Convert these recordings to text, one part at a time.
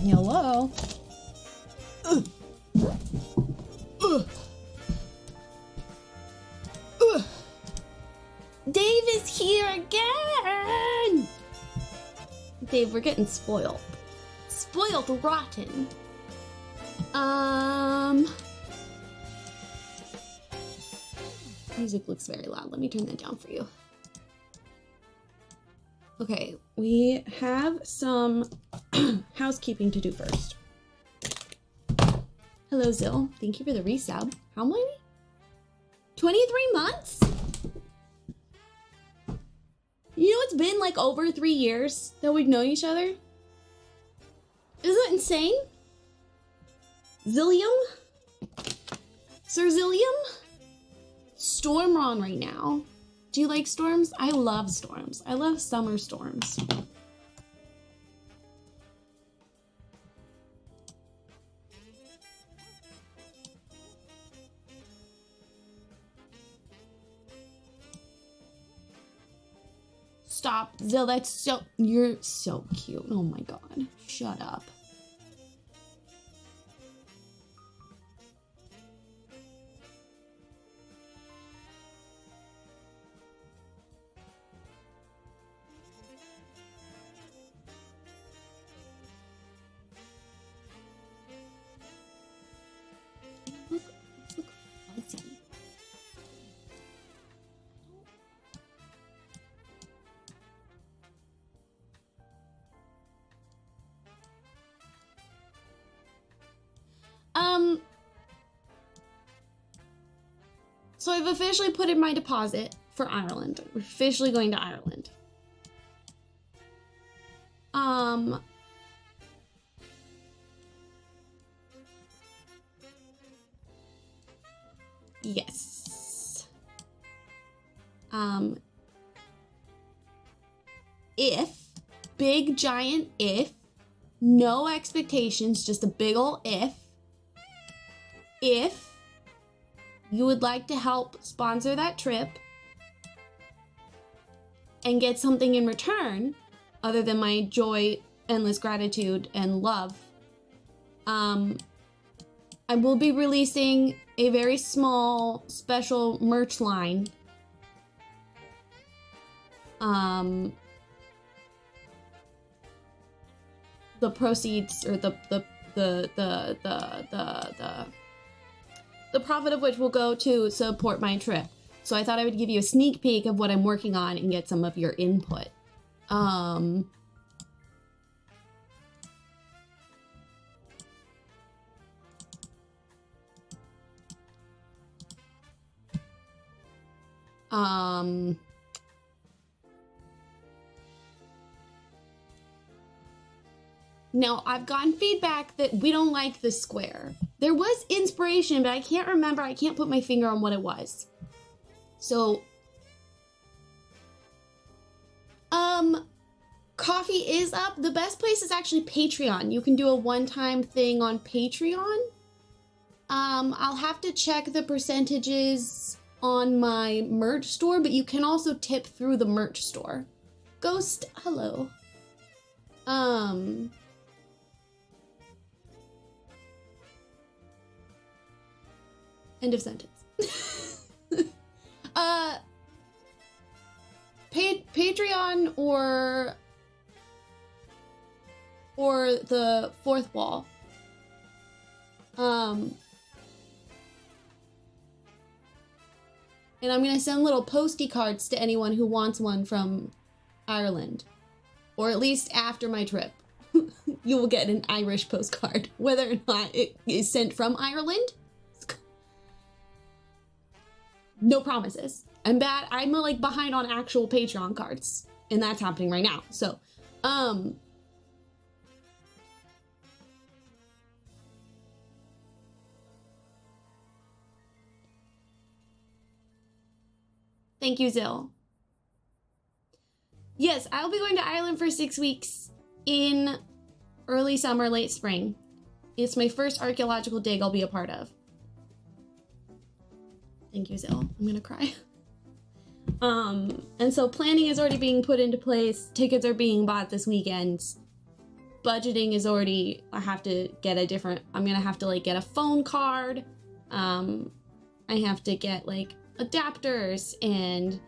Hello? Dave is here again! Dave, we're getting spoiled. Spoiled rotten. Music looks very loud. Let me turn that down for you. Okay, we have some housekeeping to do first. Hello, Zill. Thank you for the resub. How many? 23 months? You know, it's been like over 3 years that we've known each other. Isn't that insane? Zillium? Sir Zillium? Storm we're on right now. Do you like storms? I love storms. I love summer storms. Stop, Zill, that's so, you're so cute. Oh my God, shut up. Look fuzzy. So I've officially put in my deposit for Ireland. We're officially going to Ireland. Yes. If, big giant if, no expectations, just a big ol' if you would like to help sponsor that trip and get something in return other than my joy, endless gratitude, and love, I will be releasing a very small special merch line. The proceeds, or the profit of which will go to support my trip. So I thought I would give you a sneak peek of what I'm working on and get some of your input. Now, I've gotten feedback that we don't like the square. There was inspiration, but I can't remember. I can't put my finger on what it was. So, coffee is up. The best place is actually Patreon. You can do a one-time thing on Patreon. I'll have to check the percentages on my merch store, but you can also tip through the merch store. Ghost, hello. End of sentence. Patreon or the fourth wall. And I'm gonna send little postie cards to anyone who wants one from Ireland, or at least after my trip. You will get an Irish postcard, whether or not it is sent from Ireland. No promises. I'm like behind on actual Patreon cards, and that's happening right now. So, thank you, Zill. Yes, I'll be going to Ireland for 6 weeks in early summer, late spring. It's my first archaeological dig I'll be a part of. Thank you, Zill. I'm gonna cry. And so planning is already being put into place. Tickets are being bought this weekend. budgeting is already, I have to get a different, I'm gonna have to like get a phone card. I have to get like adapters and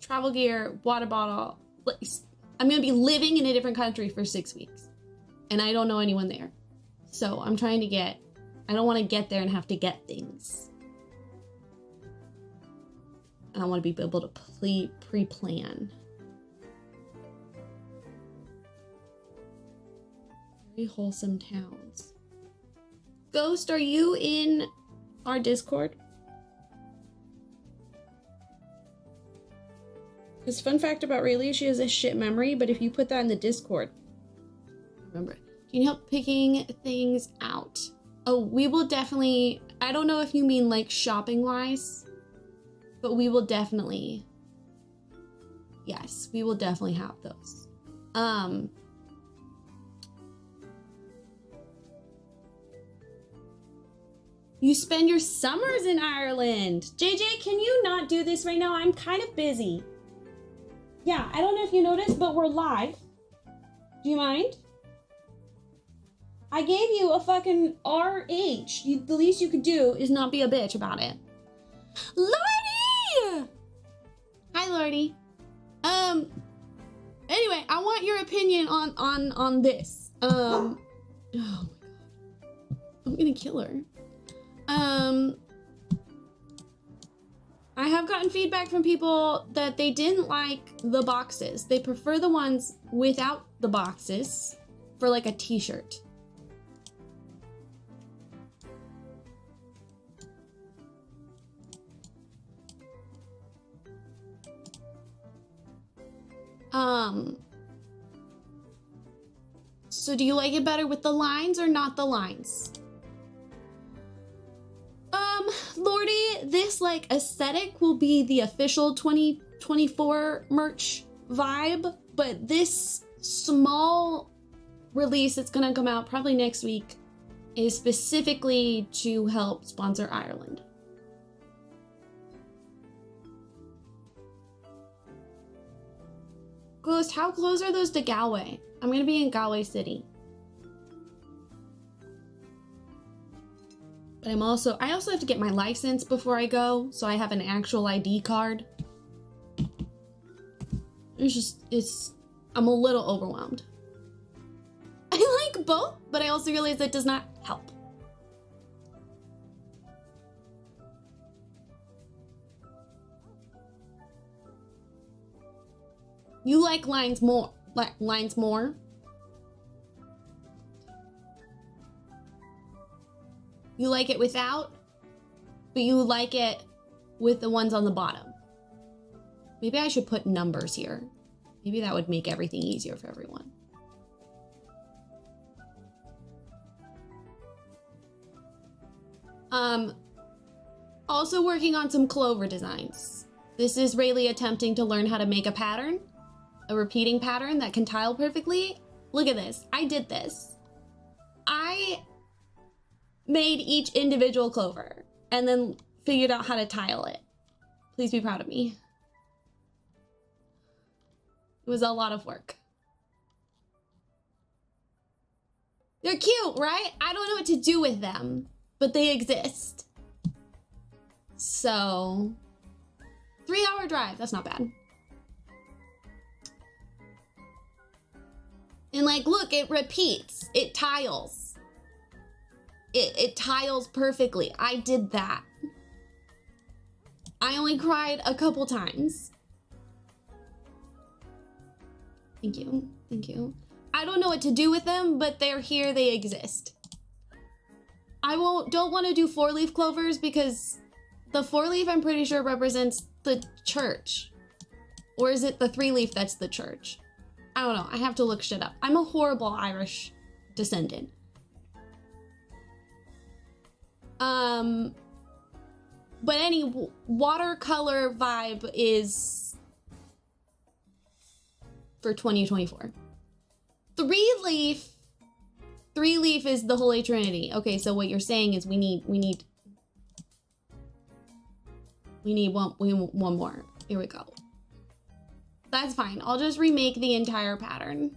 travel gear, water bottle. I'm gonna be living in a different country for 6 weeks and I don't know anyone there. So I'm trying to get, I don't want to get there and have to get things. And I want to be able to pre-plan. Very wholesome towns. Ghost, are you in our Discord? Because fun fact about Rayleigh, she has a shit memory, but if you put that in the Discord, remember, you can help picking things out. Oh, we will definitely, I don't know if you mean like shopping wise, but we will definitely, yes, we will definitely have those. You spend your summers in Ireland. JJ, can you not do this right now? I'm kind of busy. Yeah, I don't know if you noticed, but we're live. Do you mind? I gave you a fucking RH. The least you could do is not be a bitch about it. Lordy! Hi, Lordy. Anyway, I want your opinion on this. Oh my god. I'm gonna kill her. I have gotten feedback from people that they didn't like the boxes. They prefer the ones without the boxes for like a t-shirt. So do you like it better with the lines or not the lines? Lordy, this like aesthetic will be the official 2024 merch vibe, but this small release that's gonna come out probably next week is specifically to help sponsor Ireland. Ghost, how close are those to Galway? I'm gonna be in Galway City. But I also have to get my license before I go, so I have an actual ID card. I'm a little overwhelmed. I like both, but I also realize that does not help. You like lines more? You like it without, but you like it with the ones on the bottom. Maybe I should put numbers here. Maybe that would make everything easier for everyone. Also working on some clover designs. This is Rayleigh attempting to learn how to make a pattern, a repeating pattern that can tile perfectly. Look at this, I did this. I made each individual clover and then figured out how to tile it. Please be proud of me. It was a lot of work. They're cute, right? I don't know what to do with them, but they exist. So, 3-hour drive, that's not bad. And like, look, it repeats, it tiles. It tiles perfectly. I did that. I only cried a couple times. Thank you, thank you. I don't know what to do with them, but they're here, they exist. I don't want to do 4-leaf clovers because the 4-leaf I'm pretty sure represents the church. Or is it the 3-leaf that's the church? I don't know, I have to look shit up. I'm a horrible Irish descendant. But any watercolor vibe is for 2024. 3-leaf is the Holy Trinity. Okay, so what you're saying is we need one more. Here we go. That's fine. I'll just remake the entire pattern.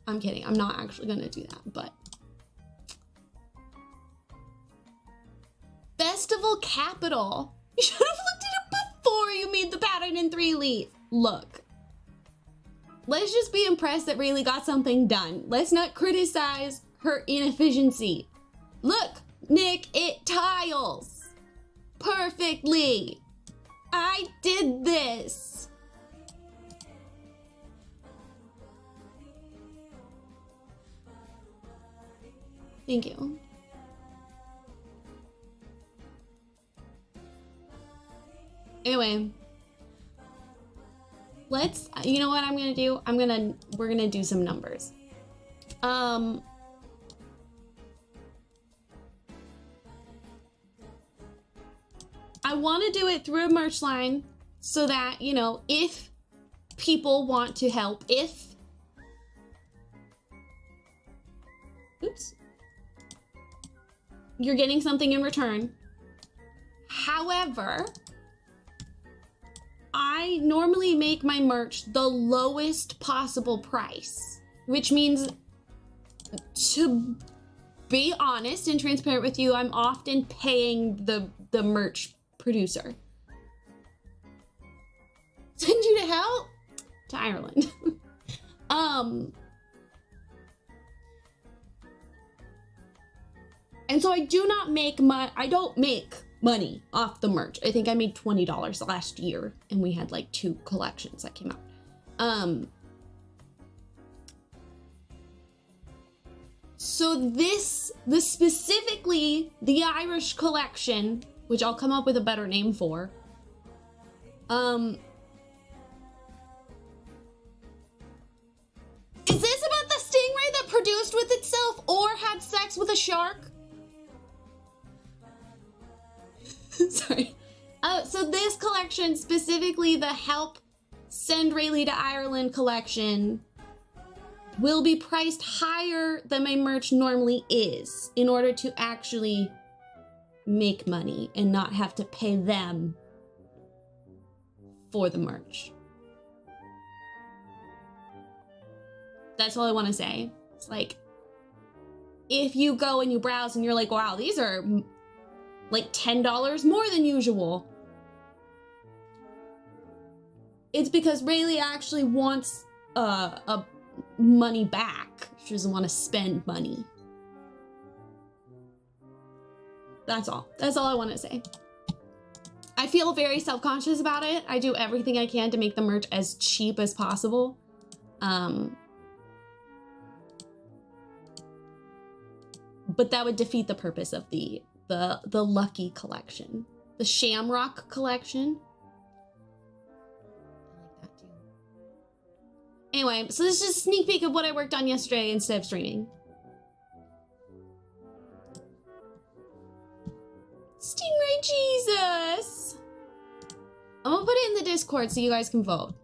I'm kidding. I'm not actually gonna do that, but. Festival capital. You should have looked at it before you made the pattern in 3-leaf. Look. Let's just be impressed that Rayleigh got something done. Let's not criticize her inefficiency. Look, Nick, it tiles perfectly. I did this. Thank you. Anyway, let's, you know what I'm gonna do? We're gonna do some numbers. I want to do it through a merch line so that, you know, if people want to help, oops, you're getting something in return. However, I normally make my merch the lowest possible price, which means, to be honest and transparent with you, I'm often paying the merch producer. Send you to hell? To Ireland. And so I don't make money off the merch. I think I made $20 last year and we had like 2 collections that came out. So specifically the Irish collection, which I'll come up with a better name for, is this about the stingray that produced with itself or had sex with a shark? Sorry. So this collection, specifically the Help Send Rayleigh to Ireland collection, will be priced higher than my merch normally is in order to actually make money and not have to pay them for the merch. That's all I want to say. It's like, if you go and you browse and you're like, wow, these are like $10 more than usual, it's because Rayleigh actually wants a money back. She doesn't want to spend money. That's all. That's all I want to say. I feel very self-conscious about it. I do everything I can to make the merch as cheap as possible. But that would defeat the purpose of the Lucky collection. The Shamrock collection. I like that too. Anyway, so this is just a sneak peek of what I worked on yesterday instead of streaming. Stingray Jesus! I'm gonna put it in the Discord so you guys can vote.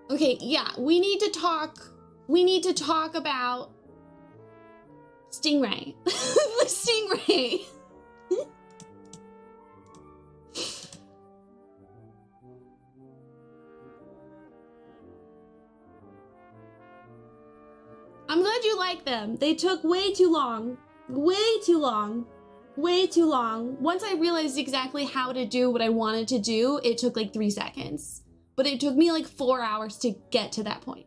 Okay, yeah, we need to talk about Stingray. The Stingray. I'm glad you like them. They took way too long. Way too long. Way too long. Once I realized exactly how to do what I wanted to do, it took like 3 seconds. But it took me like 4 hours to get to that point.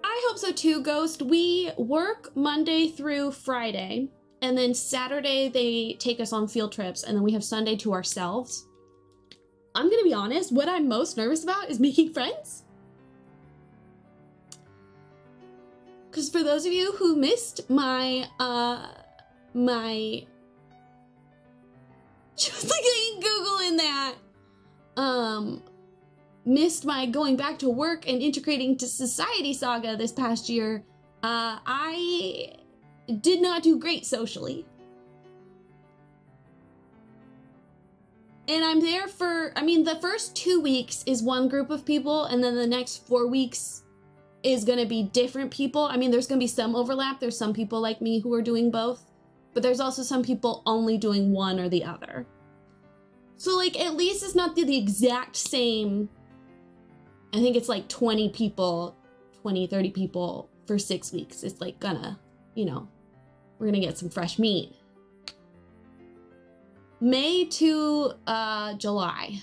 I hope so too, Ghost. We work Monday through Friday, and then Saturday they take us on field trips, and then we have Sunday to ourselves. I'm gonna be honest, what I'm most nervous about is making friends. Because for those of you who missed my, just like Googling that, missed my going back to work and integrating to society saga this past year, I did not do great socially. And I'm there for, I mean, the first 2 weeks is one group of people, and then the next 4 weeks is gonna be different people. I mean, there's gonna be some overlap. There's some people like me who are doing both, but there's also some people only doing one or the other. So like, at least it's not the exact same. I think it's like 20 people, 20, 30 people for 6 weeks. It's like gonna, you know, we're gonna get some fresh meat. May to July.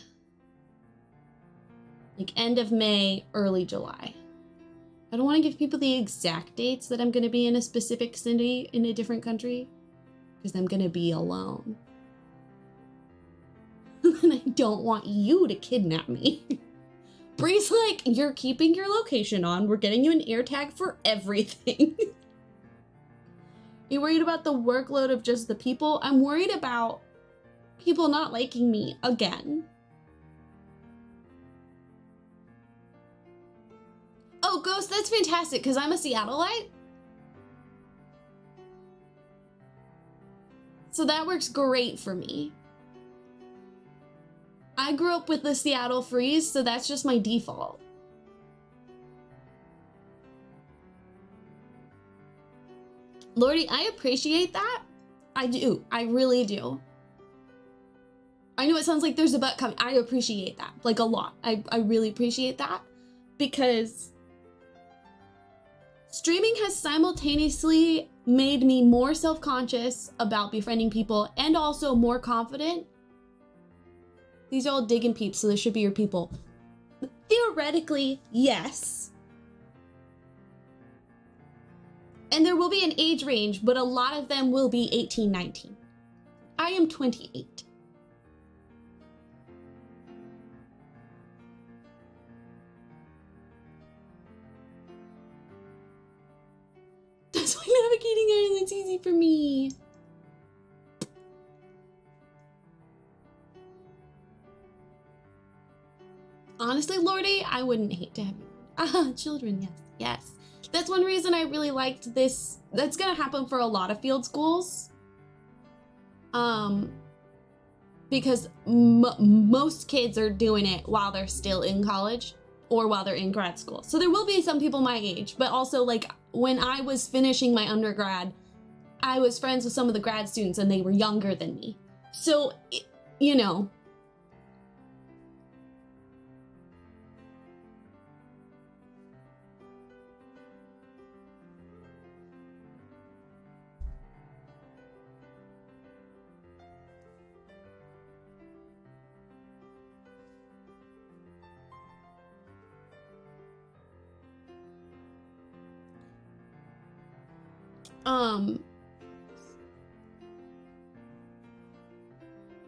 Like end of May, early July. I don't want to give people the exact dates that I'm going to be in a specific city in a different country, because I'm going to be alone. And I don't want you to kidnap me. Bree's like, you're keeping your location on. We're getting you an air tag for everything. You worried about the workload of just the people? I'm worried about people not liking me again. Oh, Ghost, that's fantastic, because I'm a Seattleite. So that works great for me. I grew up with the Seattle freeze, so that's just my default. Lordy, I appreciate that. I do. I really do. I know it sounds like there's a butt coming. I appreciate that, like a lot. I really appreciate that, because streaming has simultaneously made me more self-conscious about befriending people and also more confident. These are all digging peeps, so this should be your people. Theoretically, yes. And there will be an age range, but a lot of them will be 18, 19. I am 28. That's why navigating Ireland's easy for me. Honestly, Lordy, I wouldn't hate to have you. Ah, children, yes, yes. That's one reason I really liked this. That's gonna happen for a lot of field schools. Because most kids are doing it while they're still in college or while they're in grad school. So there will be some people my age, but also like when I was finishing my undergrad, I was friends with some of the grad students and they were younger than me. So, you know.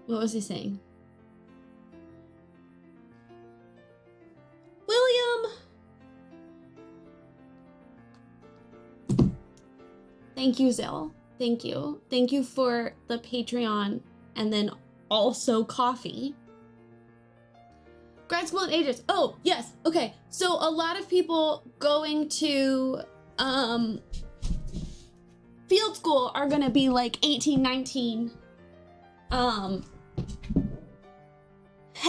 What was he saying? William! Thank you, Zill. Thank you. Thank you for the Patreon and then also coffee. Grad school and ages. Oh, yes. Okay. So a lot of people going to field school are gonna be like 18, 19.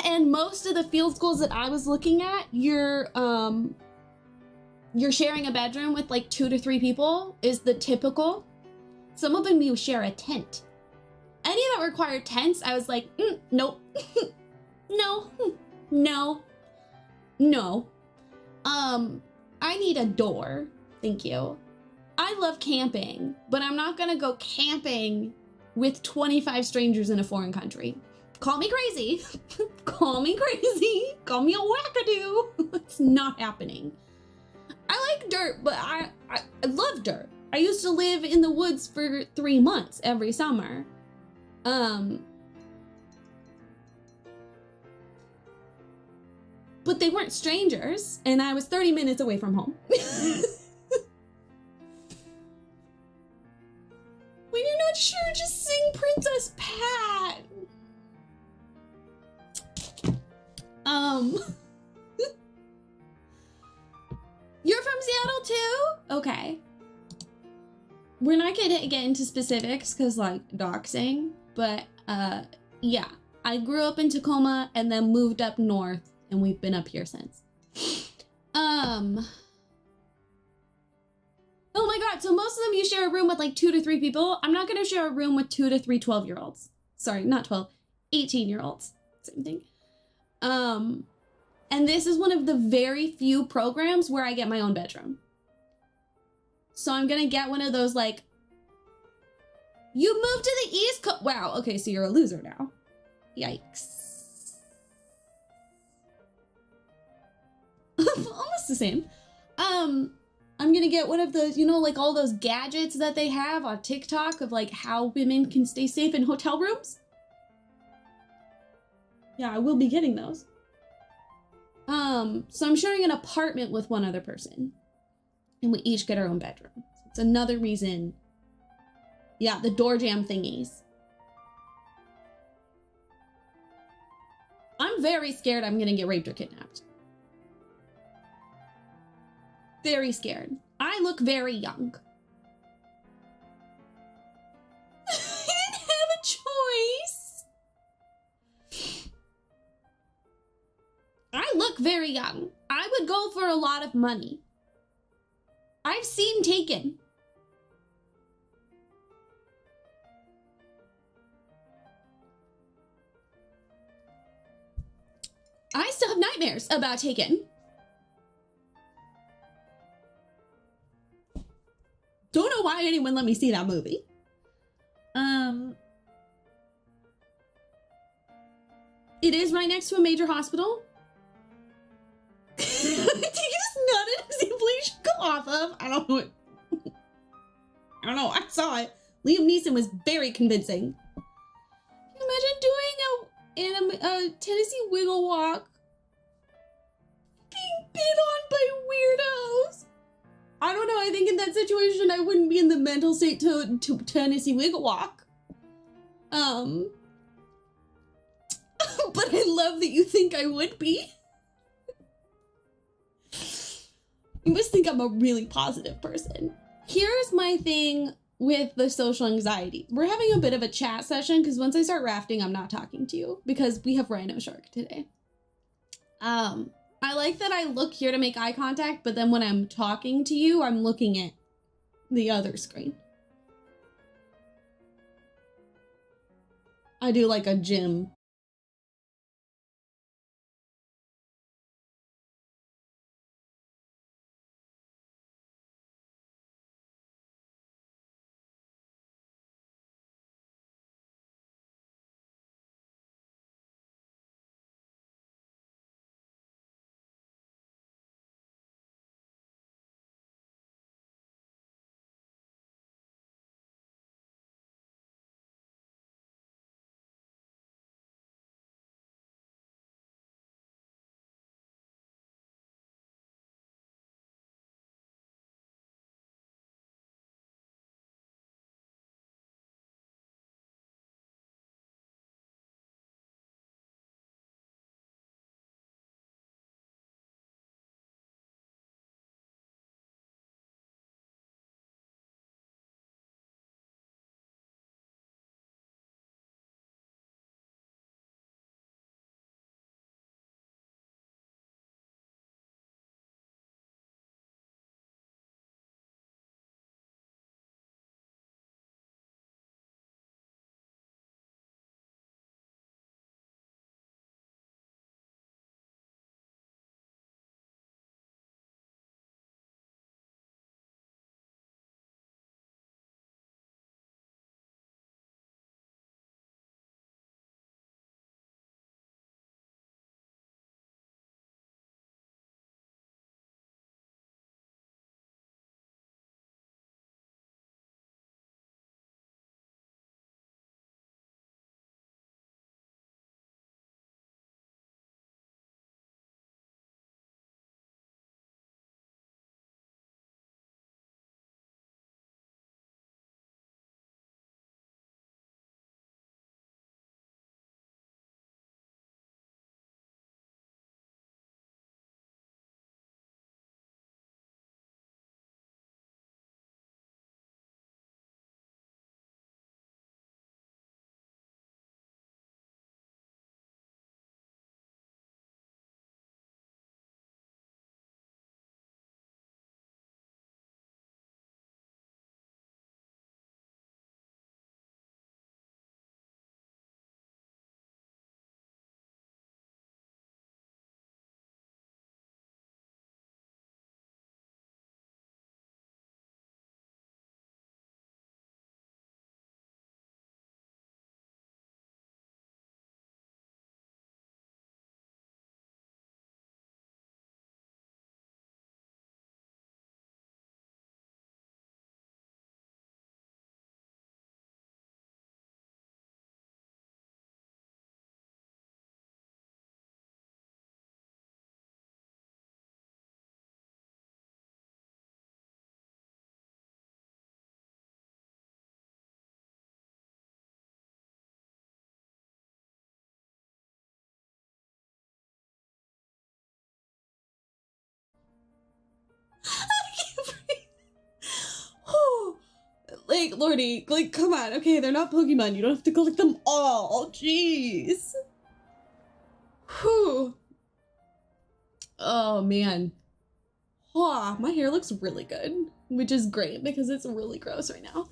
And most of the field schools that I was looking at, you're sharing a bedroom with like 2 to 3 people is the typical. Some of them you share a tent. Any that required tents, I was like, nope. No, no, no. I need a door. Thank you. I love camping, but I'm not gonna go camping with 25 strangers in a foreign country. Call me crazy. Call me crazy. Call me a wackadoo. It's not happening. I like dirt, but I love dirt. I used to live in the woods for 3 months every summer. But they weren't strangers, and I was 30 minutes away from home. When you're not sure, just sing Princess Pat. You're from Seattle too? Okay. We're not gonna get into specifics because like doxing, but yeah. I grew up in Tacoma and then moved up north and we've been up here since. so most of them you share a room with like 2 to 3 people. I'm not going to share a room with 2 to 3 12-year-olds. Sorry, not 12, 18-year-olds. Same thing. And this is one of the very few programs where I get my own bedroom. So I'm going to get one of those like, you moved to the East Coast. Wow, okay, so you're a loser now. Yikes. Almost the same. I'm gonna get one of those, you know, like all those gadgets that they have on TikTok of like how women can stay safe in hotel rooms. Yeah, I will be getting those. So I'm sharing an apartment with one other person. And we each get our own bedroom. It's another reason. Yeah, the door jam thingies. I'm very scared I'm gonna get raped or kidnapped. Very scared. I look very young. I didn't have a choice. I look very young. I would go for a lot of money. I've seen Taken. I still have nightmares about Taken. Don't know why anyone let me see that movie. It is right next to a major hospital. He just nodded as if we should go off of. I don't know. I saw it. Liam Neeson was very convincing. Can you imagine doing a Tennessee wiggle walk? Being bit on by weirdos. I don't know. I think in that situation, I wouldn't be in the mental state to Tennessee wiggle walk. But I love that you think I would be. You must think I'm a really positive person. Here's my thing with the social anxiety. We're having a bit of a chat session because once I start rafting, I'm not talking to you because we have RHINO Shark today. I like that I look here to make eye contact, but then when I'm talking to you, I'm looking at the other screen. I do like a gym Like, Lordy, like, come on. Okay, they're not Pokemon. You don't have to collect them all. Jeez. Whew. Oh, man. Oh, my hair looks really good, which is great because it's really gross right now.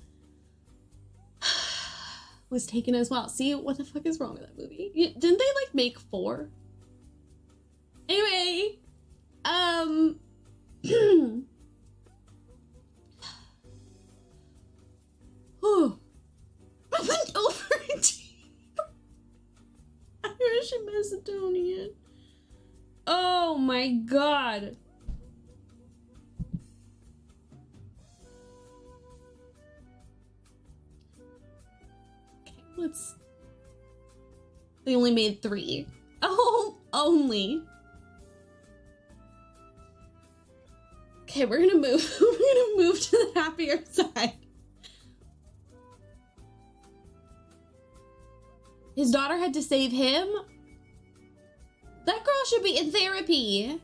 Was taken as well. See, what the fuck is wrong with that movie? Didn't they, like, make 4? Anyway, I went over to Irish and Macedonian. Oh my god. Okay, they only made 3. Oh, only. Okay, we're gonna move. We're gonna move to the happier side. His daughter had to save him? That girl should be in therapy.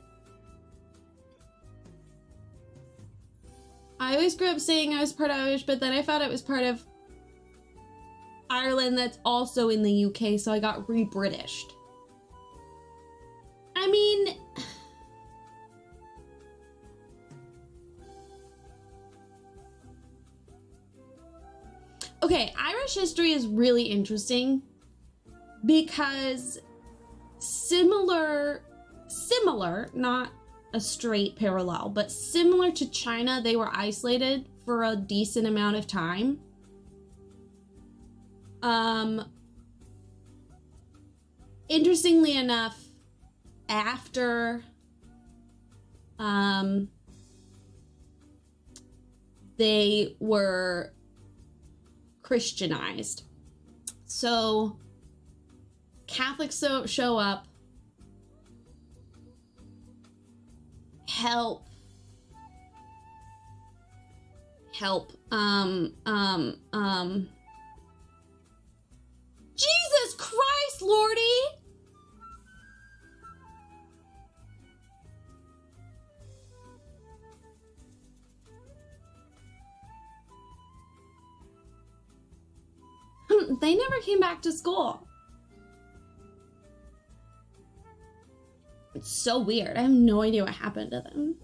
I always grew up saying I was part Irish, but then I found it was part of Ireland that's also in the UK, so I got re-Britished. I mean... Okay, Irish history is really interesting because similar, not a straight parallel, but similar to China, they were isolated for a decent amount of time. Interestingly enough, after they were Christianized. So Catholics show up, help, Jesus Christ, Lordy! They never came back to school. It's so weird. I have no idea what happened to them.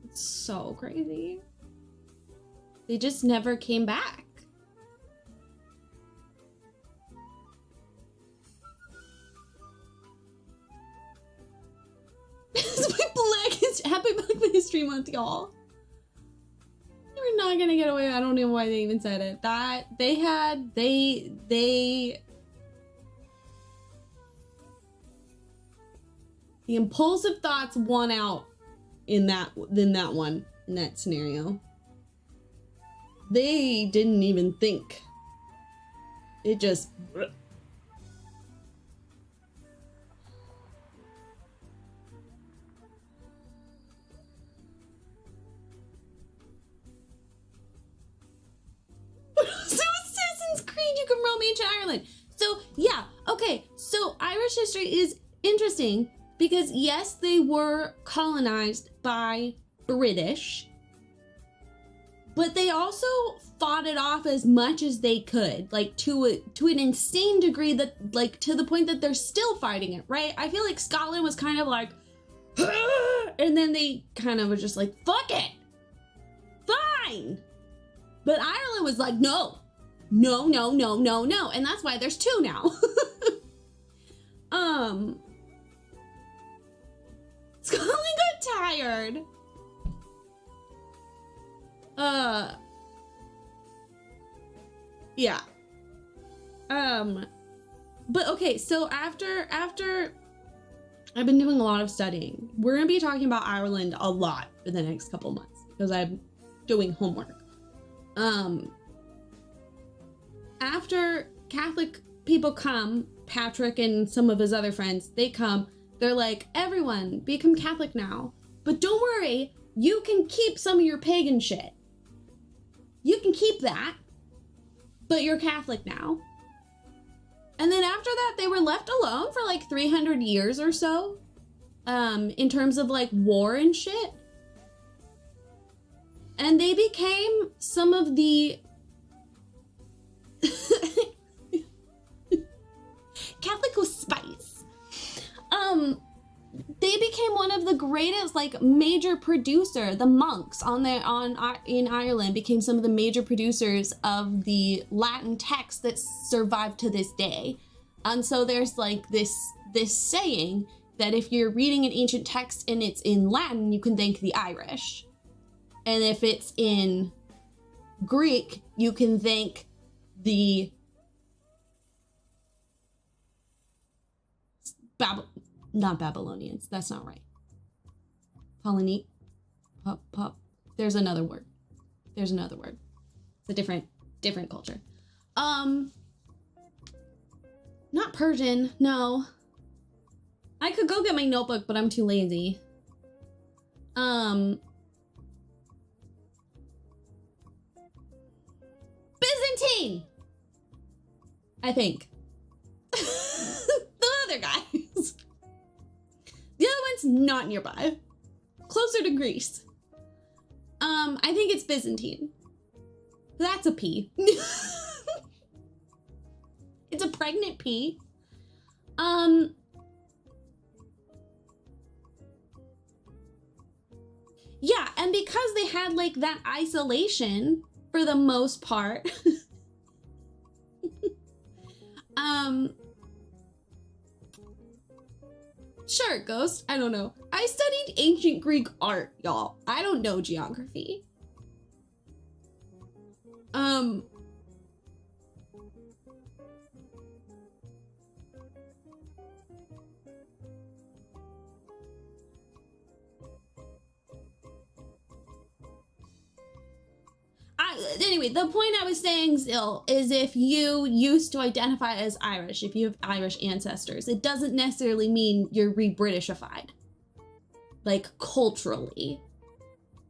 It's so crazy. They just never came back. Happy Black History Month, y'all. We're not gonna get away. I don't know why they even said it. That they the impulsive thoughts won out in that scenario. They didn't even think. It just you can roam ancient Ireland. So yeah, okay, so Irish history is interesting because yes, they were colonized by British, but they also fought it off as much as they could, like to an insane degree, that like to the point that they're still fighting it, right? I feel like Scotland was kind of like and then they kind of were just like, fuck it, fine. But Ireland was like, no, and that's why there's 2 now. Scotland got tired. Yeah. But okay, so after I've been doing a lot of studying. We're gonna be talking about Ireland a lot for the next couple months because I'm doing homework. After Catholic people come, Patrick and some of his other friends, they come, they're like, everyone, become Catholic now. But don't worry, you can keep some of your pagan shit. You can keep that, but you're Catholic now. And then after that, they were left alone for like 300 years or so, in terms of like war and shit. And they became some of the Catholic with spice. They became one of the greatest, like, major producer. The monks in Ireland became some of the major producers of the Latin text that survived to this day. And so there's like this saying that if you're reading an ancient text and it's in Latin, you can thank the Irish. And if it's in Greek, you can thank the not Babylonians. That's not right. There's another word. It's a different culture. Not Persian, no. I could go get my notebook, but I'm too lazy. Byzantine! I think. The other guys. The other one's not nearby. Closer to Greece. I think it's Byzantine. That's a P. It's a pregnant P. Yeah, and because they had like that isolation for the most part, sure, Ghost, I don't know. I studied ancient Greek art, y'all. I don't know geography. Anyway, the point I was saying still is if you used to identify as Irish, if you have Irish ancestors, it doesn't necessarily mean you're re-Britishified. Like, culturally.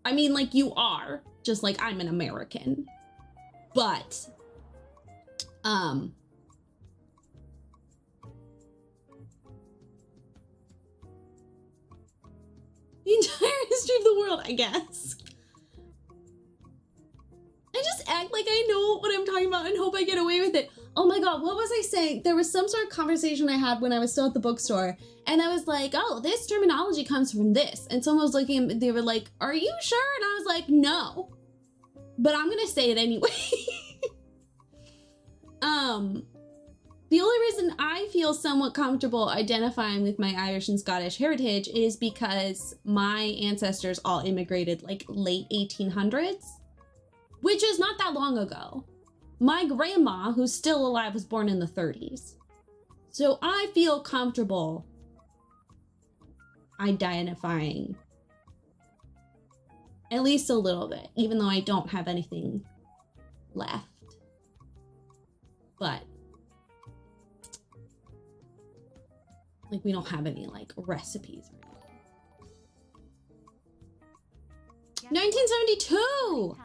I mean, like, you are, just like I'm an American. But, the entire history of the world, I guess. I just act like I know what I'm talking about and hope I get away with it. Oh my god, what was I saying? There was some sort of conversation I had when I was still at the bookstore, and I was like, oh, this terminology comes from this. And someone was looking, they were like, are you sure? And I was like, no. But I'm gonna say it anyway. The only reason I feel somewhat comfortable identifying with my Irish and Scottish heritage is because my ancestors all immigrated like late 1800s. Which is not that long ago. My grandma, who's still alive, was born in the 30s. So I feel comfortable identifying at least a little bit, even though I don't have anything left. But, like, we don't have any, like, recipes or anything. 1972!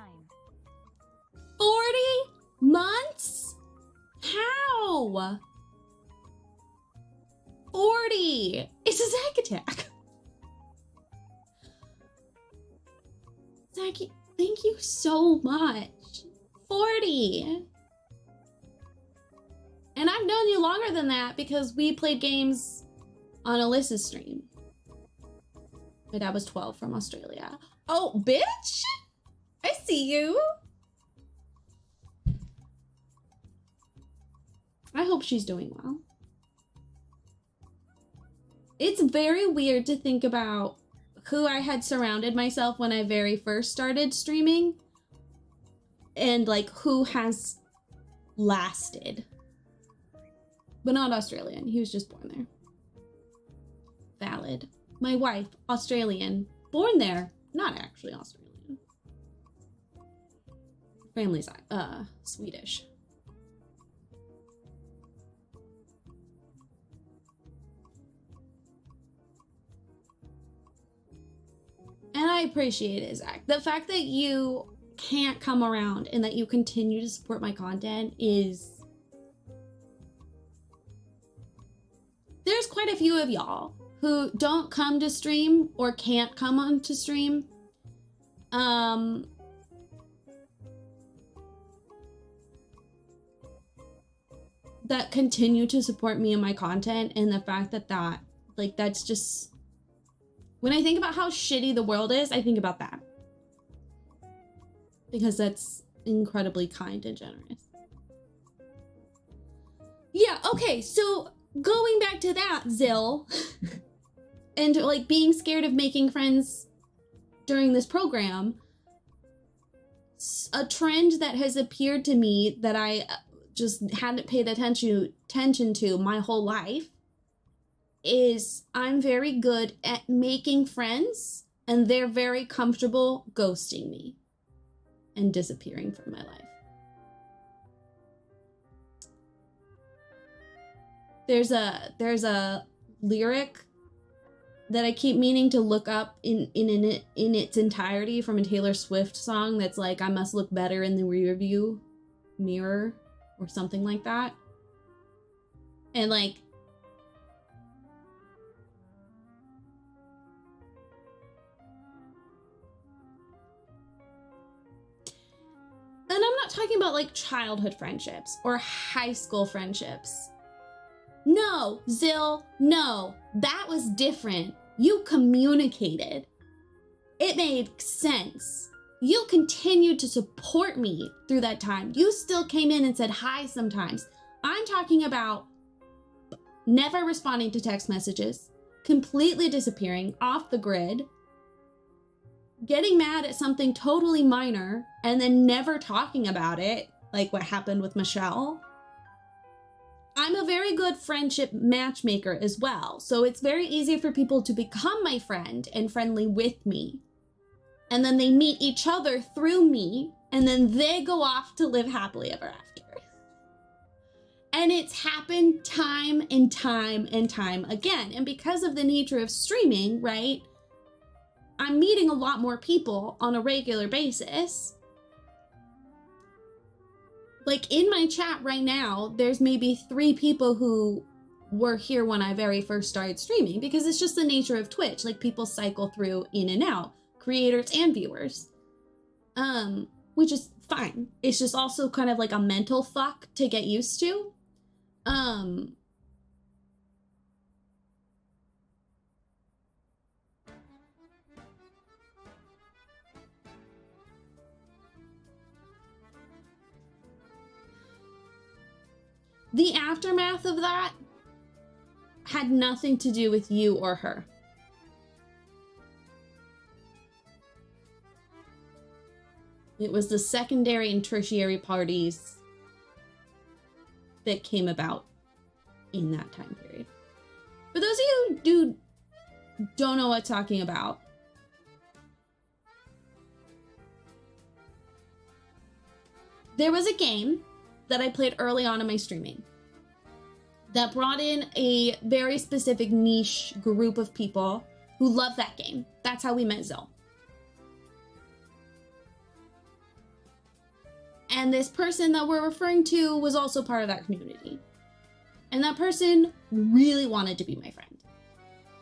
40 months? How? 40. It's a Zack attack. Zack, thank you so much. 40. And I've known you longer than that because we played games on Alyssa's stream. My dad was 12 from Australia. Oh, bitch! I see you. I hope she's doing well. It's very weird to think about who I had surrounded myself when I very first started streaming and like who has lasted. But not Australian. He was just born there. Valid. My wife, Australian. Born there. Not actually Australian. Family's Swedish. And I appreciate it, Zach. The fact that you can't come around and that you continue to support my content is... There's quite a few of y'all who don't come to stream or can't come on to stream. that continue to support me and my content, and the fact that like, that's just, when I think about how shitty the world is, I think about that. Because that's incredibly kind and generous. Yeah, okay, so going back to that, Zill, and like being scared of making friends during this program, a trend that has appeared to me that I just hadn't paid attention to my whole life is I'm very good at making friends, and they're very comfortable ghosting me and disappearing from my life. There's a lyric that I keep meaning to look up in its entirety from a Taylor Swift song that's like, I must look better in the rearview mirror or something like that. And like, and I'm not talking about like childhood friendships or high school friendships. No, Zill, no, that was different. You communicated. It made sense. You continued to support me through that time. You still came in and said hi sometimes. I'm talking about never responding to text messages, completely disappearing off the grid, getting mad at something totally minor, and then never talking about it, like what happened with Michelle. I'm a very good friendship matchmaker as well, so it's very easy for people to become my friend and friendly with me. And then they meet each other through me, and then they go off to live happily ever after. And it's happened time and time and time again. And because of the nature of streaming, right, I'm meeting a lot more people on a regular basis. Like in my chat right now, there's maybe 3 people who were here when I very first started streaming, because it's just the nature of Twitch. Like, people cycle through in and out, creators and viewers, which is fine. It's just also kind of like a mental fuck to get used to. The aftermath of that had nothing to do with you or her. It was the secondary and tertiary parties that came about in that time period. For those of you who don't know what I'm talking about, there was a game that I played early on in my streaming that brought in a very specific niche group of people who love that game. That's how we met Zill. And this person that we're referring to was also part of that community. And that person really wanted to be my friend.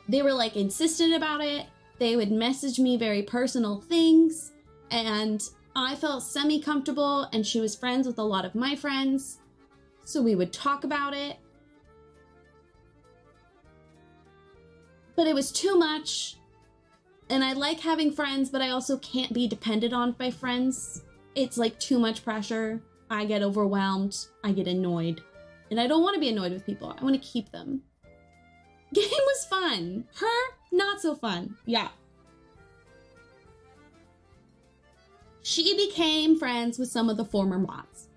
They were like insistent about it. They would message me very personal things, and I felt semi-comfortable, and she was friends with a lot of my friends, so we would talk about it. But it was too much, and I like having friends, but I also can't be dependent on my friends. It's like too much pressure. I get overwhelmed. I get annoyed. And I don't want to be annoyed with people. I want to keep them. Game was fun. Her, not so fun. Yeah. She became friends with some of the former mods.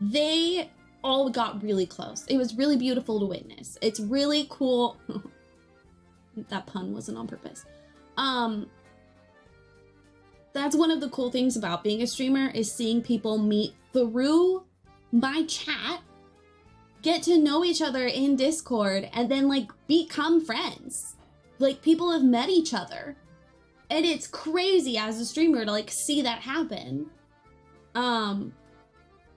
They all got really close. It was really beautiful to witness. It's really cool. That pun wasn't on purpose. That's one of the cool things about being a streamer, is seeing people meet through my chat, get to know each other in Discord, and then like become friends. Like, people have met each other. And it's crazy as a streamer to like see that happen. And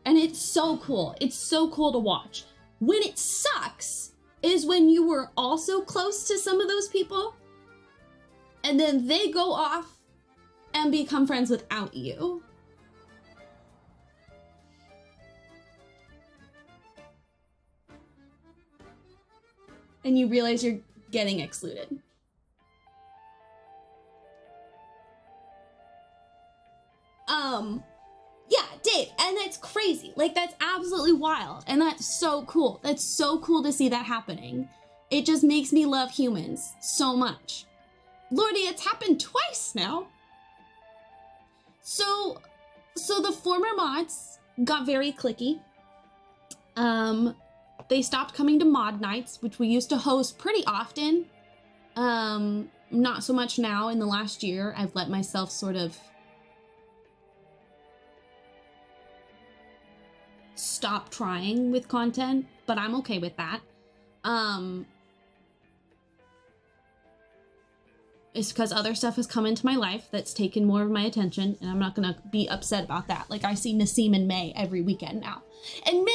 it's so cool. It's so cool to watch. When it sucks is when you were also close to some of those people, and then they go off and become friends without you. and you realize you're getting excluded. Yeah, Dave, and it's crazy. Like, that's absolutely wild, and that's so cool. That's so cool to see that happening. It just makes me love humans so much. Lordy, it's happened twice now. So the former mods got very cliquey. They stopped coming to mod nights, which we used to host pretty often. Not so much now. In the last year, I've let myself sort of stop trying with content, but I'm okay with that. It's because other stuff has come into my life that's taken more of my attention, and I'm not gonna be upset about that. Like, I see Nassim and May every weekend now. And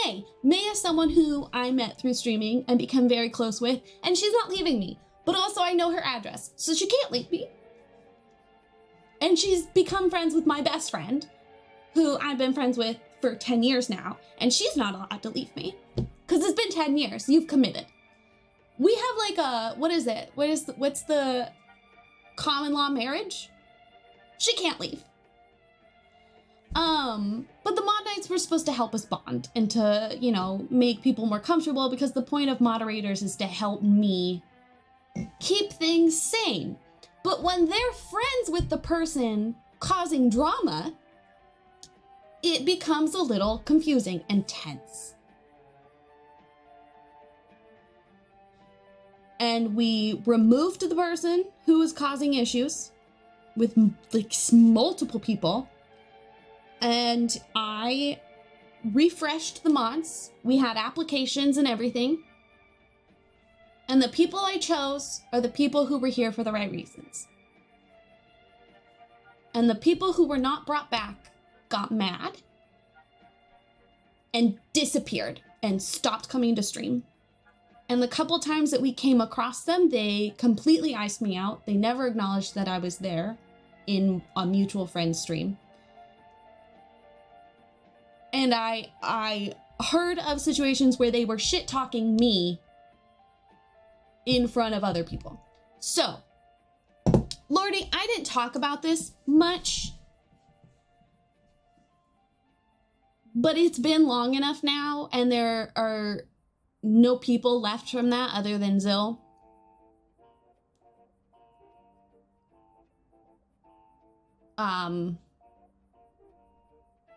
May is someone who I met through streaming and become very close with, and she's not leaving me, but also I know her address, so she can't leave me. And she's become friends with my best friend, who I've been friends with for 10 years now, and she's not allowed to leave me, because it's been 10 years, you've committed. We have like a, what's the common law marriage? She can't leave. But the mod nights were supposed to help us bond and to, you know, make people more comfortable, because the point of moderators is to help me keep things sane. But when they're friends with the person causing drama, it becomes a little confusing and tense. And we removed the person who was causing issues with like multiple people. And I refreshed the mods. We had applications and everything. And the people I chose are the people who were here for the right reasons. And the people who were not brought back got mad and disappeared and stopped coming to stream. And the couple times that we came across them, they completely iced me out. They never acknowledged that I was there in a mutual friend stream. And I heard of situations where they were shit-talking me in front of other people. So, Lordy, I didn't talk about this much, but it's been long enough now, and there are no people left from that other than Zill. But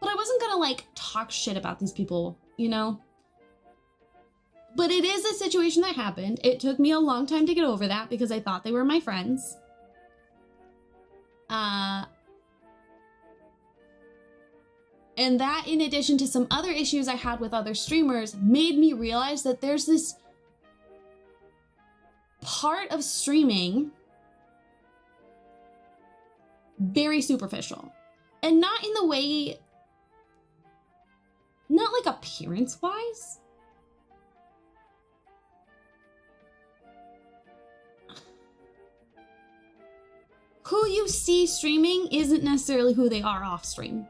I wasn't gonna like talk shit about these people, you know? But it is a situation that happened. It took me a long time to get over that because I thought they were my friends. And that, in addition to some other issues I had with other streamers, made me realize that there's this part of streaming very superficial. And not in the way, not like appearance-wise. Who you see streaming isn't necessarily who they are off stream.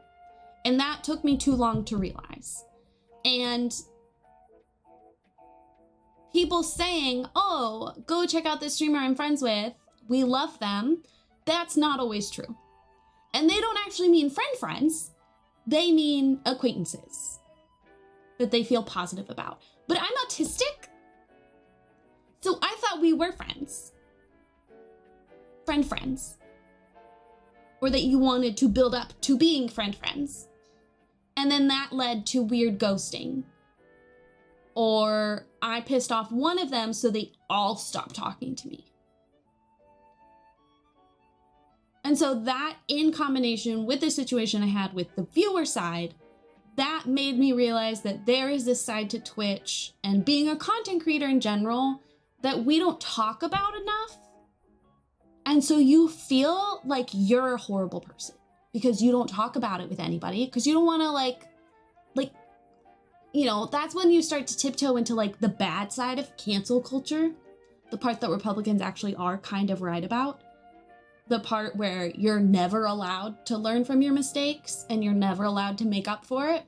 And that took me too long to realize. And people saying, oh, go check out this streamer I'm friends with, we love them, that's not always true. And they don't actually mean friends, they mean acquaintances that they feel positive about. But I'm autistic, so I thought we were friends. Friends. Or that you wanted to build up to being friends. And then that led to weird ghosting. Or I pissed off one of them, so they all stopped talking to me. And so that, in combination with the situation I had with the viewer side, that made me realize that there is this side to Twitch and being a content creator in general that we don't talk about enough. And so you feel like you're a horrible person because you don't talk about it with anybody, because you don't want to like, you know, that's when you start to tiptoe into like the bad side of cancel culture, the part that Republicans actually are kind of right about, the part where you're never allowed to learn from your mistakes and you're never allowed to make up for it.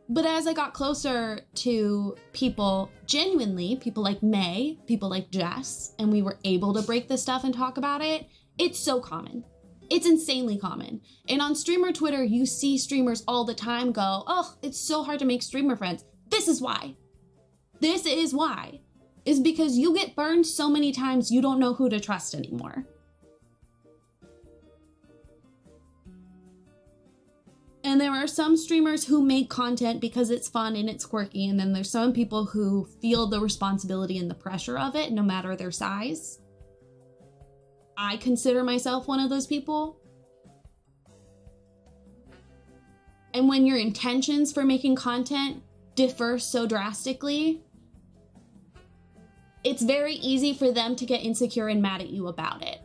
But as I got closer to people, genuinely, people like May, people like Jess, and we were able to break this stuff and talk about it, it's so common. It's insanely common. And on streamer Twitter, you see streamers all the time go, oh, it's so hard to make streamer friends. This is why. This is why. Is because you get burned so many times you don't know who to trust anymore. And there are some streamers who make content because it's fun and it's quirky, and then there's some people who feel the responsibility and the pressure of it, no matter their size. I consider myself one of those people. And when your intentions for making content differ so drastically, it's very easy for them to get insecure and mad at you about it.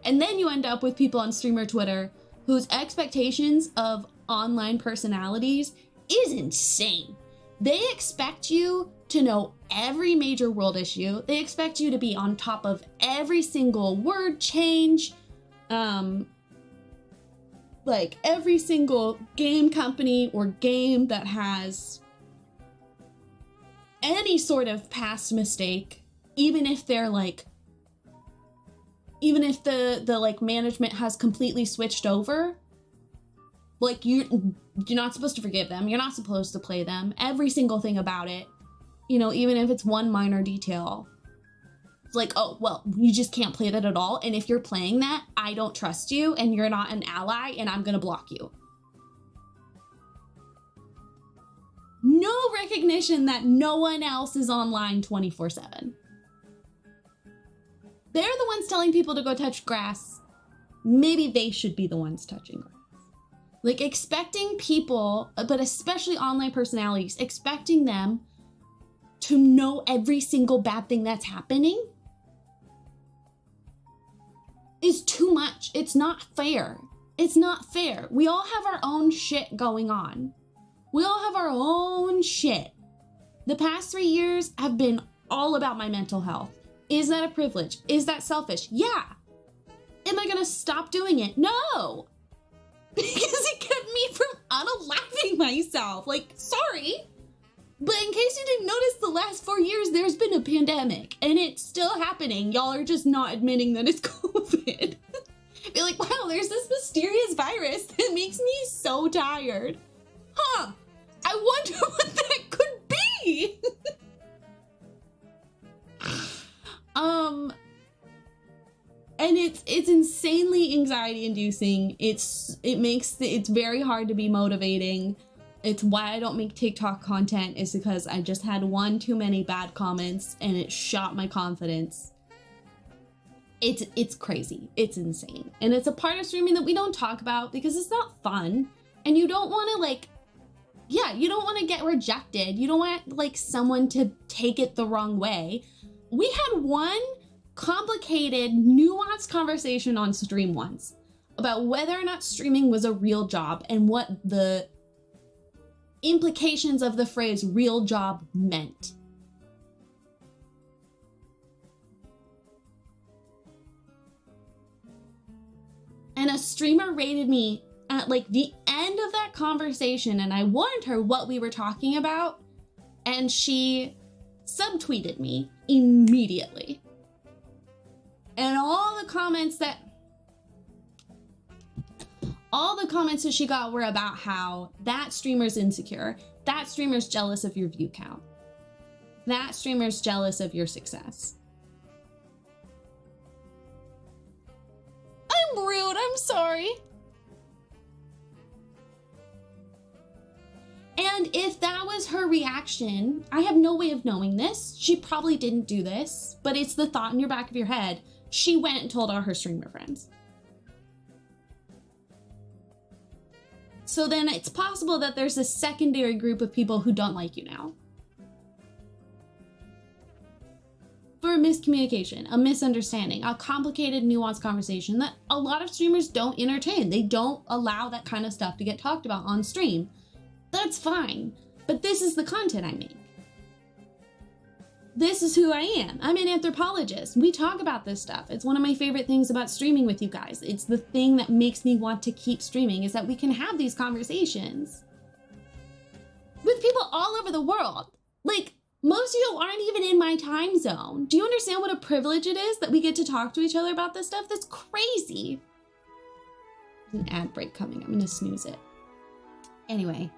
And then you end up with people on streamer Twitter whose expectations of online personalities is insane. They expect you to know every major world issue. They expect you to be on top of every single word change, like every single game company or game that has any sort of past mistake, even if they're like, even if the like management has completely switched over, like you're not supposed to forgive them. You're not supposed to play them. Every single thing about it, you know, even if it's one minor detail, it's like, oh, well, you just can't play that at all. And if you're playing that, I don't trust you and you're not an ally and I'm gonna block you. No recognition that no one else is online 24/7. They're the ones telling people to go touch grass. Maybe they should be the ones touching grass. Like expecting people, but especially online personalities, expecting them to know every single bad thing that's happening is too much. It's not fair. It's not fair. We all have our own shit going on. We all have our own shit. The past 3 years have been all about my mental health. Is that a privilege? Is that selfish? Yeah. Am I gonna stop doing it? No. Because it kept me from unaliving myself. Like, sorry. But in case you didn't notice, the last 4 years, there's been a pandemic. And it's still happening. Y'all are just not admitting that it's COVID. Be like, wow, there's this mysterious virus that makes me so tired. Huh. I wonder what that could be. And it's insanely anxiety inducing. It's very hard to be motivating. It's why I don't make TikTok content, is because I just had one too many bad comments and it shot my confidence. It's crazy. It's insane. And it's a part of streaming that we don't talk about because it's not fun. And you don't want to like, yeah, you don't want to get rejected. You don't want like someone to take it the wrong way. We had one complicated, nuanced conversation on stream once about whether or not streaming was a real job and what the implications of the phrase real job meant. And a streamer rated me at like the end of that conversation, and I warned her what we were talking about, and she subtweeted me immediately. And all the comments that she got were about how that streamer's insecure, that streamer's jealous of your view count, that streamer's jealous of your success. I'm rude, I'm sorry. And if that was her reaction, I have no way of knowing this. She probably didn't do this, but it's the thought in your back of your head. She went and told all her streamer friends. So then it's possible that there's a secondary group of people who don't like you now. For a miscommunication, a misunderstanding, a complicated, nuanced conversation that a lot of streamers don't entertain. They don't allow that kind of stuff to get talked about on stream. That's fine, but this is the content I make. this is who I am. I'm an anthropologist. We talk about this stuff. It's one of my favorite things about streaming with you guys. It's the thing that makes me want to keep streaming, is that we can have these conversations with people all over the world. Like, most of you aren't even in my time zone. Do you understand what a privilege it is that we get to talk to each other about this stuff? That's crazy. There's an ad break coming. I'm gonna snooze it. Anyway.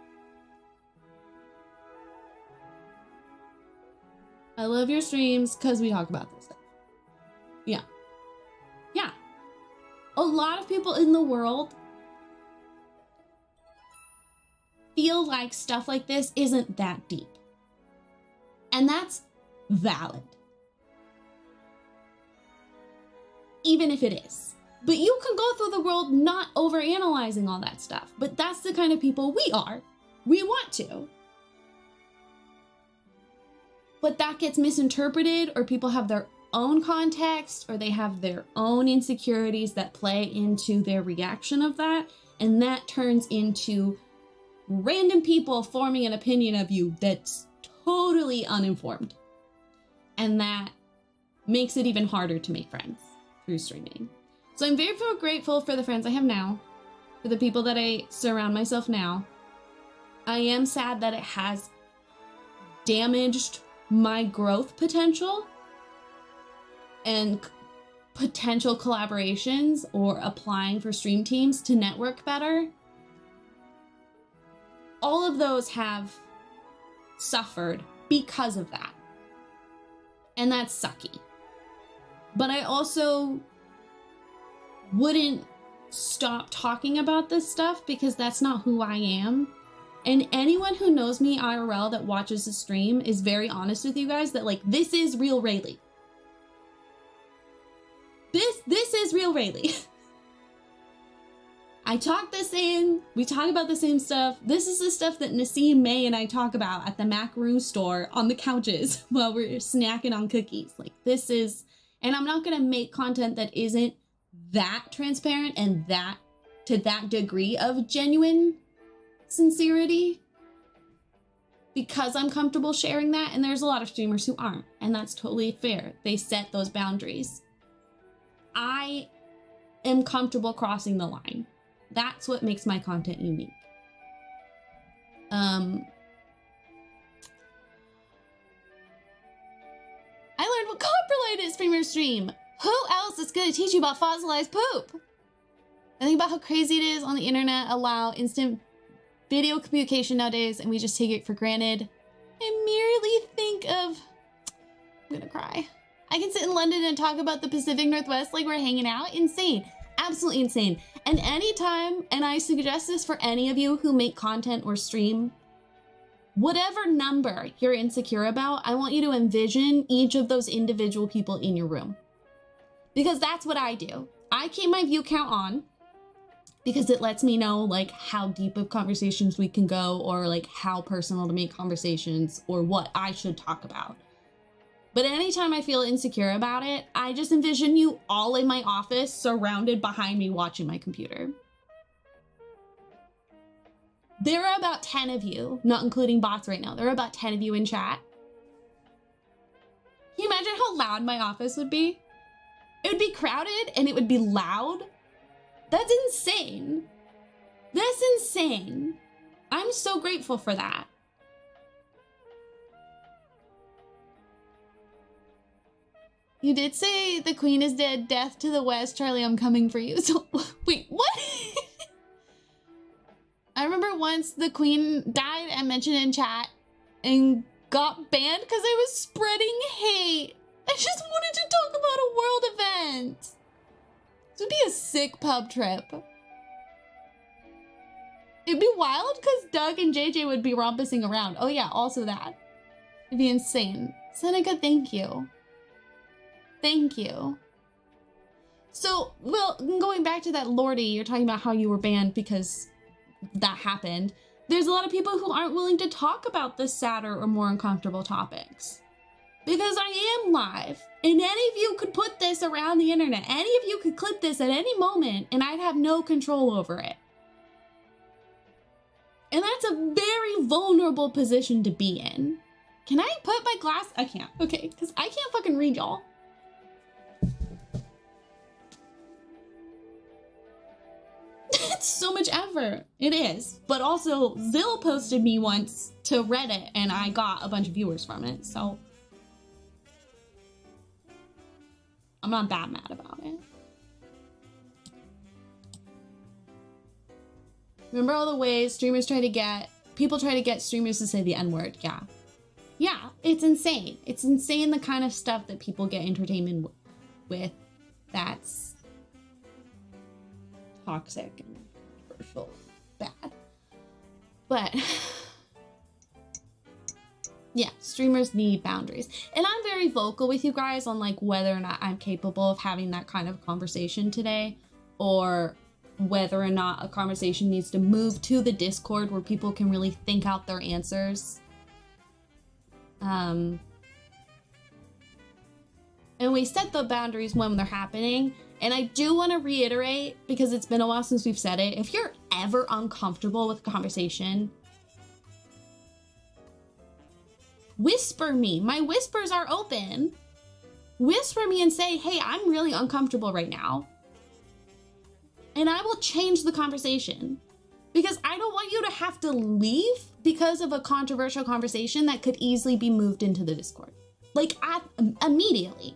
I love your streams because we talk about this stuff. Yeah. Yeah. A lot of people in the world feel like stuff like this isn't that deep. And that's valid. Even if it is. But you can go through the world not overanalyzing all that stuff. But that's the kind of people we are. We want to. But that gets misinterpreted, or people have their own context, or they have their own insecurities that play into their reaction of that. And that turns into random people forming an opinion of you that's totally uninformed. And that makes it even harder to make friends through streaming. So I'm very grateful for the friends I have now, for the people that I surround myself now. I am sad that it has damaged my growth potential and potential collaborations or applying for stream teams to network better. All of those have suffered because of that. And that's sucky. But I also wouldn't stop talking about this stuff because that's not who I am. And anyone who knows me IRL that watches the stream is very honest with you guys that, like, this is real Rayleigh. This is real Rayleigh. I talk the same, we talk about the same stuff. This is the stuff that Nassim, May, and I talk about at the Macaroon store on the couches while we're snacking on cookies. Like, this is, and I'm not gonna make content that isn't that transparent and that, to that degree of genuine sincerity, because I'm comfortable sharing that, and there's a lot of streamers who aren't, and that's totally fair. They set those boundaries. I am comfortable crossing the line. That's what makes my content unique. I learned what coprolite is from your stream. Who else is gonna teach you about fossilized poop? I think about how crazy it is on the internet, allow instant video communication nowadays, and we just take it for granted. I merely think of, I'm gonna cry. I can sit in London and talk about the Pacific Northwest like we're hanging out. Insane, absolutely insane. And anytime, and I suggest this for any of you who make content or stream, whatever number you're insecure about, I want you to envision each of those individual people in your room. Because that's what I do. I keep my view count on, because it lets me know, like, how deep of conversations we can go, or like how personal to make conversations, or what I should talk about. But anytime I feel insecure about it, I just envision you all in my office, surrounded behind me watching my computer. There are about 10 of you, not including bots right now. There are about 10 of you in chat. Can you imagine how loud my office would be? It would be crowded and it would be loud. That's insane. That's insane. I'm so grateful for that. You did say the queen is dead. Death to the west. Charlie, I'm coming for you. So, wait, what? I remember once the queen died, I mentioned in chat, and got banned because I was spreading hate. I just wanted to talk about a world event. This would be a sick pub trip. It'd be wild because Doug and JJ would be romping around. Oh yeah, also that. It'd be insane. Seneca, thank you. Thank you. So, well, going back to that Lordy, you're talking about how you were banned because that happened. There's a lot of people who aren't willing to talk about the sadder or more uncomfortable topics. Because I am live, and any of you could put this around the internet. Any of you could clip this at any moment, and I'd have no control over it. And that's a very vulnerable position to be in. Can I put my glass? I can't. Okay, because I can't fucking read, y'all. It's so much effort. It is. But also, Zill posted me once to Reddit, and I got a bunch of viewers from it, so I'm not that mad about it. Remember all the ways streamers people try to get streamers to say the N-word? Yeah. Yeah, it's insane. It's insane the kind of stuff that people get entertainment with that's toxic and controversial, bad. But yeah, streamers need boundaries. And I'm very vocal with you guys on like whether or not I'm capable of having that kind of conversation today, or whether or not a conversation needs to move to the Discord where people can really think out their answers. And we set the boundaries when they're happening. And I do want to reiterate, because it's been a while since we've said it, if you're ever uncomfortable with a conversation, whisper me. My whispers are open. Whisper me and say, hey, I'm really uncomfortable right now. And I will change the conversation. Because I don't want you to have to leave because of a controversial conversation that could easily be moved into the Discord. Like, immediately.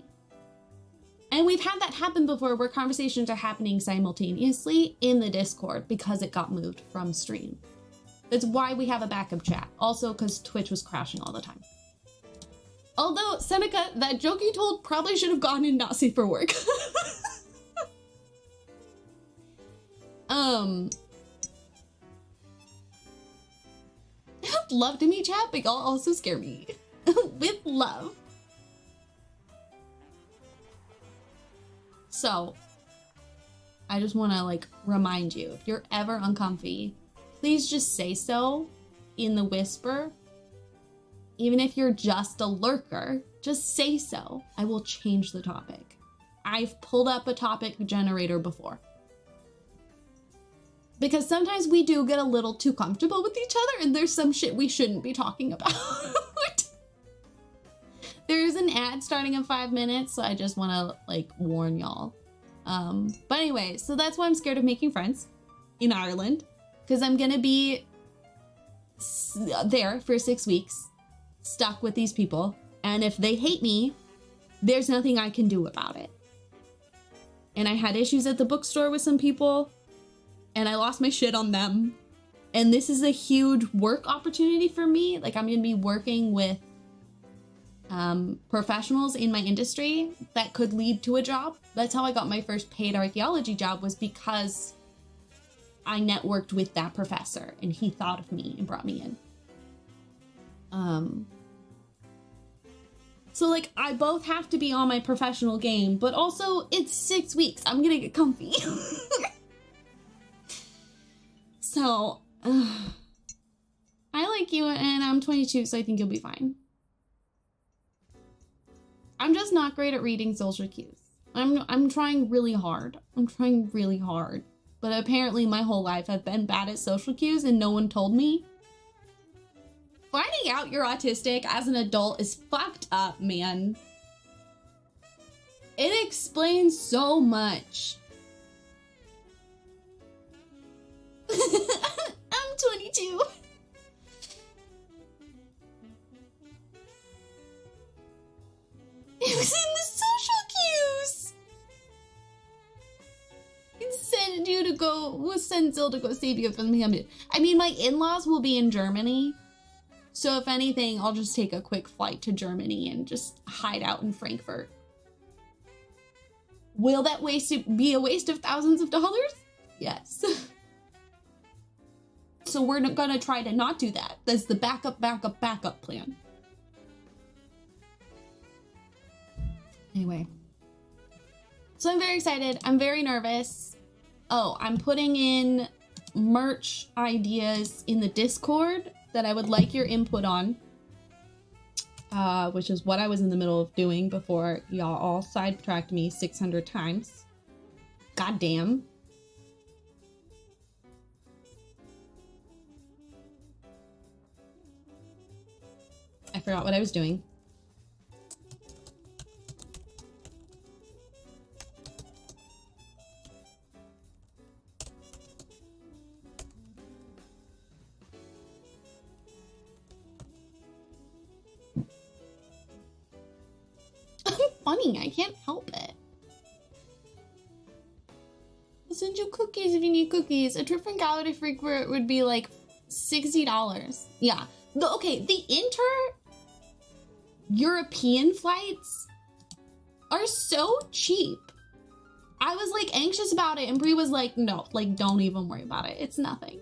And we've had that happen before, where conversations are happening simultaneously in the Discord because it got moved from stream. That's why we have a backup chat. Also, because Twitch was crashing all the time. Although, Seneca, that joke you told probably should have gone in not safe for work. I'd love to meet chat, but y'all also scare me. With love. So, I just want to like remind you, if you're ever uncomfy, please just say so in the whisper. Even if you're just a lurker, just say so. I will change the topic. I've pulled up a topic generator before. Because sometimes we do get a little too comfortable with each other, and there's some shit we shouldn't be talking about. There is an ad starting in 5 minutes, so I just want to like warn y'all. But anyway, so that's why I'm scared of making friends in Ireland, because I'm gonna be there for 6 weeks, stuck with these people, and if they hate me, there's nothing I can do about it. And I had issues at the bookstore with some people, and I lost my shit on them. And this is a huge work opportunity for me. Like, I'm gonna be working with professionals in my industry that could lead to a job. That's how I got my first paid archaeology job, was because I networked with that professor and he thought of me and brought me in. So like, I both have to be on my professional game, but also it's 6 weeks. I'm gonna get comfy. So, I like you, and I'm 22, so I think you'll be fine. I'm just not great at reading social cues. I'm trying really hard. I'm trying really hard. But apparently my whole life I've been bad at social cues and no one told me. Finding out you're autistic as an adult is fucked up, man. It explains so much. I'm 22. It was in the social cues. It sent you to go, send Zill to go save you from him. I mean, my in-laws will be in Germany. So if anything, I'll just take a quick flight to Germany and just hide out in Frankfurt. Will that be a waste of thousands of dollars? Yes. So we're gonna try to not do that. That's the backup plan. Anyway. So I'm very excited. I'm very nervous. Oh, I'm putting in merch ideas in the Discord that I would like your input on. Which is what I was in the middle of doing before y'all all sidetracked me 600 times. Goddamn. I forgot what I was doing. I'm funny, I can't help it. I'll send you cookies if you need cookies. A trip from Gallery Freak would be like $60. Yeah. Okay, the inter-European flights are so cheap. I was like anxious about it and Brie was like, no, like don't even worry about it. It's nothing.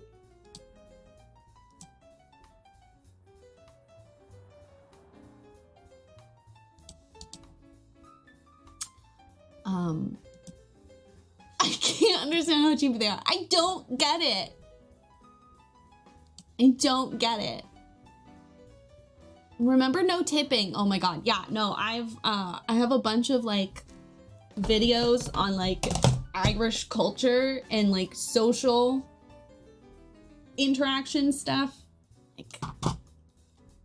I can't understand how cheap they are. I don't get it. I don't get it. Remember no tipping. Oh my god. Yeah, no, I have a bunch of like videos on like Irish culture and like social interaction stuff.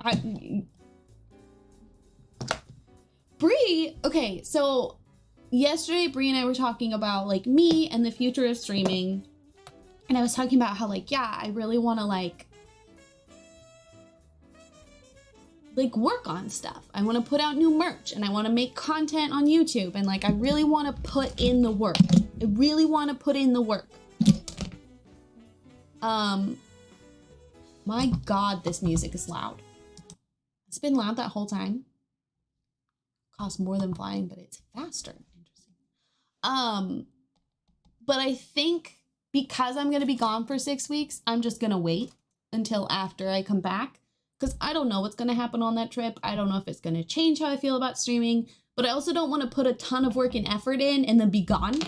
Like Brie, okay, so yesterday Brie and I were talking about like me and the future of streaming. And I was talking about how like, yeah, I really want to like work on stuff. I want to put out new merch and I want to make content on YouTube and like I really want to put in the work. I really want to put in the work. My god, this music is loud. It's been loud that whole time. Costs more than flying, but it's faster. Interesting. But I think because I'm gonna be gone for 6 weeks, I'm just gonna wait until after I come back. Because I don't know what's going to happen on that trip. I don't know if it's going to change how I feel about streaming. But I also don't want to put a ton of work and effort in and then be gone.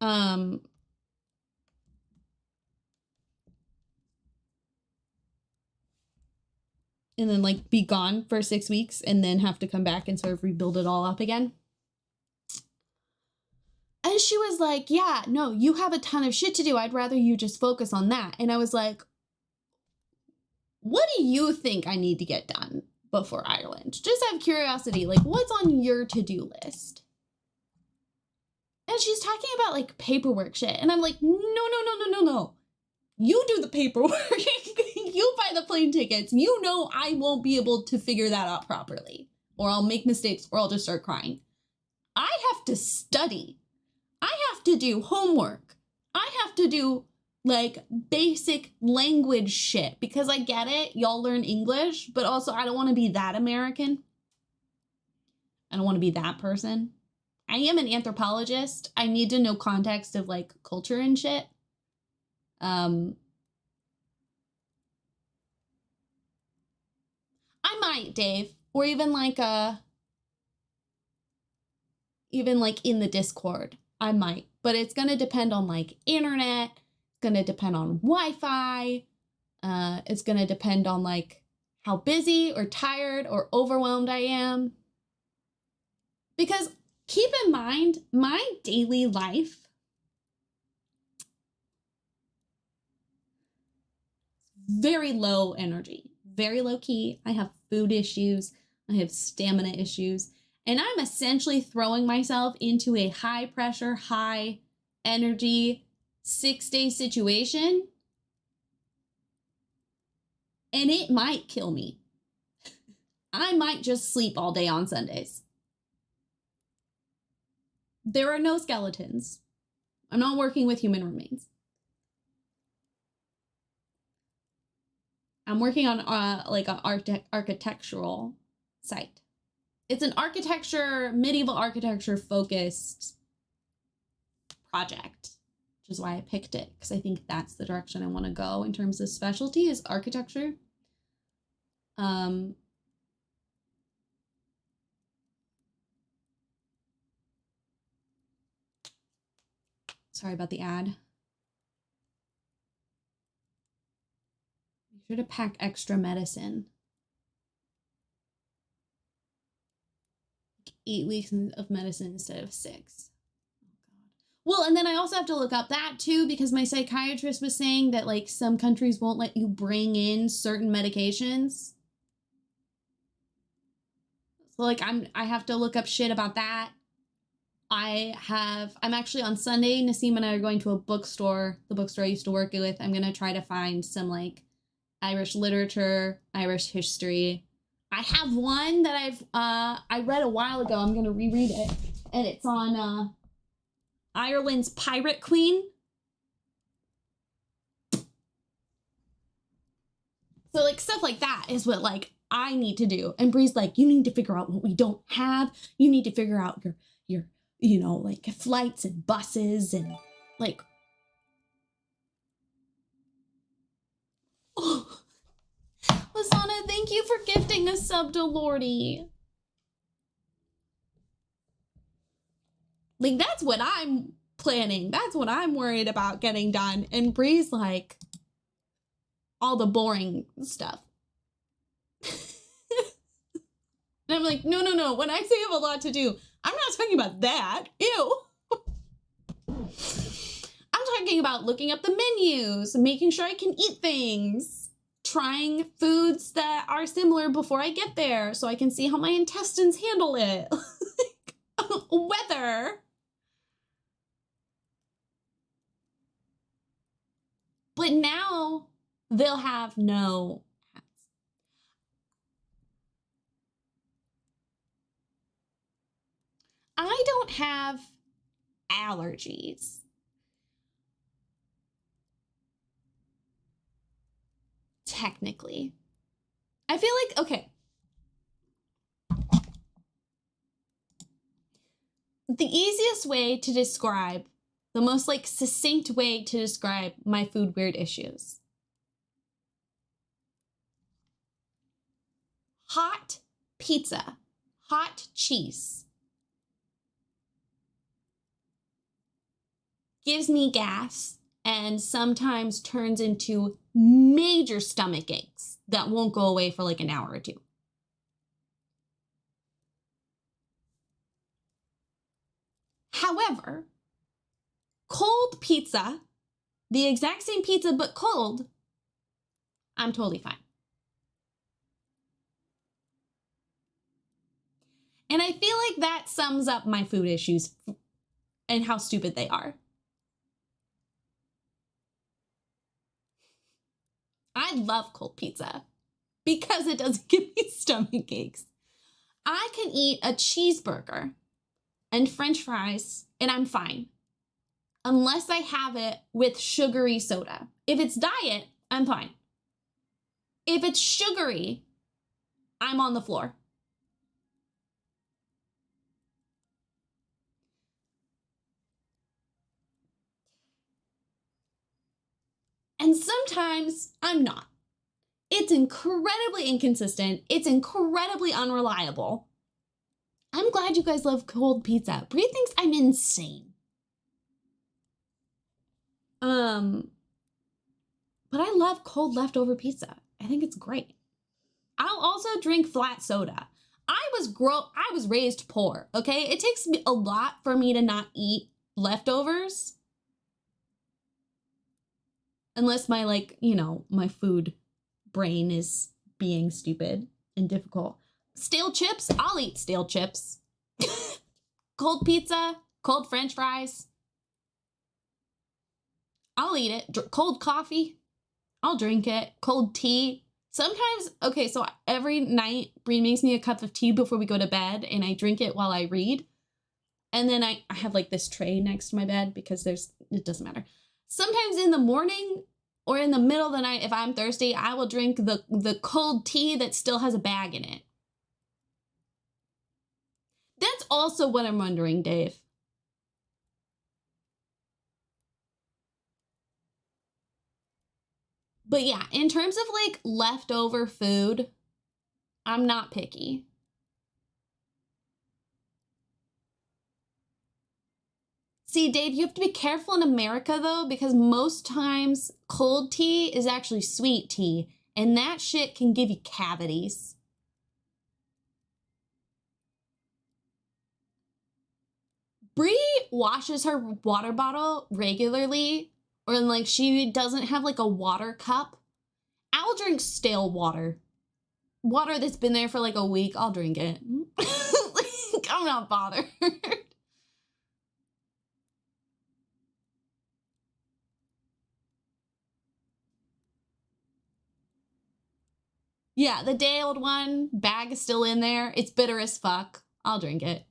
And then like be gone for 6 weeks and then have to come back and sort of rebuild it all up again. And she was like, yeah, no, you have a ton of shit to do. I'd rather you just focus on that. And I was like, what do you think I need to get done before Ireland? Just out of curiosity, like what's on your to-do list? And she's talking about like paperwork shit. And I'm like, no. You do the paperwork. You buy the plane tickets. You know I won't be able to figure that out properly. Or I'll make mistakes or I'll just start crying. I have to study. I have to do homework. I have to do like basic language shit because I get it. Y'all learn English, but also I don't want to be that American. I don't want to be that person. I am an anthropologist. I need to know context of like culture and shit. I might, Dave, or even like in the Discord. I might, but it's going to depend on like internet. Going to depend on Wi-Fi. It's going to depend on like how busy or tired or overwhelmed I am. Because keep in mind, my daily life very low energy, very low key. I have food issues. I have stamina issues. And I'm essentially throwing myself into a high pressure, high energy 6-day situation, and it might kill me. I might just sleep all day on Sundays. There are no skeletons. I'm not working with human remains. I'm working on like an architectural site. It's an medieval architecture focused project. Which is why I picked it, because I think that's the direction I want to go in terms of specialty is architecture. Sorry about the ad. Make sure to pack extra medicine. Like 8 weeks of medicine instead of 6. Oh God. Well, and then I also have to look up that too, because my psychiatrist was saying that like some countries won't let you bring in certain medications. So like I have to look up shit about that. I'm actually on Sunday, Nasim and I are going to a bookstore, the bookstore I used to work with. I'm going to try to find some like Irish literature, Irish history. I have one that I read a while ago. I'm going to reread it. And it's on Ireland's Pirate Queen. So like stuff like that is what like I need to do. And Bree's like, you need to figure out what we don't have. You need to figure out your you know, like flights and buses and like. Oh, Lasana, thank you for gifting a sub to Lordy. Like, that's what I'm planning. That's what I'm worried about getting done. And Bree's like, all the boring stuff. And I'm like, no. When I say I have a lot to do, I'm not talking about that. Ew. I'm talking about looking up the menus, making sure I can eat things, trying foods that are similar before I get there so I can see how my intestines handle it. Weather. But now they'll have no hats. I don't have allergies. Technically. I feel like, okay. The easiest way to describe, the most like succinct way to describe my food weird issues. Hot pizza, hot cheese. Gives me gas and sometimes turns into major stomach aches that won't go away for like an hour or two. However, cold pizza, the exact same pizza but cold, I'm totally fine. And I feel like that sums up my food issues and how stupid they are. I love cold pizza because it doesn't give me stomach aches. I can eat a cheeseburger and French fries and I'm fine. Unless I have it with sugary soda. If it's diet, I'm fine. If it's sugary, I'm on the floor. And sometimes I'm not. It's incredibly inconsistent. It's incredibly unreliable. I'm glad you guys love cold pizza. Bree thinks I'm insane. But I love cold leftover pizza. I think it's great. I'll also drink flat soda. I was raised poor, okay? It takes me a lot for me to not eat leftovers. Unless my, like, you know, my food brain is being stupid and difficult. Stale chips, I'll eat stale chips. Cold pizza, cold French fries. I'll eat it. Cold coffee, I'll drink it. Cold tea. Sometimes, okay, so every night, Bree makes me a cup of tea before we go to bed, and I drink it while I read. And then I have, like, this tray next to my bed because it doesn't matter. Sometimes in the morning or in the middle of the night, if I'm thirsty, I will drink the cold tea that still has a bag in it. That's also what I'm wondering, Dave. But yeah, in terms of like leftover food, I'm not picky. See, Dave, you have to be careful in America though, because most times cold tea is actually sweet tea, and that shit can give you cavities. Bree washes her water bottle regularly, or like she doesn't have like a water cup. I'll drink stale water. Water that's been there for like a week, I'll drink it. Like, I'm not bothered. Yeah, the day old one, bag is still in there. It's bitter as fuck. I'll drink it.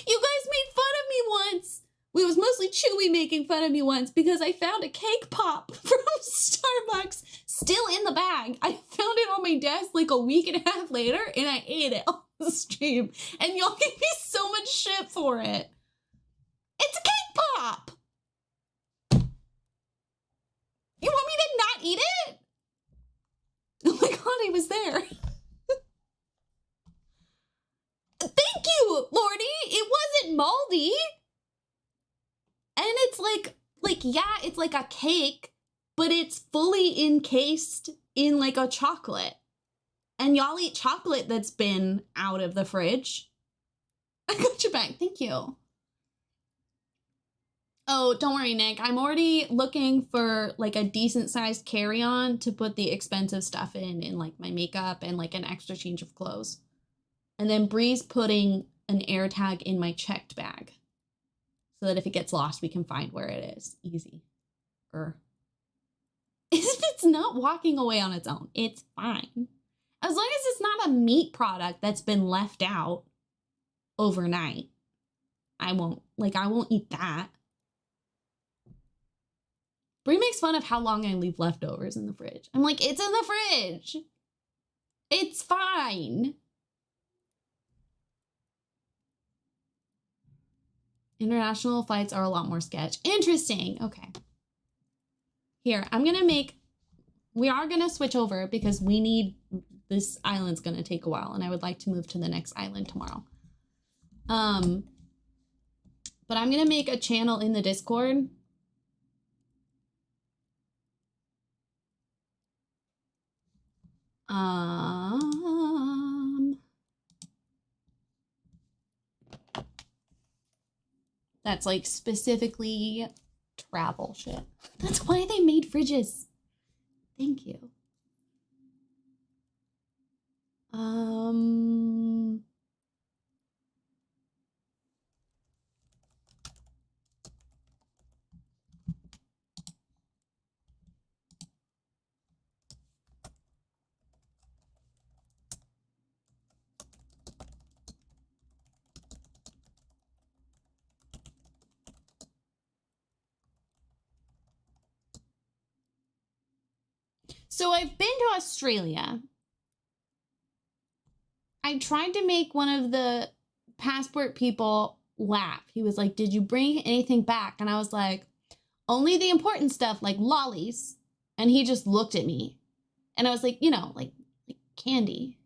You guys made fun of me once. It was mostly Chewy making fun of me once because I found a cake pop from Starbucks still in the bag. I found it on my desk like a week and a half later and I ate it on the stream. And y'all gave me so much shit for it. It's a cake pop. You want me to not eat it? Oh my god, I was there. Thank you, Lordy. It wasn't moldy. And it's like, yeah, it's like a cake, but it's fully encased in like a chocolate. And y'all eat chocolate that's been out of the fridge. I got your back. Thank you. Oh, don't worry, Nick. I'm already looking for like a decent sized carry-on to put the expensive stuff in like my makeup and like an extra change of clothes. And then Bree's putting an air tag in my checked bag so that if it gets lost, we can find where it is. Easy. If it's not walking away on its own, it's fine. As long as it's not a meat product that's been left out overnight. I won't eat that. Bree makes fun of how long I leave leftovers in the fridge. I'm like, it's in the fridge. It's fine. International flights are a lot more sketch. Interesting. Okay. Here, we are going to switch over because this island's going to take a while and I would like to move to the next island tomorrow. But I'm going to make a channel in the Discord. That's like specifically travel shit. That's why they made fridges. Thank you. So I've been to Australia. I tried to make one of the passport people laugh. He was like, did you bring anything back? And I was like, only the important stuff like lollies. And he just looked at me. And I was like, like candy.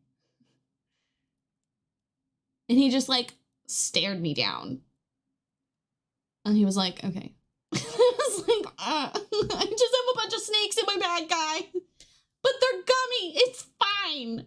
And he just like stared me down. And he was like, okay. I was like, I just have a bunch of snakes in my bag, guy. But they're gummy. It's fine.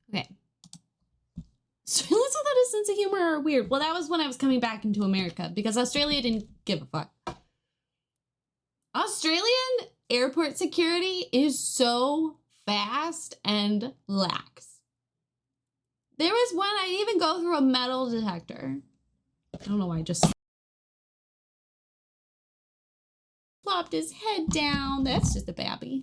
Okay. Australians without a sense of humor are weird. Well, that was when I was coming back into America because Australia didn't give a fuck. Australian airport security is so fast and lax. There was one, I didn't even go through a metal detector. I don't know why I just plopped his head down. That's just a babby.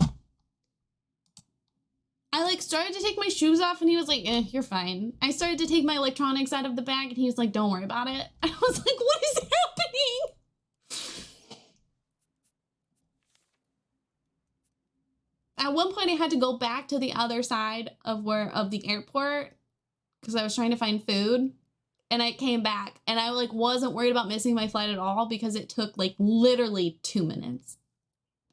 I like started to take my shoes off and he was like, you're fine. I started to take my electronics out of the bag and he was like, don't worry about it. I was like, what is happening? At one point I had to go back to the other side of the airport because I was trying to find food, and I came back and I like wasn't worried about missing my flight at all because it took like literally 2 minutes.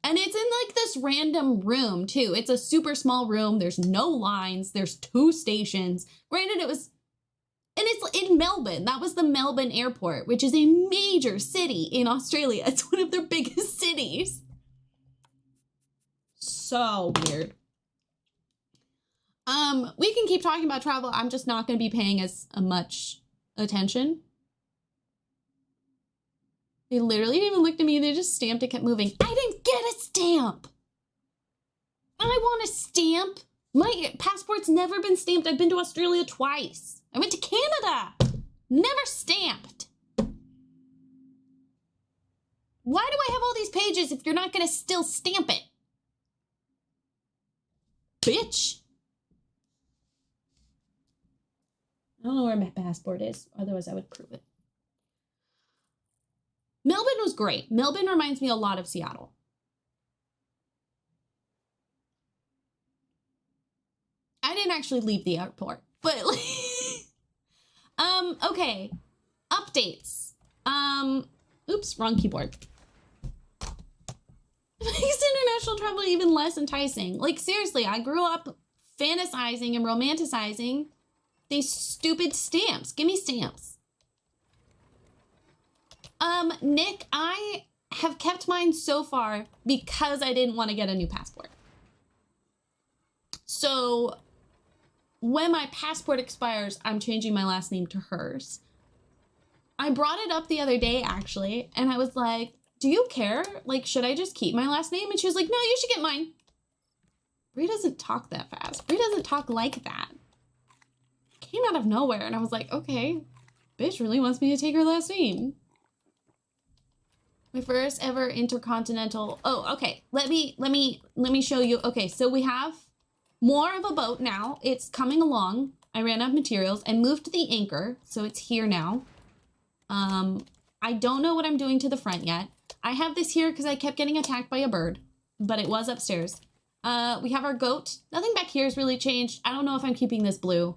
And it's in like this random room too. It's a super small room. There's no lines. There's 2 stations. Granted, and it's in Melbourne. That was the Melbourne airport, which is a major city in Australia. It's one of their biggest cities. So weird. We can keep talking about travel. I'm just not going to be paying as much attention. They literally didn't even look at me. They just stamped it, kept moving. I didn't get a stamp. I want a stamp. My passport's never been stamped. I've been to Australia twice. I went to Canada. Never stamped. Why do I have all these pages if you're not going to still stamp it? Bitch. I don't know where my passport is. Otherwise, I would prove it. Melbourne was great. Melbourne reminds me a lot of Seattle. I didn't actually leave the airport, but okay. Updates. Oops, wrong keyboard. Makes international travel even less enticing. Like, seriously, I grew up fantasizing and romanticizing these stupid stamps. Give me stamps. Nick, I have kept mine so far because I didn't want to get a new passport. So when my passport expires, I'm changing my last name to hers. I brought it up the other day, actually, and I was like, do you care? Like, should I just keep my last name? And she was like, no, you should get mine. Brie doesn't talk that fast. Brie doesn't talk like that. It came out of nowhere, and I was like, okay, bitch really wants me to take her last name. My first ever intercontinental. Oh, okay. Let me show you. Okay, so we have more of a boat now. It's coming along. I ran out of materials and moved the anchor, so it's here now. I don't know what I'm doing to the front yet. I have this here because I kept getting attacked by a bird, but it was upstairs. We have our goat. Nothing back here has really changed. I don't know if I'm keeping this blue.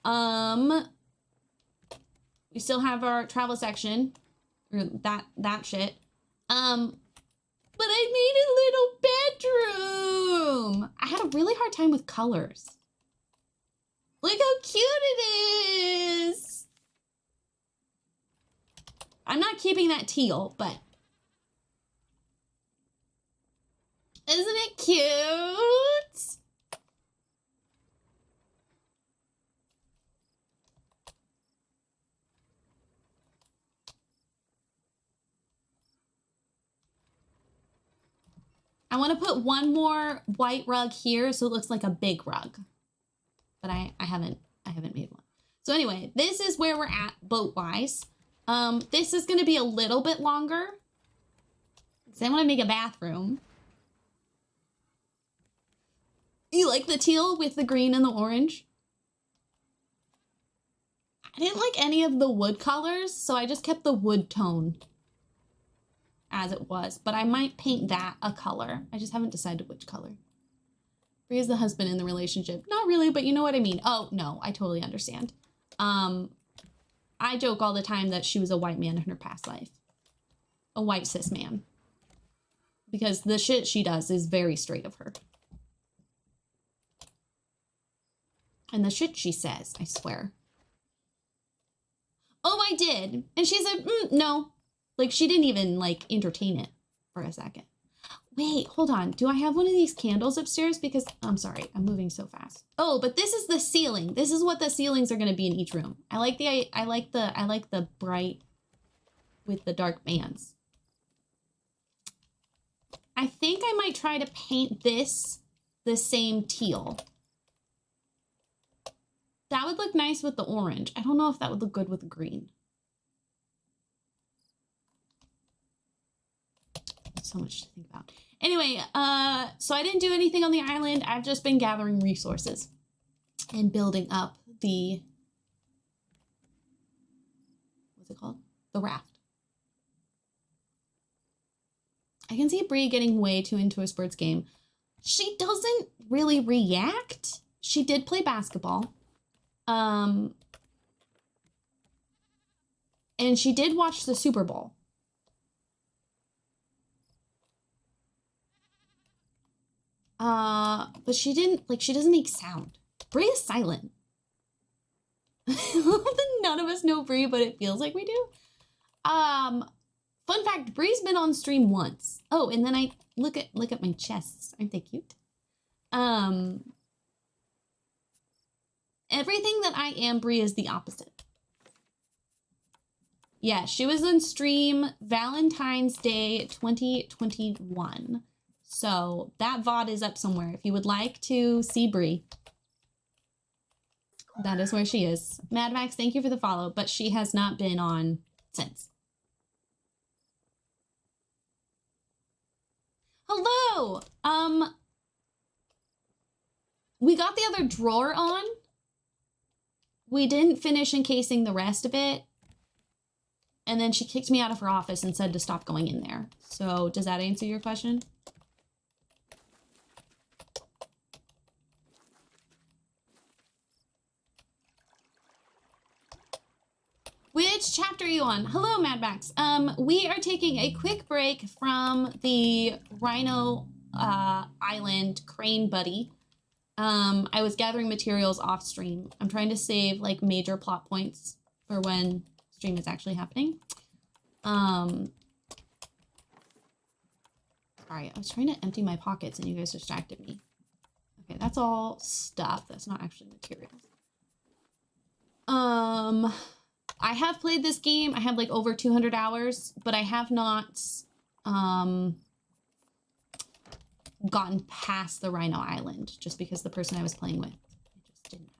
We still have our travel section, or that shit. But I made a little bedroom. I had a really hard time with colors. Look how cute it is. I'm not keeping that teal, but isn't it cute? I want to put one more white rug here so it looks like a big rug, but I haven't made one. So anyway, this is where we're at boat-wise. This is going to be a little bit longer because I want to make a bathroom. You like the teal with the green and the orange? I didn't like any of the wood colors, so I just kept the wood tone as it was, but I might paint that a color. I just haven't decided which color. Bree is the husband in the relationship. Not really, but you know what I mean. Oh, no, I totally understand. I joke all the time that she was a white man in her past life. A white cis man. Because the shit she does is very straight of her. And the shit she says, I swear. Oh, I did. And she said, no. Like, she didn't even, like, entertain it for a second. Wait, hold on. Do I have one of these candles upstairs? Because, I'm sorry, I'm moving so fast. Oh, but this is the ceiling. This is what the ceilings are going to be in each room. I like the bright with the dark bands. I think I might try to paint this the same teal. That would look nice with the orange. I don't know if that would look good with the green. so much to think about. Anyway, so I didn't do anything on the island. I've just been gathering resources and building up the, what's it called? The raft. I can see Bree getting way too into a sports game. She doesn't really react. She did play basketball. And she did watch the Super Bowl. But she doesn't make sound. Bree is silent. None of us know Bree, but it feels like we do. Fun fact, Bree's been on stream once. Oh, and then I look at my chests. Aren't they cute? Everything that I am, Bree, is the opposite. Yeah, she was on stream Valentine's Day 2021. So that VOD is up somewhere. If you would like to see Bree, that is where she is. Mad Max, thank you for the follow, but she has not been on since. Hello! We got the other drawer on. We didn't finish encasing the rest of it. And then she kicked me out of her office and said to stop going in there. So does that answer your question? Which chapter are you on? Hello, Mad Max. We are taking a quick break from the Rhino Island Crane Buddy. I was gathering materials off stream. I'm trying to save like major plot points for when stream is actually happening. Sorry, I was trying to empty my pockets and you guys distracted me. Okay, that's all stuff. That's not actually materials. I have played this game. I have like over 200 hours, but I have not gotten past the Rhino Island just because the person I was playing with, it just didn't happen.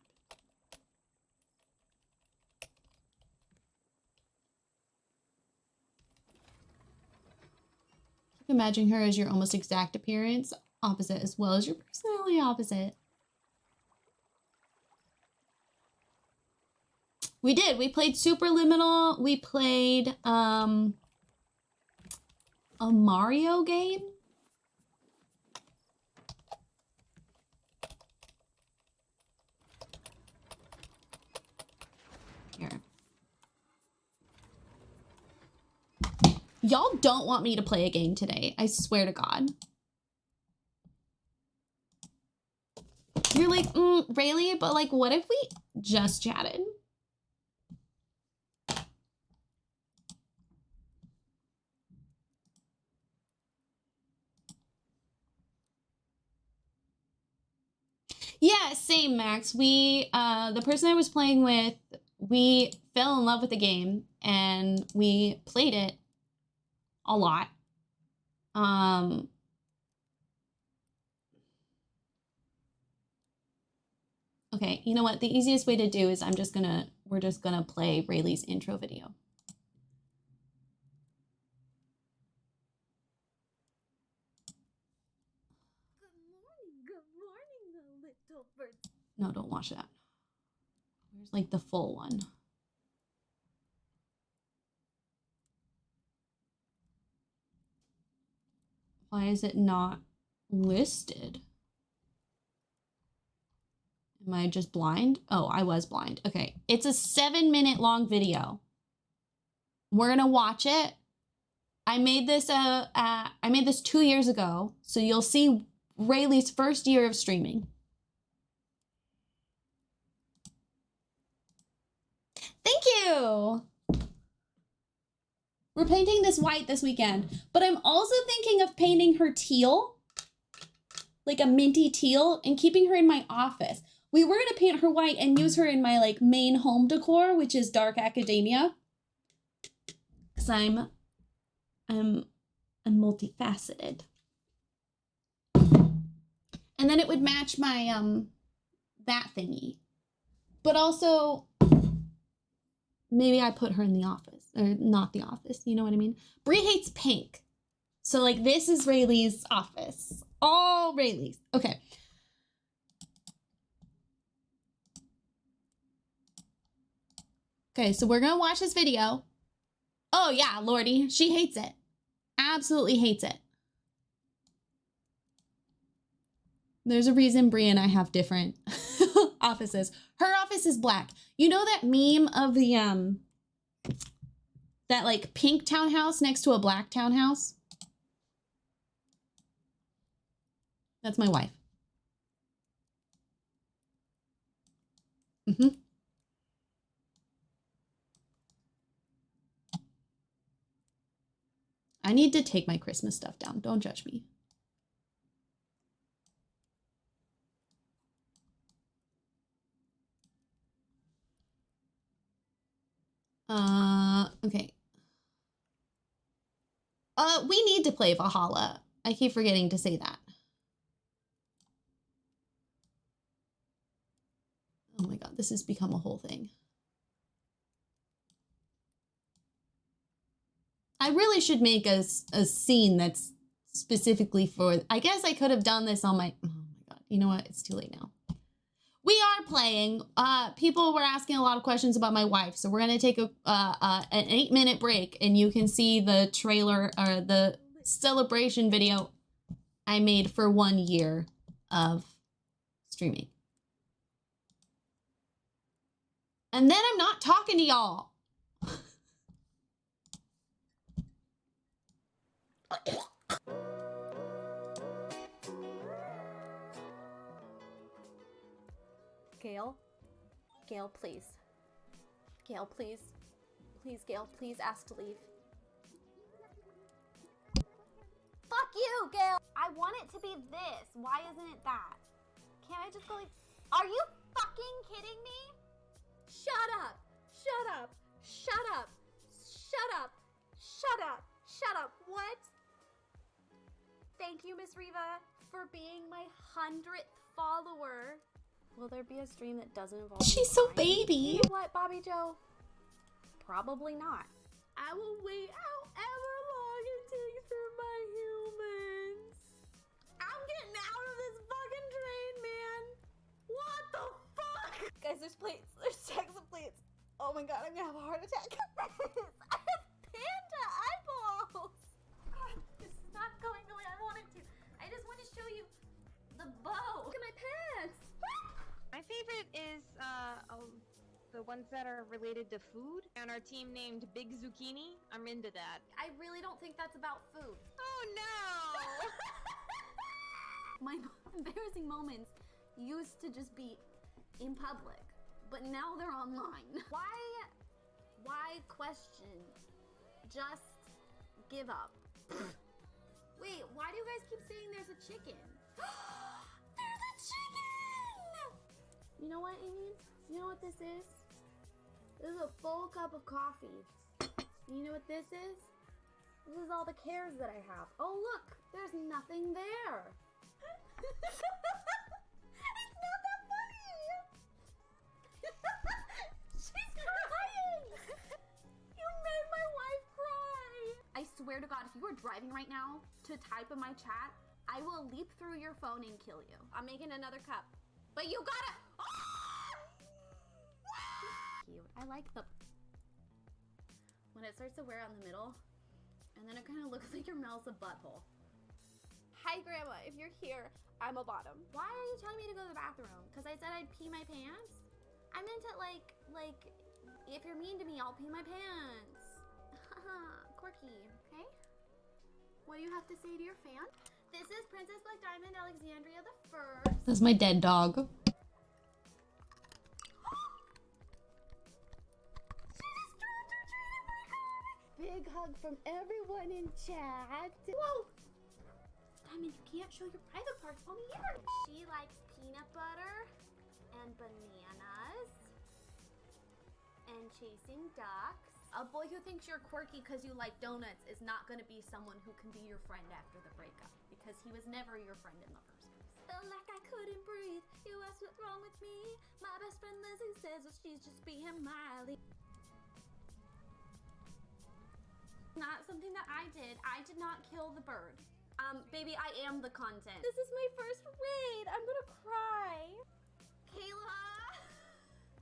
Keep imagining her as your almost exact appearance, opposite as well as your personality opposite. We did. We played Superliminal. We played a Mario game. Here. Y'all don't want me to play a game today. I swear to God. You're like, Rayleigh, but like, what if we just chatted? Yeah, same, Max. We, the person I was playing with, we fell in love with the game and we played it a lot. Okay, you know what? The easiest way to do is we're just gonna play Rayleigh's intro video. No, don't watch that. Where's like the full one? Why is it not listed? Am I just blind? Oh, I was blind. Okay, it's a 7-minute long video. We're gonna watch it. I made this 2 years ago, so you'll see Rayleigh's first year of streaming. Thank you. We're painting this white this weekend, but I'm also thinking of painting her teal, like a minty teal, and keeping her in my office. We were gonna paint her white and use her in my like main home decor, which is dark academia. Cause I'm multifaceted. And then it would match my that thingy. But also maybe I put her in the office, or not the office, you know what I mean? Brie hates pink. So like this is Rayleigh's office. All Rayleigh's. Okay. Okay, so we're gonna watch this video. Oh yeah, Lordy, she hates it. Absolutely hates it. There's a reason Brie and I have different offices. Her office is black. You know that meme of the that like pink townhouse next to a black townhouse? That's my wife. Mm-hmm. I need to take my Christmas stuff down. Don't judge me. Okay. We need to play Valhalla. I keep forgetting to say that. Oh my god, this has become a whole thing. I really should make a scene that's specifically for, I guess I could have done this on my, oh my god, you know what? It's too late now. We are playing. People were asking a lot of questions about my wife, so we're gonna take an 8-minute break, and you can see the trailer or the celebration video I made for 1 year of streaming. And then I'm not talking to y'all. Gail? Gail, please. Gail, please. Please, Gail, please ask to leave. Fuck you, Gail! I want it to be this. Why isn't it that? Can't I just go like... Are you fucking kidding me? Shut up! Shut up! Shut up! Shut up! Shut up! Shut up! What? Thank you, Miss Riva, for being my 100th follower. Will there be a stream that doesn't involve She's so baby. You know what, Bobby Joe? Probably not. I will wait however long it takes for my humans. I'm getting out of this fucking train, man. What the fuck? Guys, there's plates. There's stacks of plates. Oh my god, I'm gonna have a heart attack. I have panda eyeballs. God, this is not going the way I want it to. I just want to show you the bow. Look at my pants. My favorite is the ones that are related to food. And our team named Big Zucchini. I'm into that. I really don't think that's about food. Oh no! My embarrassing moments used to just be in public, but now they're online. Why question? Just give up. Wait, why do you guys keep saying there's a chicken? There's a chicken! You know what, Amy? You know what this is? This is a full cup of coffee. You know what this is? This is all the cares that I have. Oh look, there's nothing there. It's not that funny. She's crying. You made my wife cry. I swear to God, if you are driving right now to type in my chat, I will leap through your phone and kill you. I'm making another cup. But you gotta... Cute. I like the... When it starts to wear out in the middle, and then it kind of looks like your mouth's a butthole. Hi, Grandma. If you're here, I'm a bottom. Why are you telling me to go to the bathroom? Because I said I'd pee my pants? I meant it like, if you're mean to me, I'll pee my pants. Quirky, okay? What do you have to say to your fan? This is Princess Black Diamond Alexandria the First. That's my dead dog. Big hug from everyone in chat. Whoa! Diamond, you can't show your private parts on the air. She likes peanut butter and bananas and chasing ducks. A boy who thinks you're quirky because you like donuts is not going to be someone who can be your friend after the breakup, because he was never your friend in the first place. Felt like I couldn't breathe. You asked what's wrong with me. My best friend Lizzie says that she's just being Miley. Not something that I I did not kill the bird. Baby, I am the content. This is my first raid. I'm gonna cry. Kayla!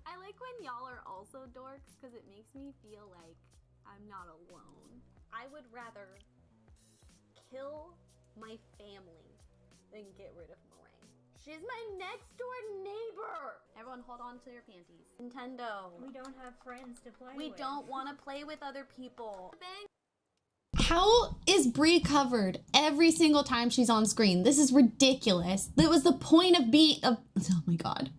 I like when y'all are also dorks because it makes me feel like I'm not alone. I would rather kill my family than get rid of Moraine. She's my next door neighbor. Everyone hold on to your panties. Nintendo. We don't have friends to play with. We don't want to play with other people. Bang. How is Bree covered every single time she's on screen? This is ridiculous. That was the point of oh my god.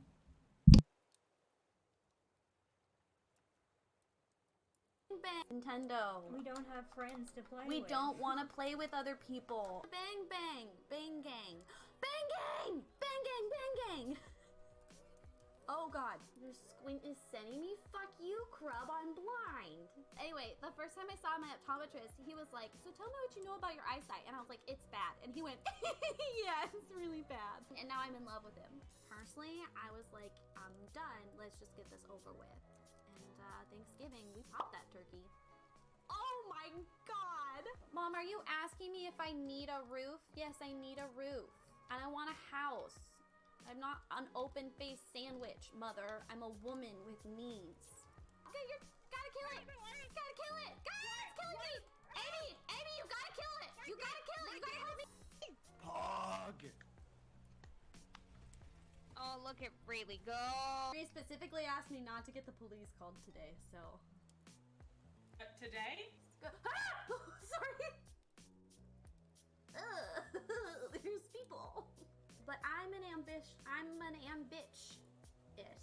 Bang. Nintendo. We don't have friends to play with. We don't want to play with other people. Bang bang. Bang gang. Bang gang. Bang gang. Bang gang. Oh god, your squint is sending me. Fuck you, Crub, I'm blind. Anyway, the first time I saw my optometrist, he was like, so tell me what you know about your eyesight. And I was like, it's bad. And he went, yeah, it's really bad. And now I'm in love with him. Personally, I was like, I'm done. Let's just get this over with. And Thanksgiving, we popped that turkey. Oh my god. Mom, are you asking me if I need a roof? Yes, I need a roof. And I want a house. I'm not an open-faced sandwich, mother. I'm a woman with needs. Okay, you gotta kill it. Gotta kill it. Guys, it's killing me. Amy, you gotta kill it. You gotta kill it. You gotta help me. Pog. Oh, look at Rayleigh go. They specifically asked me not to get the police called today, so. Today? Ah! Sorry. There's people. But I'm an ambitch. Yes.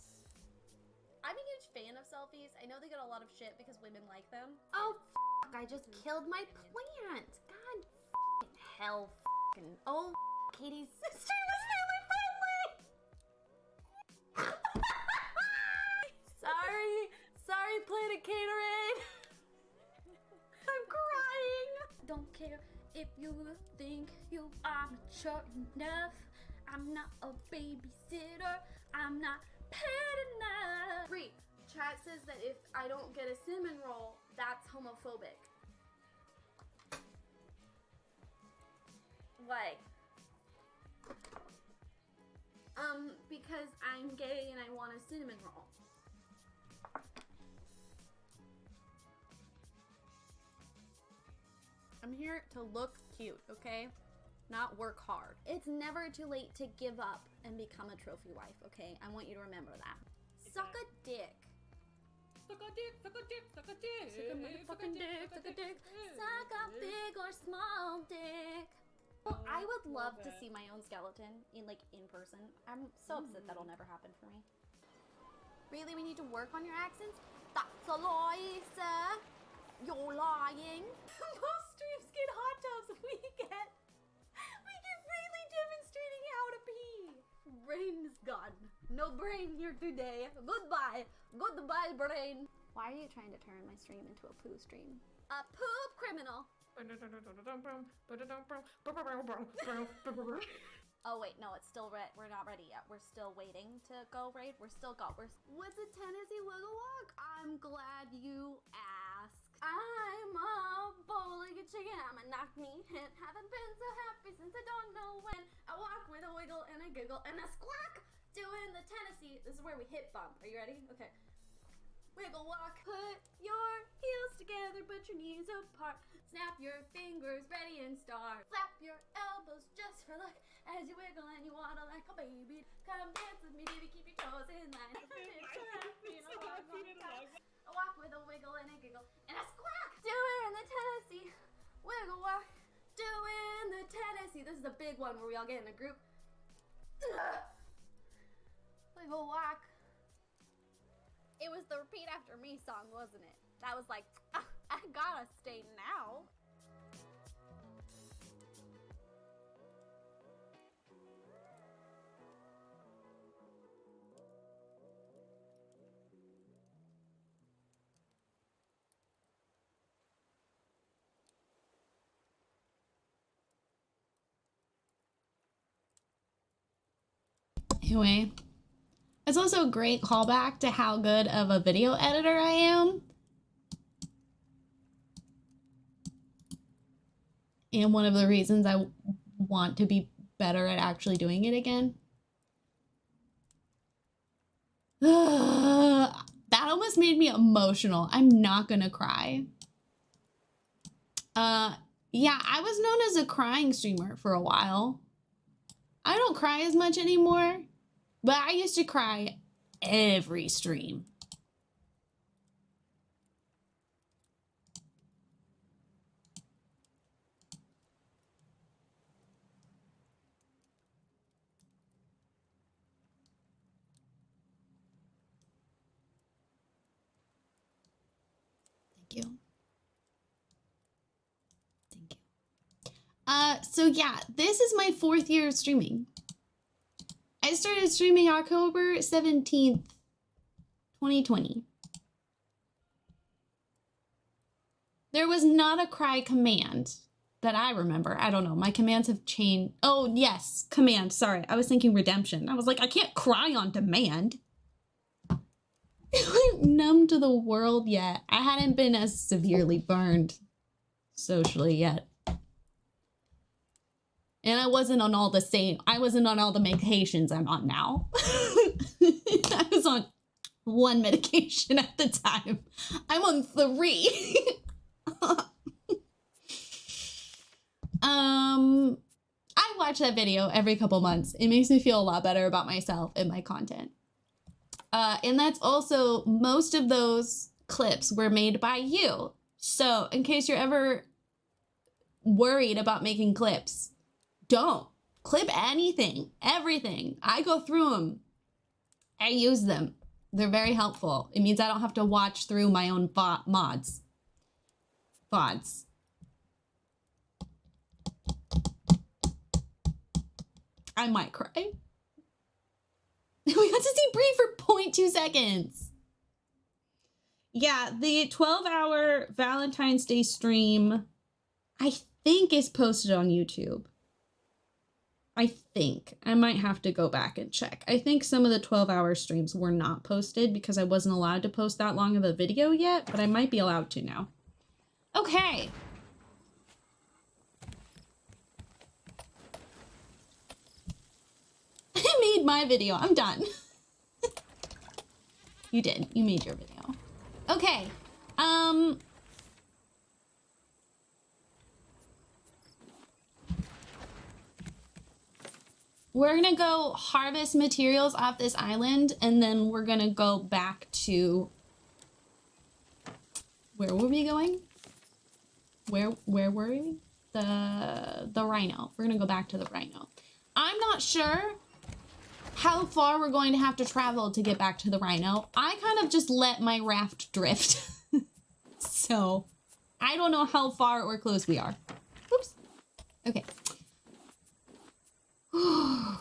I'm a huge fan of selfies. I know they get a lot of shit because women like them. Oh, I just killed my plant. God, hell, oh, Katie's sister was family friendly. Sorry, Planet Gatorade. I'm crying. Don't care if you think you are mature enough. I'm not a babysitter. I'm not pet enough. Bree, chat says that if I don't get a cinnamon roll, that's homophobic. Why? Because I'm gay and I want a cinnamon roll. I'm here to look cute, okay? Not work hard. It's never too late to give up and become a trophy wife, okay? I want you to remember that. Suck a dick. Suck a dick, suck a dick, suck a dick. Suck a motherfucking dick, suck a dick. Suck a big or small dick. Well, I would love to see my own skeleton in person. I'm so upset that'll never happen for me. Really, we need to work on your accents? That's a lie, sir. You're lying. Most streams get hot tubs. We get really demonstrating how to pee. Brain is gone. No brain here today. Goodbye. Goodbye, brain. Why are you trying to turn my stream into a poo stream? A poop criminal. Oh wait, no, it's still red. We're not ready yet. We're still waiting to go raid. What's a Tennessee wiggle walk? I'm glad you asked. I'm a bow-legged chicken. I'm a knock-knee hen. Haven't been so happy since I don't know when. I walk with a wiggle and a giggle and a squawk. Doing the Tennessee. This is where we hip bump. Are you ready? Okay. Wiggle walk. Put your heels together, but your knees apart. Snap your fingers, ready and start. Flap your elbows just for luck as you wiggle and you waddle like a baby. Come dance with me, baby. Keep your toes in line. I walk with a wiggle and a giggle and a squawk. Doing the Tennessee wiggle walk. Doing the Tennessee. This is the big one where we all get in a group. Wiggle walk. It was the repeat after me song, wasn't it? That was like, I gotta stay now. Anyway, it's also a great callback to how good of a video editor I am. And one of the reasons I want to be better at actually doing it again. That almost made me emotional. I'm not gonna cry. Yeah, I was known as a crying streamer for a while. I don't cry as much anymore, but I used to cry every stream. Thank you. Thank you. So yeah, this is my 4th year of streaming. I started streaming October 17th, 2020. There was not a cry command that I remember. I don't know. My commands have changed. Oh, yes. Command. Sorry. I was thinking redemption. I was like, I can't cry on demand. I wasn't numb to the world yet. I hadn't been as severely burned socially yet. And I wasn't on all the medications I'm on now. I was on 1 medication at the time. I'm on 3. I watch that video every couple months. It makes me feel a lot better about myself and my content. And that's also, most of those clips were made by you. So in case you're ever worried about making clips, don't. Clip anything, everything. I go through them. I use them. They're very helpful. It means I don't have to watch through my own VODs. I might cry. We got to see Brie for 0.2 seconds. Yeah, the 12-hour Valentine's Day stream, I think, is posted on YouTube. I think. I might have to go back and check. I think some of the 12-hour streams were not posted because I wasn't allowed to post that long of a video yet, but I might be allowed to now. Okay. I made my video. I'm done. You did. You made your video. Okay. We're gonna go harvest materials off this island, and then we're gonna go back to... Where were we going? Where were we? The RHINO. We're gonna go back to the RHINO. I'm not sure how far we're going to have to travel to get back to the RHINO. I kind of just let my raft drift. So, I don't know how far or close we are. Oops. Okay. I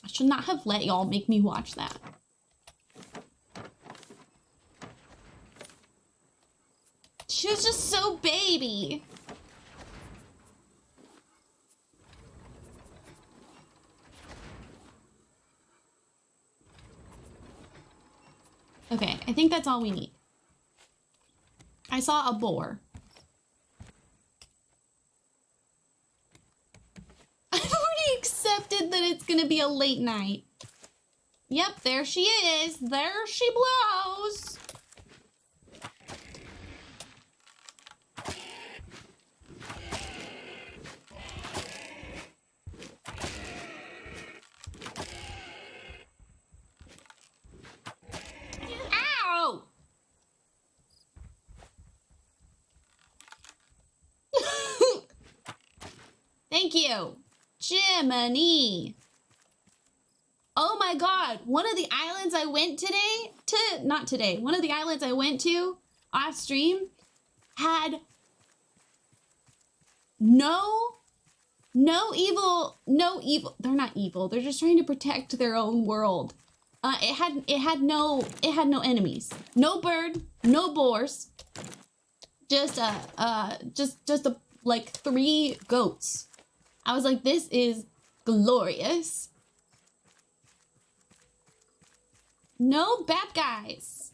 should not have let y'all make me watch that. She was just so baby. Okay, I think that's all we need. I saw a boar. I've already accepted that it's gonna be a late night. Yep, there she is. There she blows. Ow! Thank you. Jiminy. Oh my god, one of the islands I went one of the islands I went to off stream had no evil, they're not evil, they're just trying to protect their own world. It had no enemies. No bird, no boars. Just like 3 goats. I was like, this is glorious. No bad guys.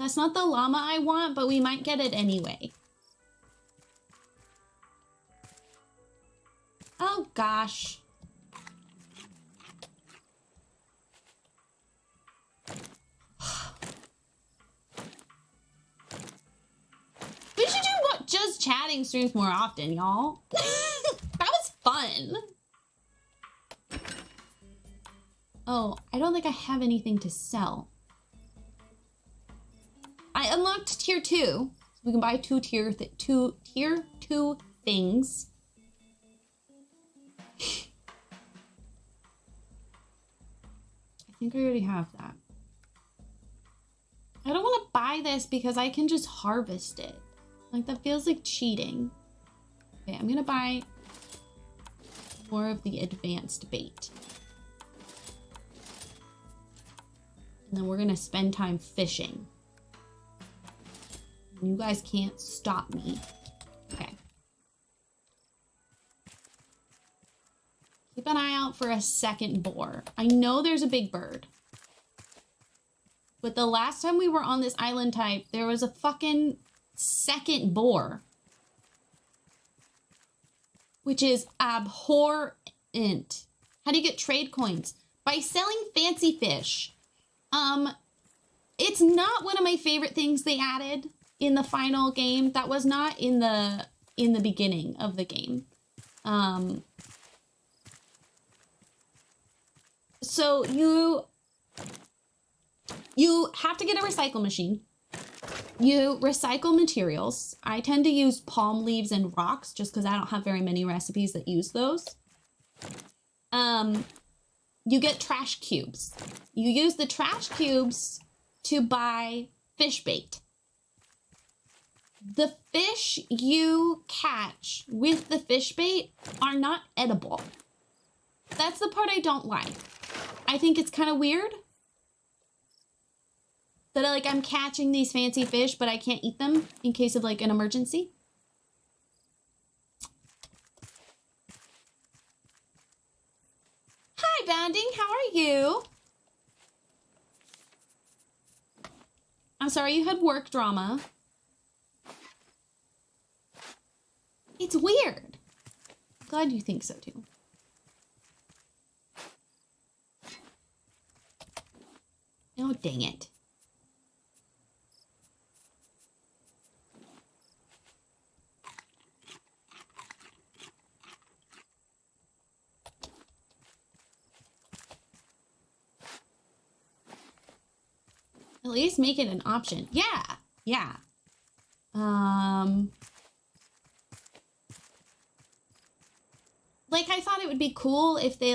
That's not the llama I want, but we might get it anyway. Oh, gosh. We should do just chatting streams more often, y'all. That was fun. Oh, I don't think I have anything to sell. I unlocked tier 2. So we can buy tier 2 things. I think I already have that. I don't want to buy this because I can just harvest it. Like, that feels like cheating. Okay, I'm gonna buy more of the advanced bait. And then we're gonna spend time fishing. You guys can't stop me. Okay. Keep an eye out for a second boar. I know there's a big bird. But the last time we were on this island type, there was a fucking second boar. Which is abhorrent. How do you get trade coins? By selling fancy fish. It's not one of my favorite things they added in the final game. That was not in the beginning of the game. So you have to get a recycle machine. You recycle materials. I tend to use palm leaves and rocks just because I don't have very many recipes that use those. You get trash cubes. You use the trash cubes to buy fish bait. The fish you catch with the fish bait are not edible. That's the part I don't like. I think it's kind of weird that I'm catching these fancy fish, but I can't eat them in case of like an emergency. Hi, Bounding. How are you? I'm sorry you had work drama. It's weird. Glad you think so too. Oh, dang it. At least make it an option. Yeah, yeah. Like, I thought it would be cool if they,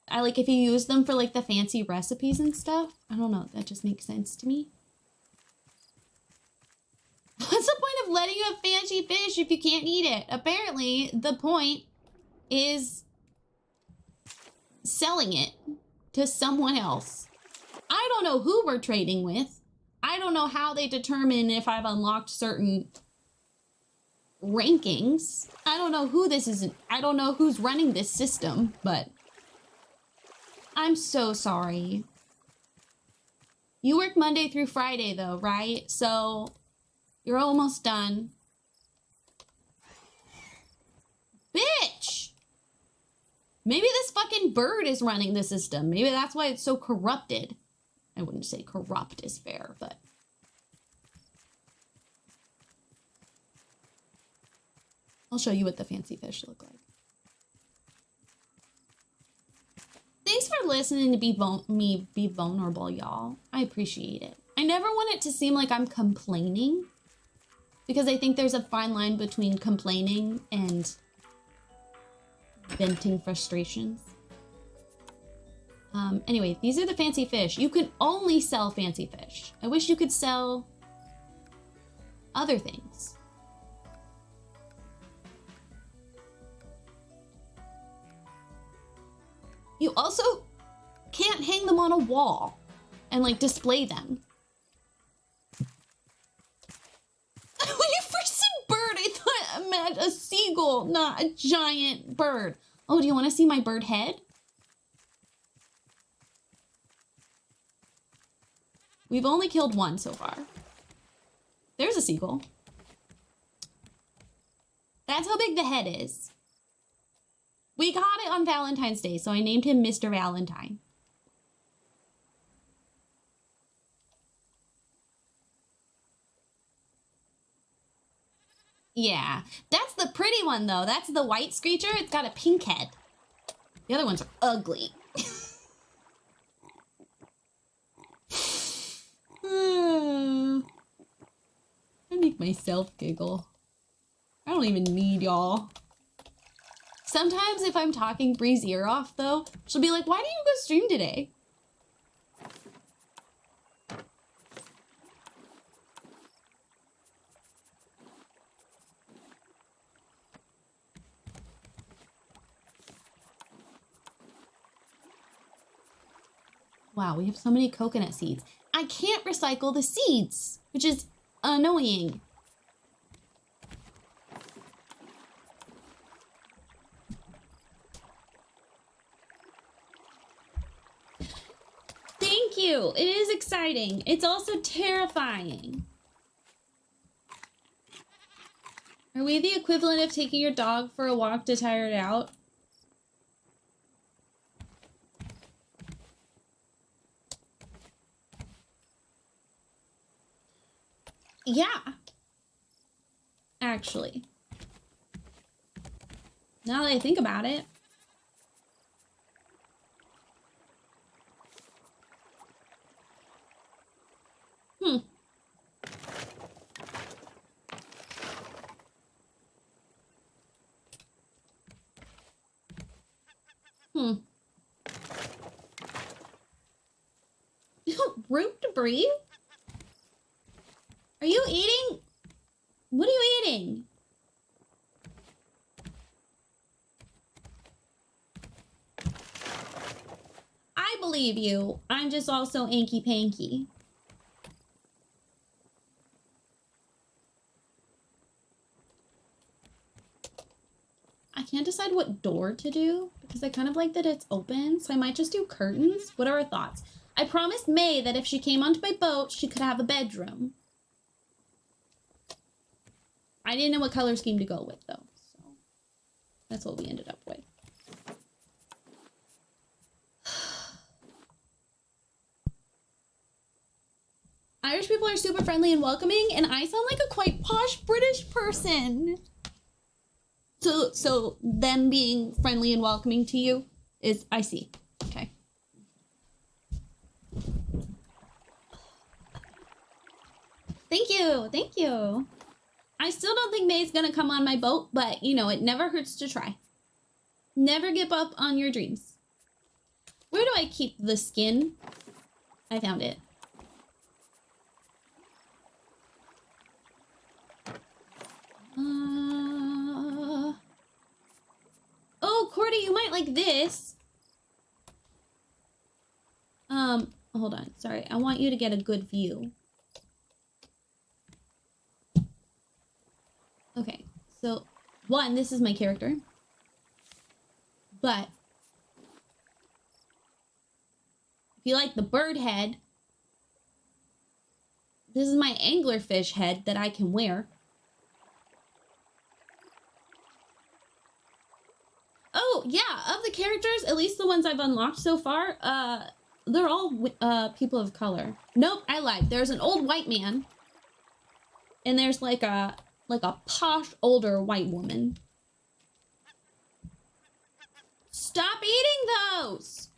if you use them for, the fancy recipes and stuff. I don't know. That just makes sense to me. What's the point of letting you have fancy fish if you can't eat it? Apparently, the point is selling it to someone else. I don't know who we're trading with. I don't know how they determine if I've unlocked certain rankings. I don't know who this is. I don't know who's running this system, but I'm so sorry. You work Monday through Friday though, right? So you're almost done. Bitch! Maybe this fucking bird is running the system. Maybe that's why it's so corrupted. I wouldn't say corrupt is fair, but I'll show you what the fancy fish look like. Thanks for listening to me be vulnerable, y'all. I appreciate it. I never want it to seem like I'm complaining, because I think there's a fine line between complaining and venting frustrations. Anyway, these are the fancy fish. You can only sell fancy fish. I wish you could sell other things. You also can't hang them on a wall and display them. When you first said bird, I thought I meant a seagull, not a giant bird. Oh, do you want to see my bird head? We've only killed one so far. There's a seagull. That's how big the head is. We caught it on Valentine's Day, so I named him Mr. Valentine. Yeah, that's the pretty one though. That's the white screecher. It's got a pink head. The other ones are ugly. I make myself giggle. I don't even need y'all. Sometimes if I'm talking Bree's ear off though, she'll be like, why didn't you go stream today? Wow, we have so many coconut seeds. I can't recycle the seeds, which is annoying. Thank you. It is exciting. It's also terrifying. Are we the equivalent of taking your dog for a walk to tire it out? Yeah. Actually. Now that I think about it. Hmm. Root debris? Are you eating? What are you eating? I believe you. I'm just also anky panky. I can't decide what door to do because I kind of like that it's open, so I might just do curtains. What are our thoughts? I promised May that if she came onto my boat, she could have a bedroom. I didn't know what color scheme to go with, though, so that's what we ended up with. Irish people are super friendly and welcoming, and I sound like a quite posh British person. So them being friendly and welcoming to you is, I see. Okay. Thank you. Thank you. I still don't think May's gonna come on my boat, but you know, it never hurts to try. Never give up on your dreams. Where do I keep the skin? I found it. Oh, Cordy, you might like this. Hold on. Sorry. I want you to get a good view. Okay. So, one, this is my character. But if you like the bird head, this is my anglerfish head that I can wear. Oh, yeah, of the characters, at least the ones I've unlocked so far, they're all people of color. Nope, I lied. There's an old white man. And there's like a posh older white woman. Stop eating those!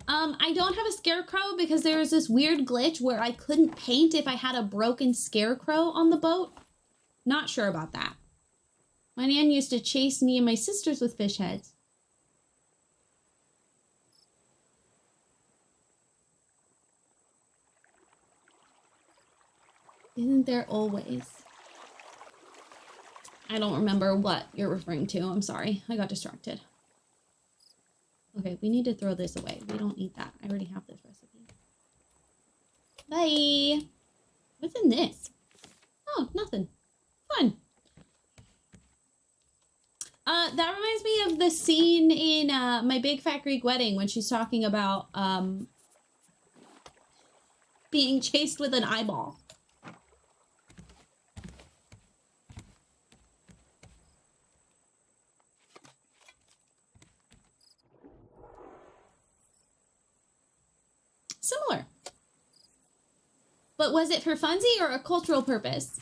I don't have a scarecrow because there was this weird glitch where I couldn't paint if I had a broken scarecrow on the boat. Not sure about that. My nan used to chase me and my sisters with fish heads. Isn't there always? I don't remember what you're referring to. I'm sorry. I got distracted. Okay, we need to throw this away. We don't need that. I already have this recipe. Bye. What's in this? Oh, nothing. Fun. That reminds me of the scene in My Big Fat Greek Wedding when she's talking about being chased with an eyeball. Similar. But was it for funsie or a cultural purpose?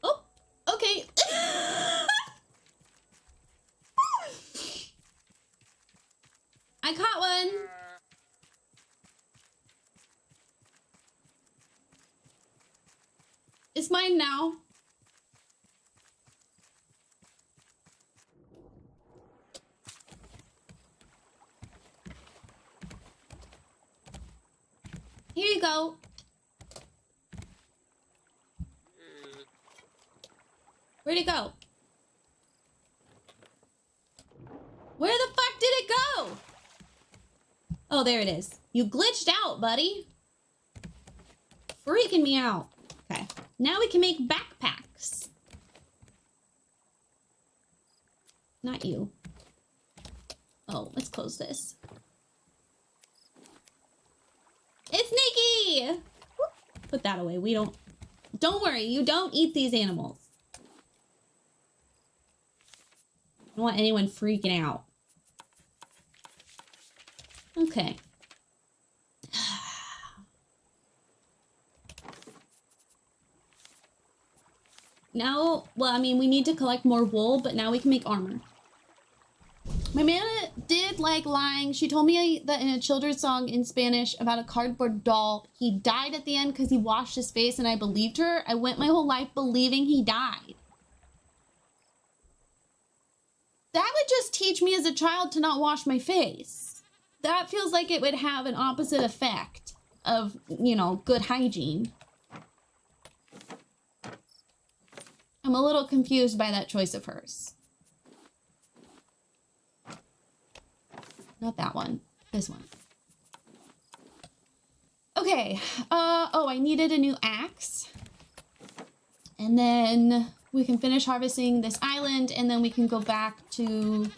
Oh, okay. I caught one. It's mine now. Here you go. Where'd it go? Where the fuck did it go? Oh, there it is. You glitched out, buddy. Freaking me out. Okay. Now we can make backpacks. Not you. Oh, let's close this. It's Nikki! Put that away. We don't... Don't worry. You don't eat these animals. I don't want anyone freaking out. Okay. Now, well, I mean, we need to collect more wool, but now we can make armor. My mama did like lying. She told me that in a children's song in Spanish about a cardboard doll, he died at the end because he washed his face, and I believed her. I went my whole life believing he died. That would just teach me as a child to not wash my face. That feels like it would have an opposite effect of, you know, good hygiene. I'm a little confused by that choice of hers. Not that one. This one. Okay. Oh, I needed a new axe. And then we can finish harvesting this island, and then we can go back to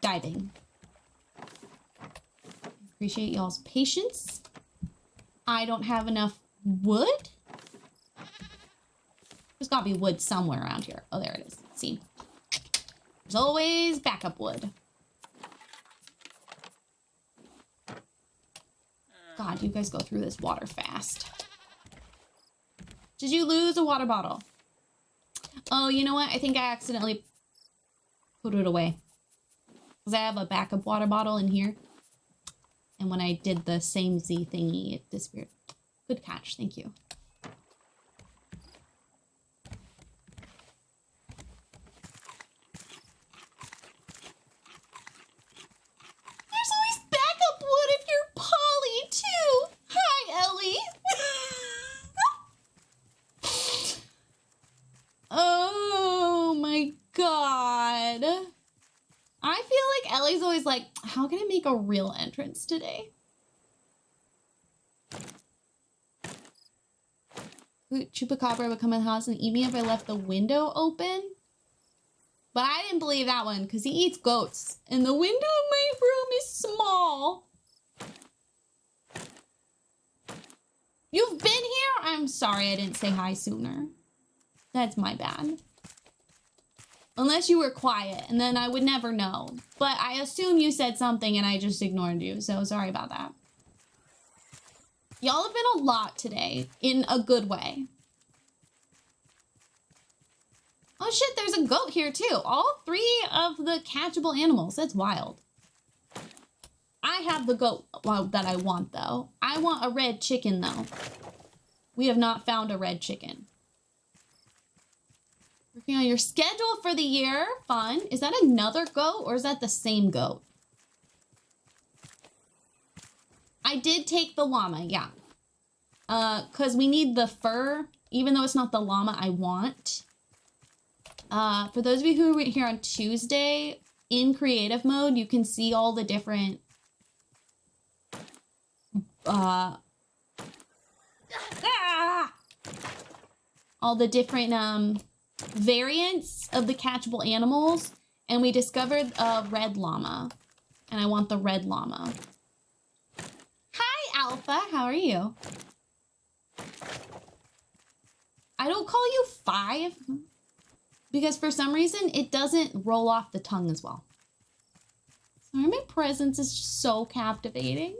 diving. Appreciate y'all's patience. I don't have enough wood. There's gotta be wood somewhere around here. Oh, there it is. See? There's always backup wood. God, you guys go through this water fast. Did you lose a water bottle? Oh, you know what? I think I accidentally put it away. Because I have a backup water bottle in here. And when I did the same Z thingy, it disappeared. Good catch. Thank you. There's always backup wood if you're Polly, too. Hi, Ellie. Oh my god. I feel like Ellie's always like, how can I make a real entrance today? Chupacabra would come in the house and eat me if I left the window open. But I didn't believe that one because he eats goats. And the window in my room is small. You've been here? I'm sorry I didn't say hi sooner. That's my bad. Unless you were quiet, and then I would never know. But I assume you said something and I just ignored you, so sorry about that. Y'all have been a lot today, in a good way. Oh shit, there's a goat here too. All three of the catchable animals. That's wild. I have the goat that I want, though. I want a red chicken, though. We have not found a red chicken. Working on your schedule for the year. Fun. Is that another goat or is that the same goat? I did take the llama, yeah. Because we need the fur, even though it's not the llama I want. For those of you who were here on Tuesday, in creative mode, you can see all the different all the different variants of the catchable animals, and we discovered a red llama, and I want the red llama. Hi, Alpha. How are you? I don't call you 5 because for some reason it doesn't roll off the tongue as well. Sorry, my presence is just so captivating.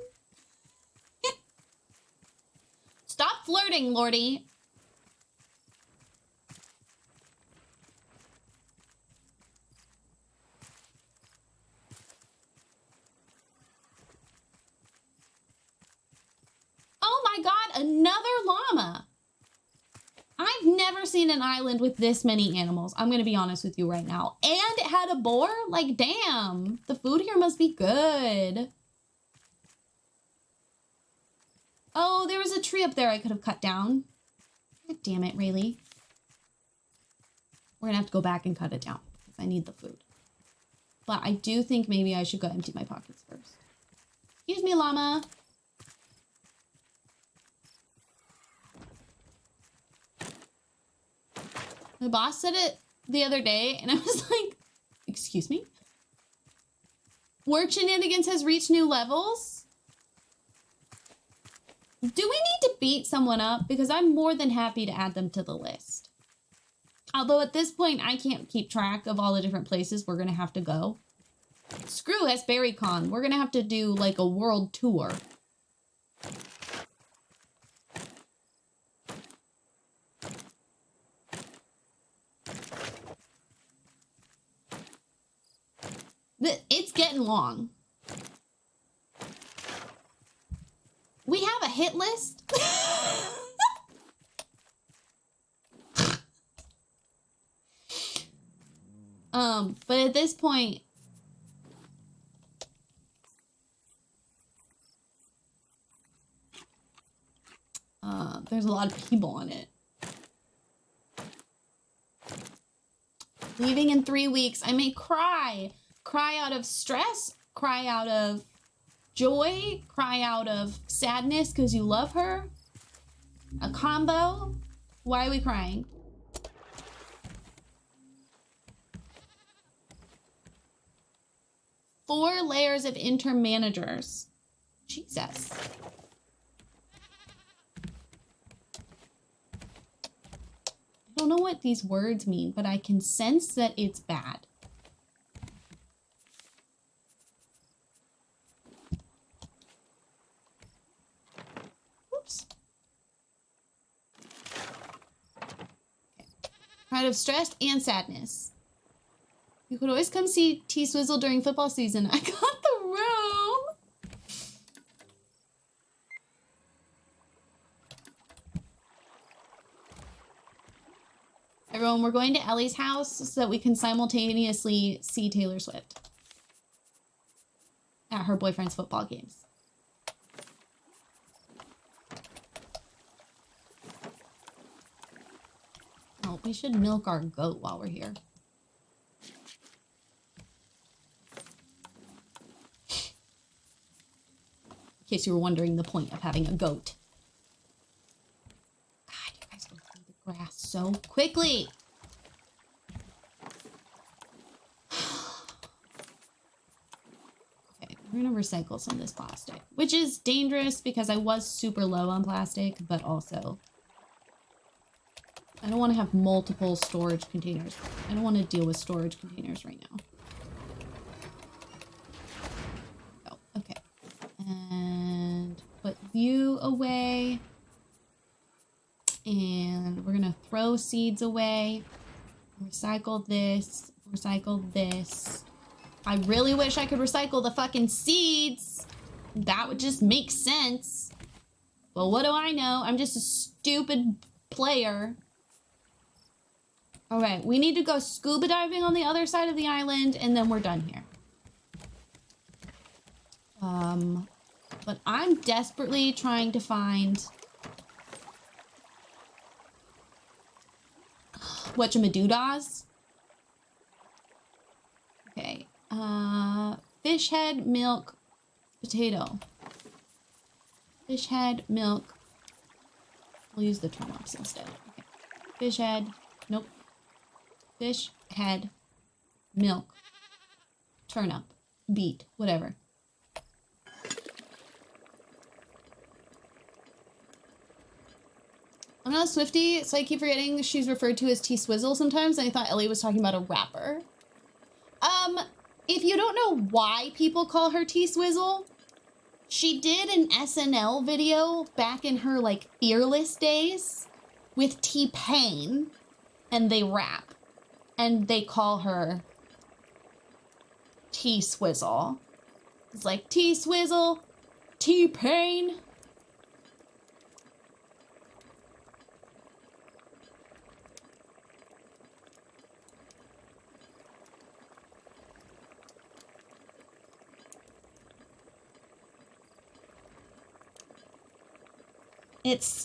Stop flirting, Lordy. Oh my god, another llama. I've never seen an island with this many animals. I'm gonna be honest with you right now. And it had a boar? Like, damn. The food here must be good. Oh, there was a tree up there I could have cut down. God damn it, Rayleigh. We're gonna have to go back and cut it down because I need the food. But I do think maybe I should go empty my pockets first. Excuse me, llama. My boss said it the other day, and I was like, excuse me? Work Shenanigans has reached new levels? Do we need to beat someone up? Because I'm more than happy to add them to the list. Although at this point, I can't keep track of all the different places we're going to have to go. Screw SBerryCon. We're going to have to do like a world tour. It's getting long. We have a hit list. But at this point, there's a lot of people on it. Leaving in 3 weeks, I may cry. Cry out of stress, cry out of joy, cry out of sadness because you love her. A combo. Why are we crying? Four layers of intermanagers. Jesus. I don't know what these words mean, but I can sense that it's bad. Oops. Okay. Out of stress and sadness. You could always come see T-Swizzle during football season. I got the room. Everyone, we're going to Ellie's house so that we can simultaneously see Taylor Swift at her boyfriend's football games. Oh, we should milk our goat while we're here. In case you were wondering the point of having a goat. God, you guys go through the grass so quickly. Okay, we're gonna recycle some of this plastic, which is dangerous because I was super low on plastic, but also I don't want to have multiple storage containers. I don't want to deal with storage containers right now. Oh, okay. And put you away. And we're gonna throw seeds away. Recycle this. Recycle this. I really wish I could recycle the fucking seeds. That would just make sense. But what do I know? I'm just a stupid player. Alright, we need to go scuba diving on the other side of the island, and then we're done here. But I'm desperately trying to find whatchamadoodas. Fish head, milk, potato. Fish head, milk. We'll use the turnips instead. Okay. Fish head. Nope. Fish head, milk, turnip, beet, whatever. I'm not a Swiftie, so I keep forgetting she's referred to as T-Swizzle sometimes, and I thought Ellie was talking about a rapper. If you don't know why people call her T-Swizzle, she did an SNL video back in her, like, Fearless days with T-Pain, and they rap, and they call her T-Swizzle. It's like T-Swizzle, T-Pain.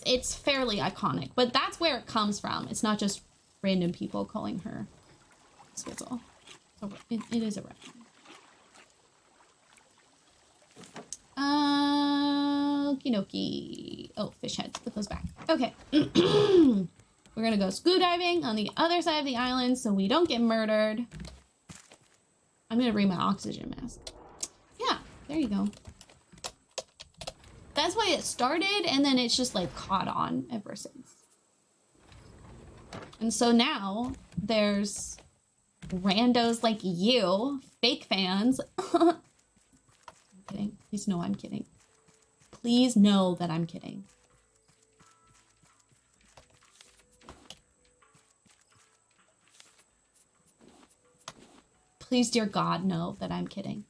It's fairly iconic, but that's where it comes from. It's not just random people calling her Swizzle. So it is a reference. Okie dokie. Oh, fish heads. Put those back. Okay. We're gonna go scuba diving on the other side of the island so we don't get murdered. I'm gonna bring my oxygen mask. Yeah, there you go. That's why it started, and then it's just like caught on ever since. And so now there's randos like you, fake fans. I'm kidding. Please know I'm kidding. Please know that I'm kidding. Please, dear God, know that I'm kidding.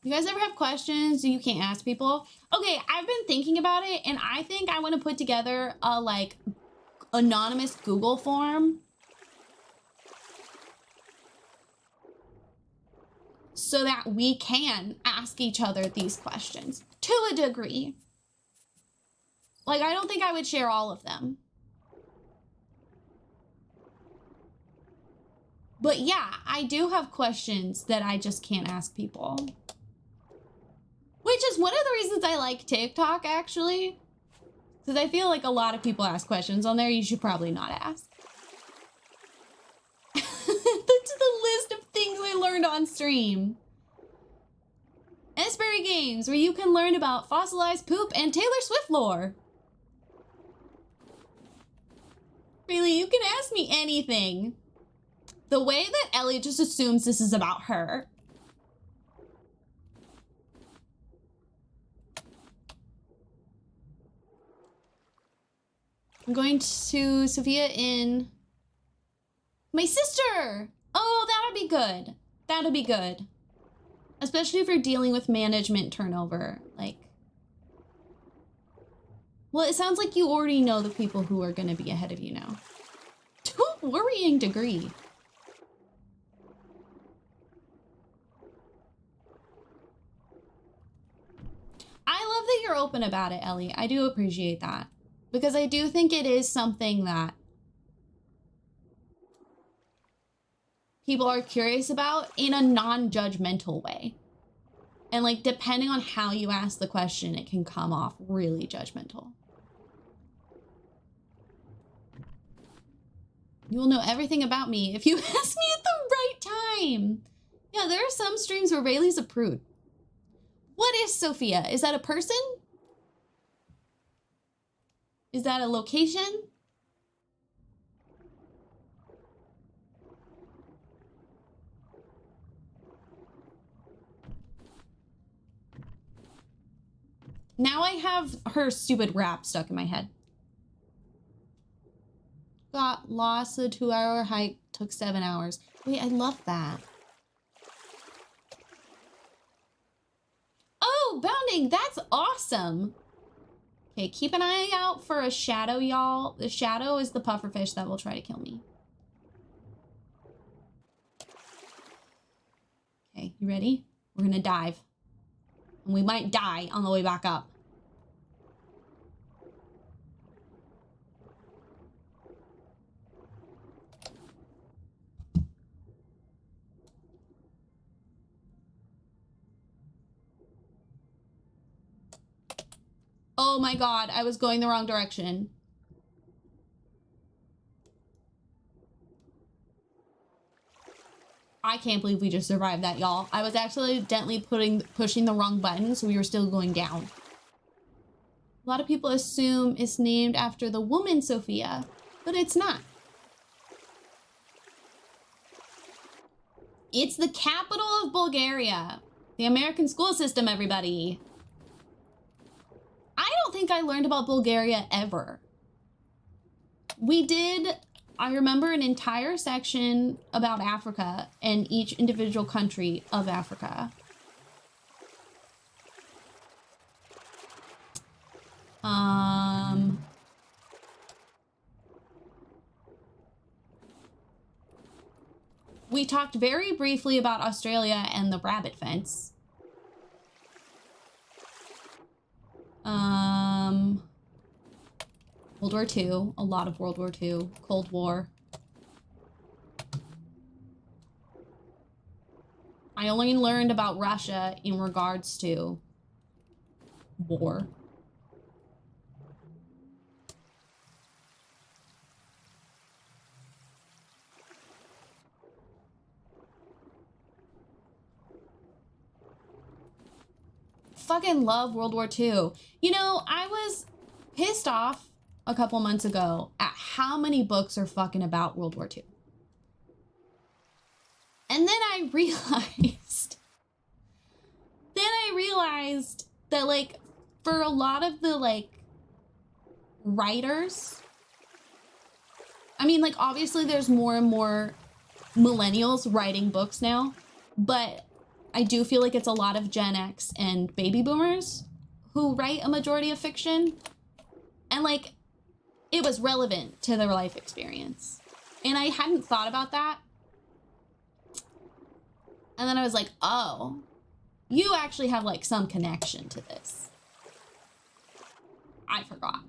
You guys ever have questions you can't ask people? Okay, I've been thinking about it, and I think I want to put together a, like, anonymous Google form so that we can ask each other these questions to a degree. Like, I don't think I would share all of them. But yeah, I do have questions that I just can't ask people. Which is one of the reasons I like TikTok, actually. Because I feel like a lot of people ask questions on there you should probably not ask. To the list of things I learned on stream. Esberry Games, where you can learn about fossilized poop and Taylor Swift lore. Really, you can ask me anything. The way that Ellie just assumes this is about her. I'm going to Sophia in my sister. Oh, that'll be good. That'll be good. Especially if you're dealing with management turnover. Like, well, it sounds like you already know the people who are going to be ahead of you now. To a worrying degree. I love that you're open about it, Ellie. I do appreciate that. Because I do think it is something that people are curious about in a non-judgmental way. And like, depending on how you ask the question, it can come off really judgmental. You will know everything about me if you ask me at the right time. Yeah, there are some streams where Rayleigh's a prude. What is Sophia? Is that a person? Is that a location? Now I have her stupid rap stuck in my head. Got lost, a 2-hour hike, took 7 hours. Wait, I love that. Oh, bounding, that's awesome. Okay, keep an eye out for a shadow, y'all. The shadow is the pufferfish that will try to kill me. Okay, you ready? We're gonna dive. And we might die on the way back up. Oh my god, I was going the wrong direction. I can't believe we just survived that, y'all. I was accidentally pushing the wrong button, so we were still going down. A lot of people assume it's named after the woman Sophia, but it's not. It's the capital of Bulgaria. The American school system, everybody. I don't think I learned about Bulgaria ever. We did, I remember an entire section about Africa and each individual country of Africa. We talked very briefly about Australia and the rabbit fence. World War II, a lot of World War II, Cold War. I only learned about Russia in regards to war. Fucking love World War II. You know, I was pissed off a couple months ago at how many books are fucking about World War II. And then I realized that, like, for a lot of the, like, writers, I mean, like, obviously there's more and more millennials writing books now, but I do feel like it's a lot of Gen X and baby boomers who write a majority of fiction. And, like, it was relevant to their life experience. And I hadn't thought about that. And then I was like, oh, you actually have, like, some connection to this. I forgot.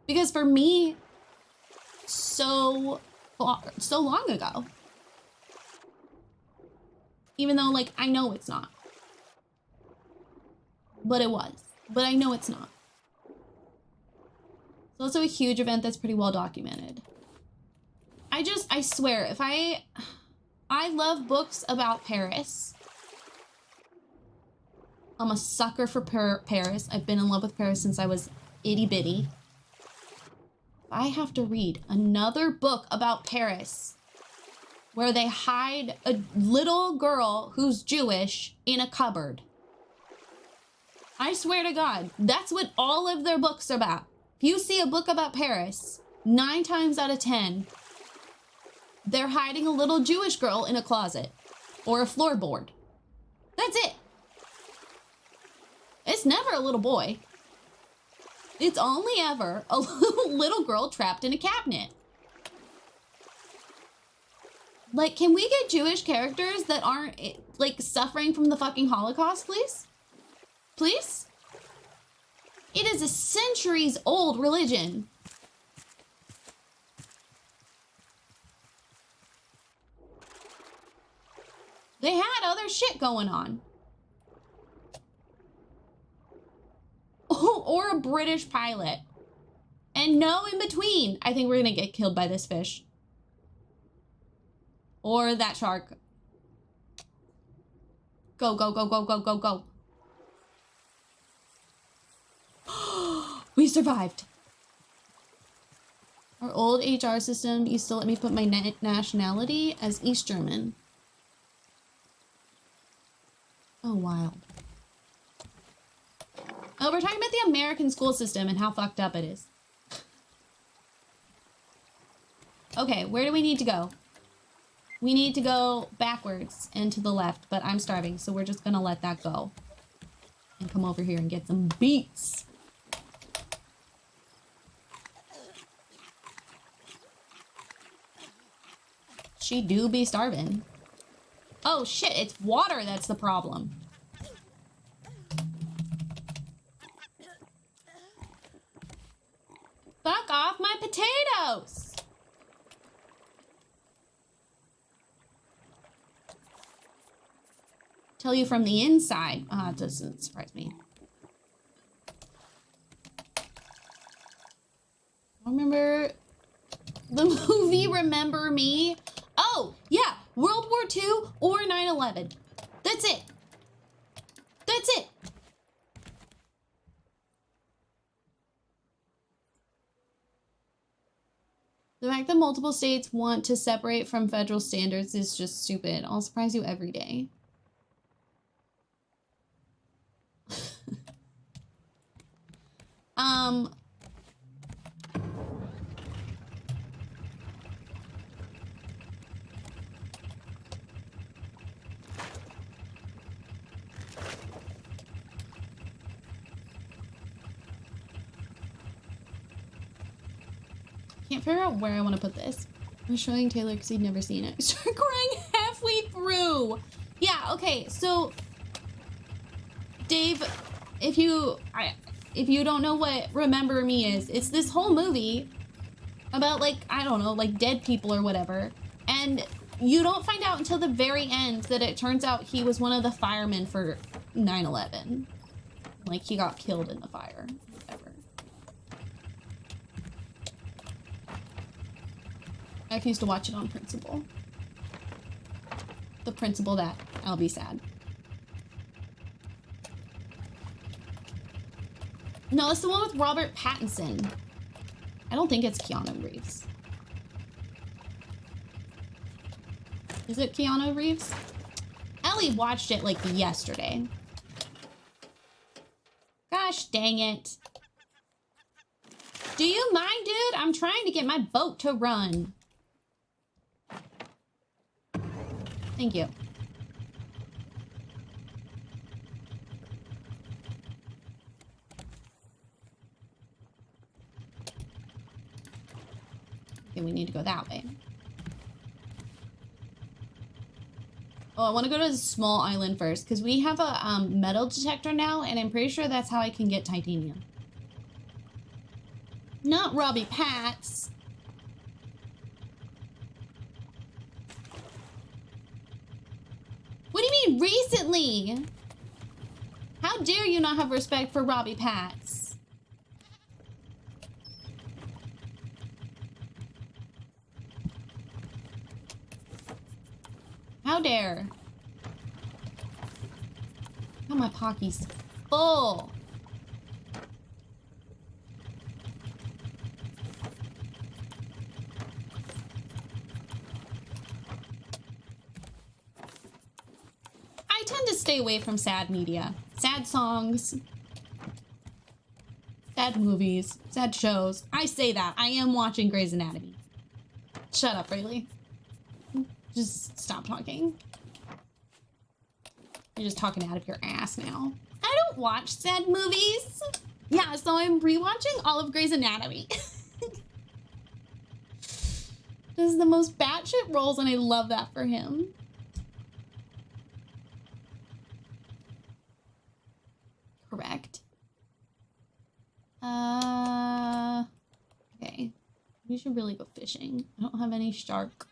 Because for me, so long ago, even though, like, I know it's not. But it was. But I know it's not. It's also a huge event that's pretty well documented. I swear, if I love books about Paris. I'm a sucker for Paris. I've been in love with Paris since I was itty bitty. If I have to read another book about Paris where they hide a little girl who's Jewish in a cupboard, I swear to God, that's what all of their books are about. If you see a book about Paris, 9 times out of 10, they're hiding a little Jewish girl in a closet or a floorboard. That's it. It's never a little boy. It's only ever a little girl trapped in a cabinet. Like, can we get Jewish characters that aren't, like, suffering from the fucking Holocaust, please? Please? It is a centuries-old religion. They had other shit going on. Oh, or a British pilot. And no in between. I think we're gonna get killed by this fish. Or that shark. Go, go, go, go, go, go, go. We survived. Our old HR system used to let me put my nationality as East German. Oh, wild. Oh, we're talking about the American school system and how fucked up it is. Okay, where do we need to go? We need to go backwards and to the left, but I'm starving, so we're just gonna let that go. And come over here and get some beets. She do be starving. Oh shit, it's water that's the problem. Fuck off my potatoes! Tell you from the inside. Ah, it doesn't surprise me. Remember the movie Remember Me? Oh, yeah, World War II or 9/11. That's it. That's it. The fact that multiple states want to separate from federal standards is just stupid. I'll surprise you every day. Can't figure out where I want to put this. I'm showing Taylor because he'd never seen it. I started crying halfway through. Yeah, okay, so Dave, if you don't know what Remember Me is, it's this whole movie about, like, I don't know, like dead people or whatever. And you don't find out until the very end that it turns out he was one of the firemen for 9/11. Like, he got killed in the fire. Whatever. I refuse to watch it on principle. The principle that I'll be sad. No, it's the one with Robert Pattinson. I don't think it's Keanu Reeves. Is it Keanu Reeves? Ellie watched it like yesterday. Gosh dang it. Do you mind, dude? I'm trying to get my boat to run. Thank you. Okay, we need to go that way. Oh, I want to go to the small island first because we have a metal detector now, and I'm pretty sure that's how I can get titanium. Not Robbie Pats. What do you mean recently? How dare you not have respect for Robbie Pats? How dare? Oh, my pocket's full. I tend to stay away from sad media. Sad songs. Sad movies. Sad shows. I say that. I am watching Grey's Anatomy. Shut up, Rayleigh. Just stop talking. You're just talking out of your ass now. I don't watch sad movies. Yeah, so I'm rewatching all of Grey's Anatomy. This is the most batshit roles, and I love that for him. Correct. Okay. We should really go fishing. I don't have any shark.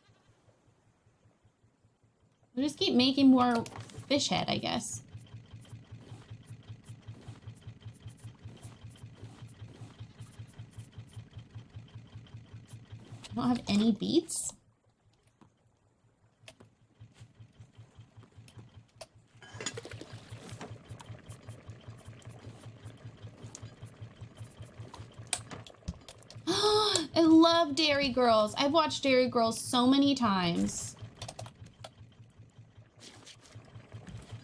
We'll just keep making more fish head, I guess. I don't have any beets. I love Dairy Girls. I've watched Dairy Girls so many times.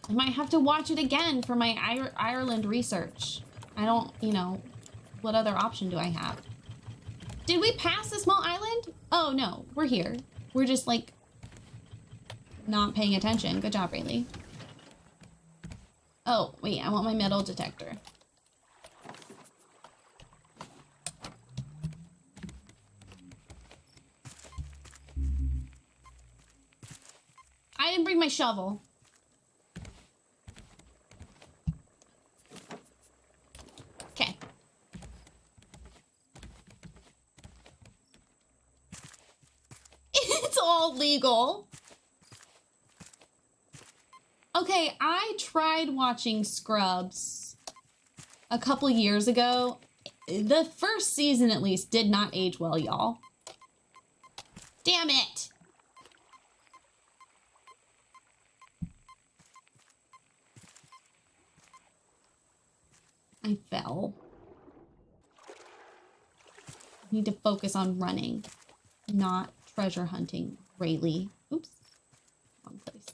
I might have to watch it again for my Ireland research. I don't, you know, what other option do I have? Did we pass the small island? Oh, no, we're here. We're just, like, not paying attention. Good job, Rayleigh. Oh, wait, I want my metal detector. I didn't bring my shovel. Okay. It's all legal. Okay, I tried watching Scrubs a couple years ago. The first season, at least, did not age well, y'all. Damn it! I fell. I need to focus on running, not treasure hunting, Rayleigh. Oops. Wrong place.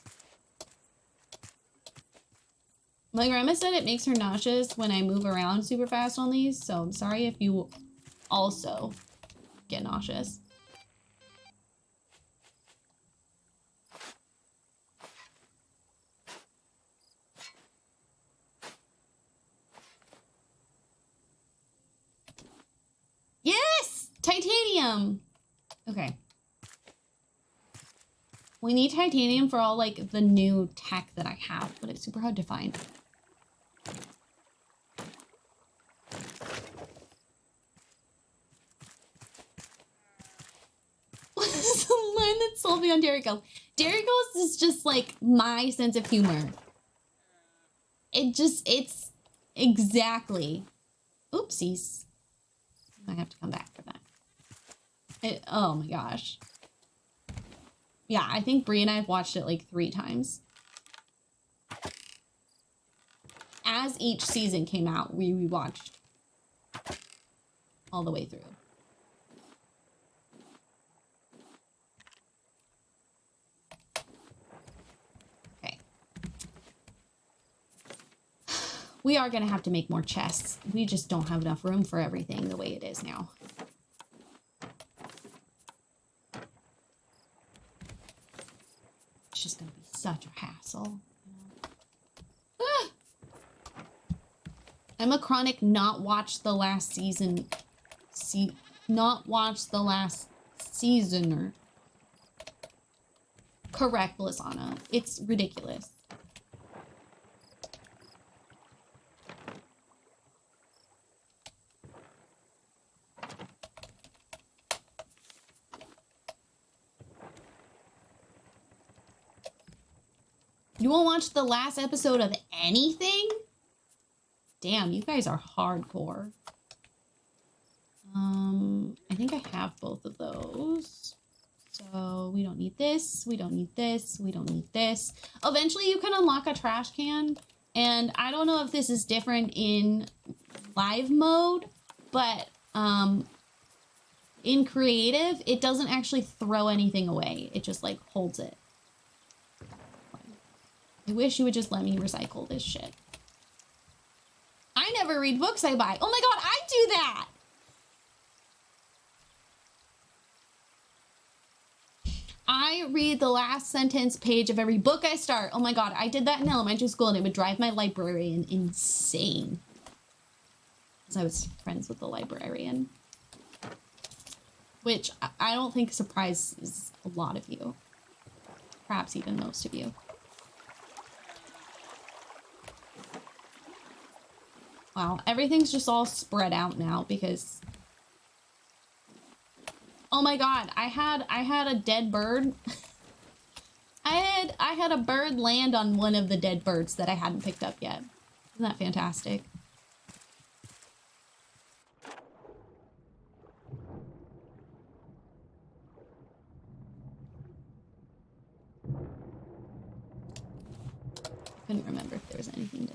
My grandma said it makes her nauseous when I move around super fast on these, so I'm sorry if you also get nauseous. Yes! Titanium! Okay. We need titanium for all, like, the new tech that I have, but it's super hard to find. What is the line that sold me on Dairy Girls? Dairy Girls is just, like, my sense of humor. It's exactly. Oopsies. I have to come back for that. Oh my gosh. Yeah, I think Brie and I have watched it like 3 times. As each season came out, we rewatched all the way through. Okay. We are gonna have to make more chests. We just don't have enough room for everything the way it is now. It's just gonna be such a hassle. Ah! I'm a chronic not watch the last season. Not watch the last seasoner. Correct, Lizana. It's ridiculous. You won't watch the last episode of anything? Damn, you guys are hardcore. I think I have both of those. So we don't need this, we don't need this, we don't need this. Eventually you can unlock a trash can. And I don't know if this is different in live mode, but in creative, it doesn't actually throw anything away. It just like holds it. I wish you would just let me recycle this shit. I never read books I buy. Oh my god, I do that! I read the last sentence page of every book I start. Oh my god, I did that in elementary school and it would drive my librarian insane. Because I was friends with the librarian. Which I don't think surprises a lot of you. Perhaps even most of you. Wow, everything's just all spread out now because... Oh my god, I had a dead bird. I had a bird land on one of the dead birds that I hadn't picked up yet. Isn't that fantastic? I couldn't remember if there was anything to...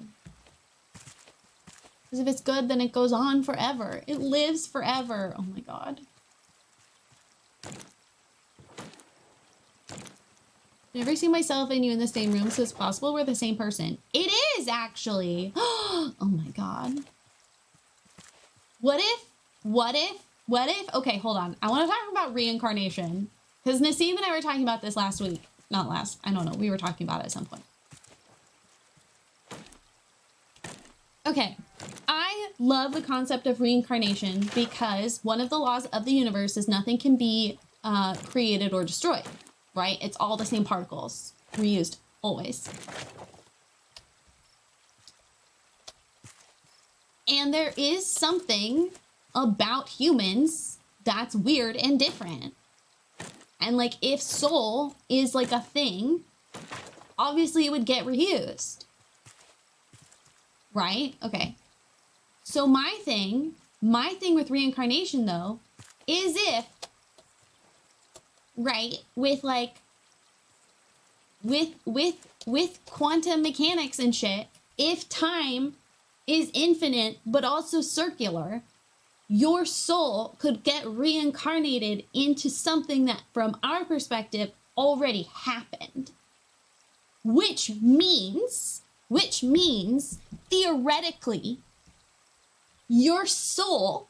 Because if it's good, then it goes on forever. It lives forever. Oh my god. Never see myself and you in the same room, so it's possible we're the same person. It is, actually. Oh my god. What if, okay, hold on. I want to talk about reincarnation. Because Nassim and I were talking about this last week. Not last, I don't know. We were talking about it at some point. Okay, I love the concept of reincarnation because one of the laws of the universe is nothing can be created or destroyed, right? It's all the same particles, reused, always. And there is something about humans that's weird and different. And like, if soul is like a thing, obviously it would get reused. Right? Okay. So my My thing with reincarnation, though, is if, right, with like, with quantum mechanics and shit, if time is infinite but also circular, your soul could get reincarnated into something that, from our perspective, already happened. Which means, theoretically, your soul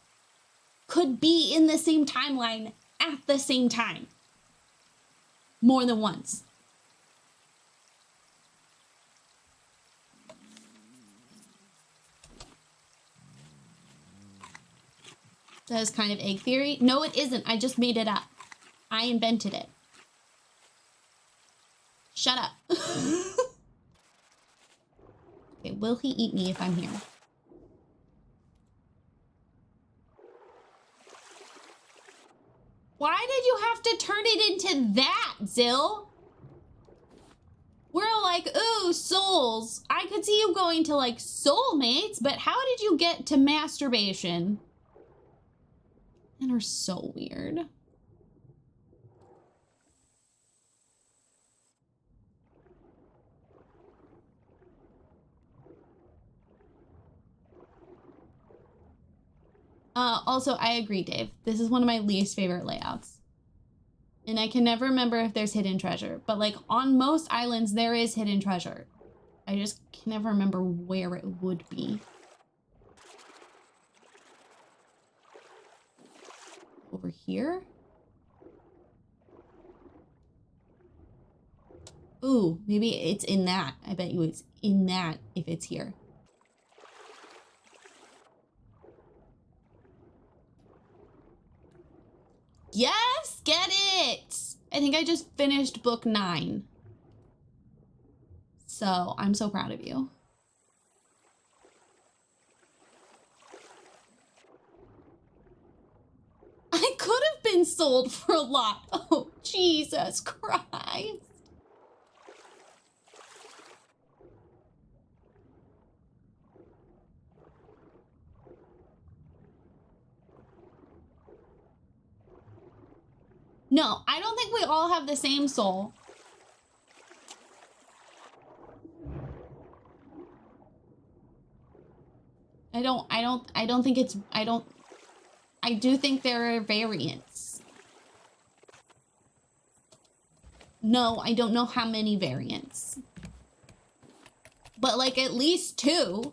could be in the same timeline at the same time. More than once. That is kind of egg theory. No, it isn't. I just made it up. I invented it. Shut up. Okay, will he eat me if I'm here? Why did you have to turn it into that, Zill? We're like, ooh, souls. I could see you going to like soulmates, but how did you get to masturbation? And are so weird. Also, I agree, Dave. This is one of my least favorite layouts. And I can never remember if there's hidden treasure. But like on most islands, there is hidden treasure. I just can never remember where it would be. Over here? Ooh, maybe it's in that. I bet you it's in that if it's here. Yes, get it! I think I just finished book 9. So, I'm so proud of you. I could have been sold for a lot. Oh, Jesus Christ. No, I don't think we all have the same soul. I don't think it's, I do think there are variants. No, I don't know how many variants. But like at least 2.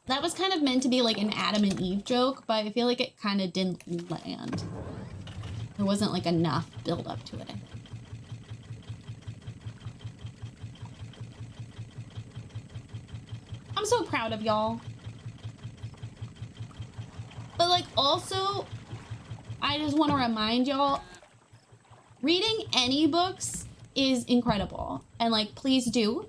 That was kind of meant to be like an Adam and Eve joke, but I feel like it kind of didn't land. There wasn't like enough build up to it. I'm so proud of y'all. But like also, I just want to remind y'all, reading any books is incredible. And like, please do.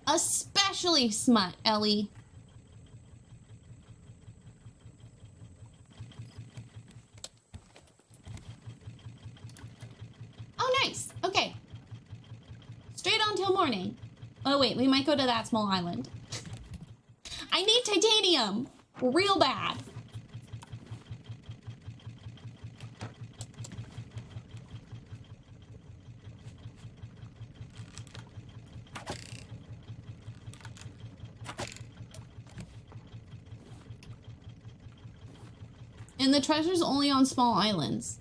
Especially smut, Ellie. Oh, nice. Okay. Straight on till morning. Oh, wait. We might go to that small island. I need titanium. Real bad. And the treasure's only on small islands.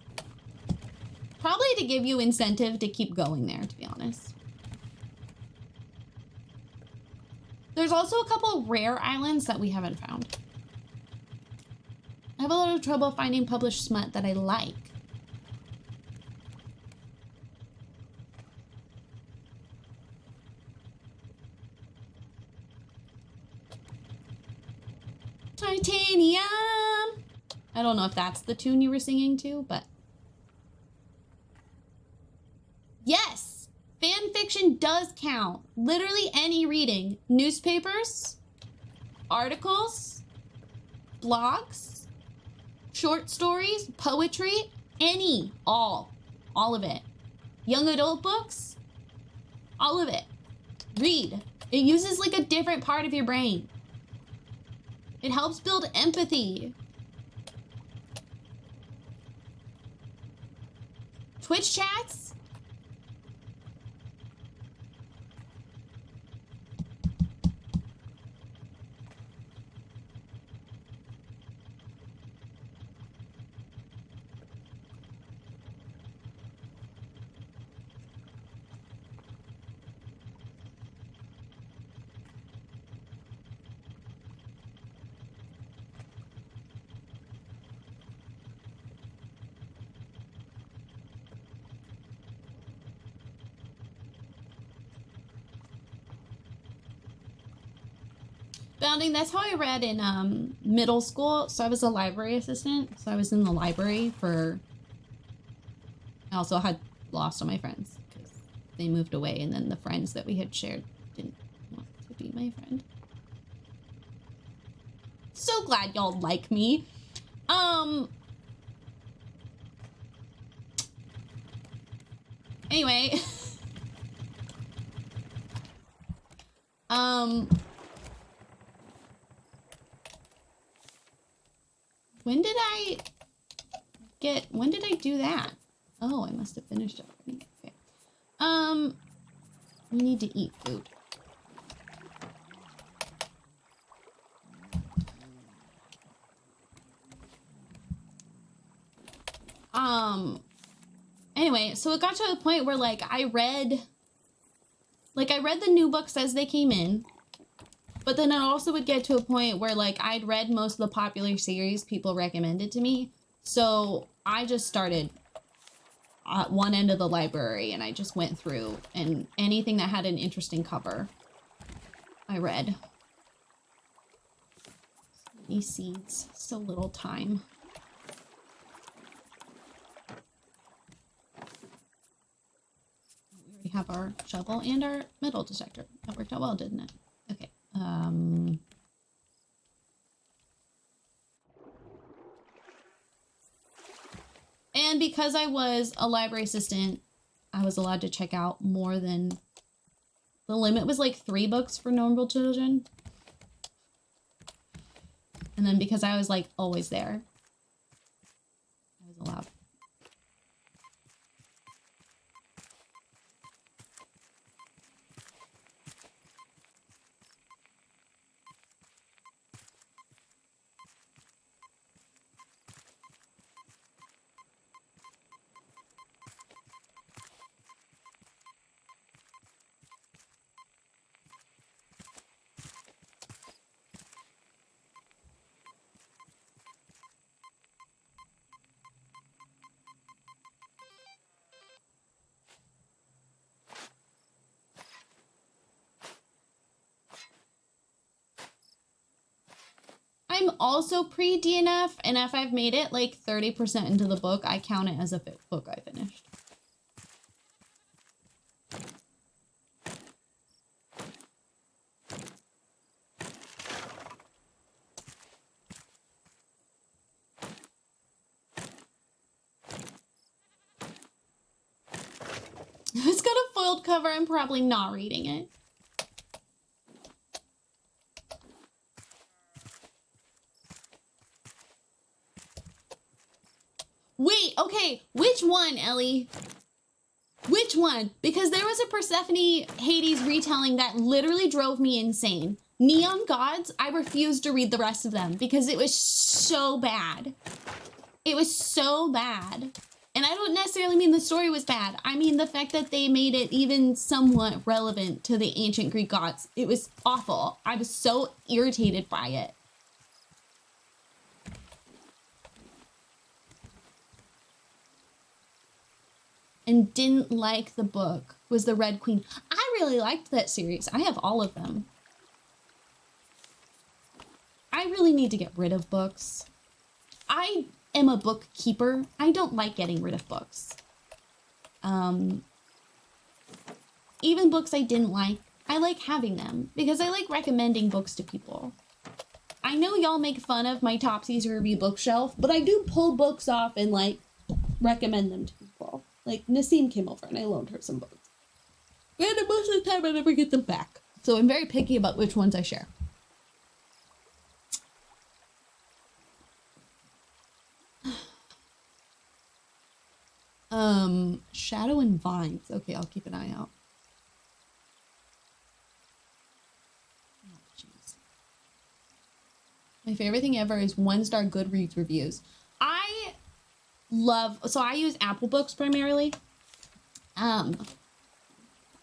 Probably to give you incentive to keep going there, to be honest. There's also a couple rare islands that we haven't found. I have a lot of trouble finding published smut that I like. Titanium! I don't know if that's the tune you were singing to, but... Yes! Fan fiction does count. Literally any reading. Newspapers, articles, blogs, short stories, poetry, any, all of it. Young adult books, all of it. Read. It uses like a different part of your brain. It helps build empathy. Twitch chats? Bounding, that's how I read in middle school. So I was a library assistant. So I was in the library for... I also had lost all my friends because they moved away, and then the friends that we had shared didn't want to be my friend. So glad y'all like me. Anyway. When did I do that? Oh, I must have finished it already. Okay. We need to eat food. Anyway, so it got to a point where like I read the new books as they came in. But then it also would get to a point where like I'd read most of the popular series people recommended to me. So I just started at one end of the library and I just went through, and anything that had an interesting cover, I read. These seeds, so little time. We already have our shovel and our metal detector. That worked out well, didn't it? Okay. And because I was a library assistant, I was allowed to check out more than... The limit was like 3 books for normal children. And then because I was like always there, I was allowed. I'm also pre-DNF, and if I've made it like 30% into the book, I count it as a book I finished. If it's got a foiled cover, I'm probably not reading it. Wait, okay, which one, Ellie? Which one? Because there was a Persephone Hades retelling that literally drove me insane. Neon Gods, I refused to read the rest of them because it was so bad. It was so bad. And I don't necessarily mean the story was bad. I mean the fact that they made it even somewhat relevant to the ancient Greek gods. It was awful. I was so irritated by it. And didn't like the book was the Red Queen. I really liked that series. I have all of them. I really need to get rid of books. I am a bookkeeper. I don't like getting rid of books. Even books I didn't like, I like having them because I like recommending books to people. I know y'all make fun of my Topsy Turvy bookshelf, but I do pull books off and like recommend them to people. Like Nassim came over and I loaned her some books. And most of the time I never get them back. So I'm very picky about which ones I share. Shadow and Vines. Okay, I'll keep an eye out. Oh, jeez. My favorite thing ever is 1-star Goodreads reviews. I use Apple Books primarily.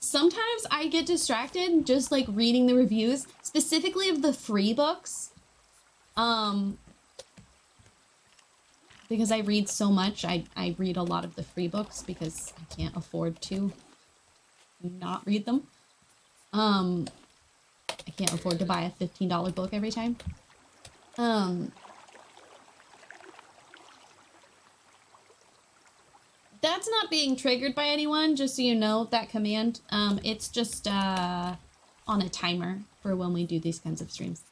Sometimes I get distracted just like reading the reviews, specifically of the free books. Because I read so much, I read a lot of the free books because I can't afford to not read them. I can't afford to buy a $15 book every time. That's not being triggered by anyone, just so you know, that command. It's just on a timer for when we do these kinds of streams.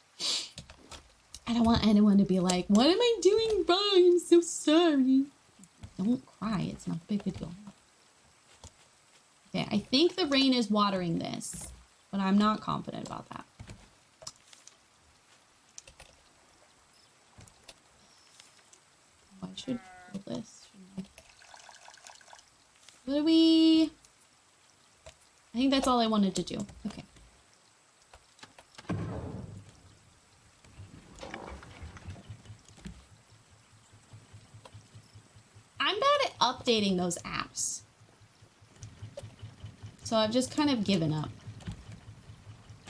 I don't want anyone to be like, what am I doing wrong? I'm so sorry. Don't cry. It's not a big deal. Okay, I think the rain is watering this, but I'm not confident about that. Oh, I should kill this, shouldn't I? What do we... I think that's all I wanted to do. Okay. I'm bad at updating those apps. So I've just kind of given up.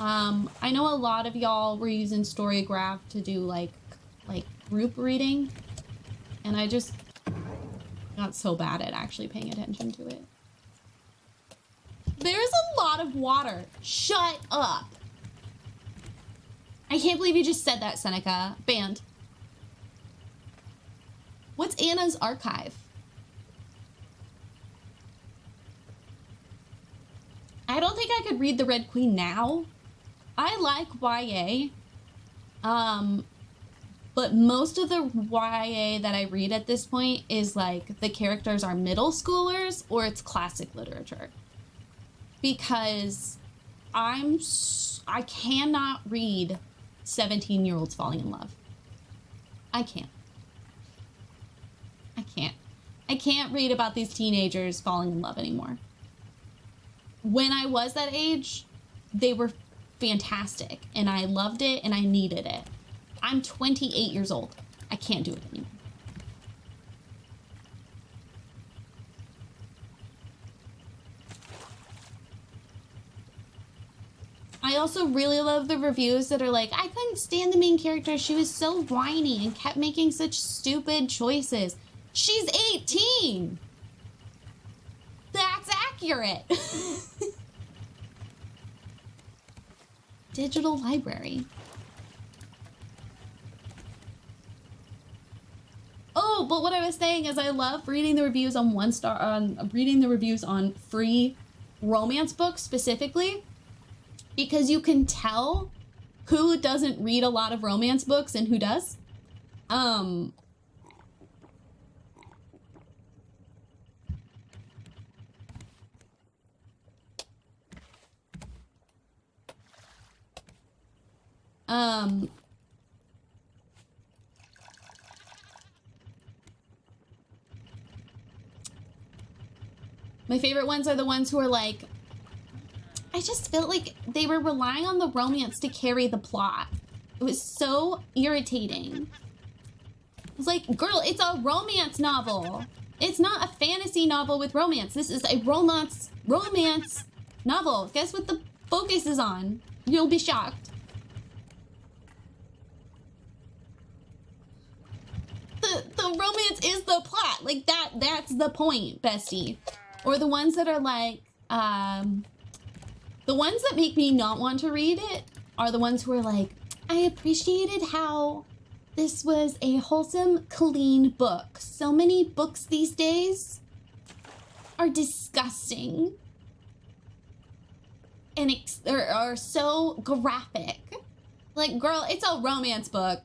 I know a lot of y'all were using Storygraph to do like group reading. And I just got so bad at actually paying attention to it. There's a lot of water. Shut up. I can't believe you just said that, Seneca. Banned. What's Anna's archive? I don't think I could read The Red Queen now. I like YA. But most of the YA that I read at this point is like the characters are middle schoolers or it's classic literature. Because I cannot read 17-year-olds falling in love. I can't. I can't read about these teenagers falling in love anymore. When I was that age, they were fantastic and I loved it and I needed it. I'm 28 years old. I can't do it anymore. I also really love the reviews that are like, I couldn't stand the main character. She was so whiny and kept making such stupid choices. She's 18. That's accurate. Digital library. Oh, but what I was saying is I love reading the reviews on reading the reviews on free romance books specifically, because you can tell who doesn't read a lot of romance books and who does. My favorite ones are the ones who are like, I just felt like they were relying on the romance to carry the plot. It was so irritating. It was like, girl, it's a romance novel. It's not a fantasy novel with romance. This is a romance novel. Guess what the focus is on? You'll be shocked. The romance is the plot. Like that's the point, bestie. Or the ones that are like, the ones that make me not want to read it are the ones who are like, I appreciated how this was a wholesome, clean book. So many books these days are disgusting and are so graphic. Like, girl, it's a romance book.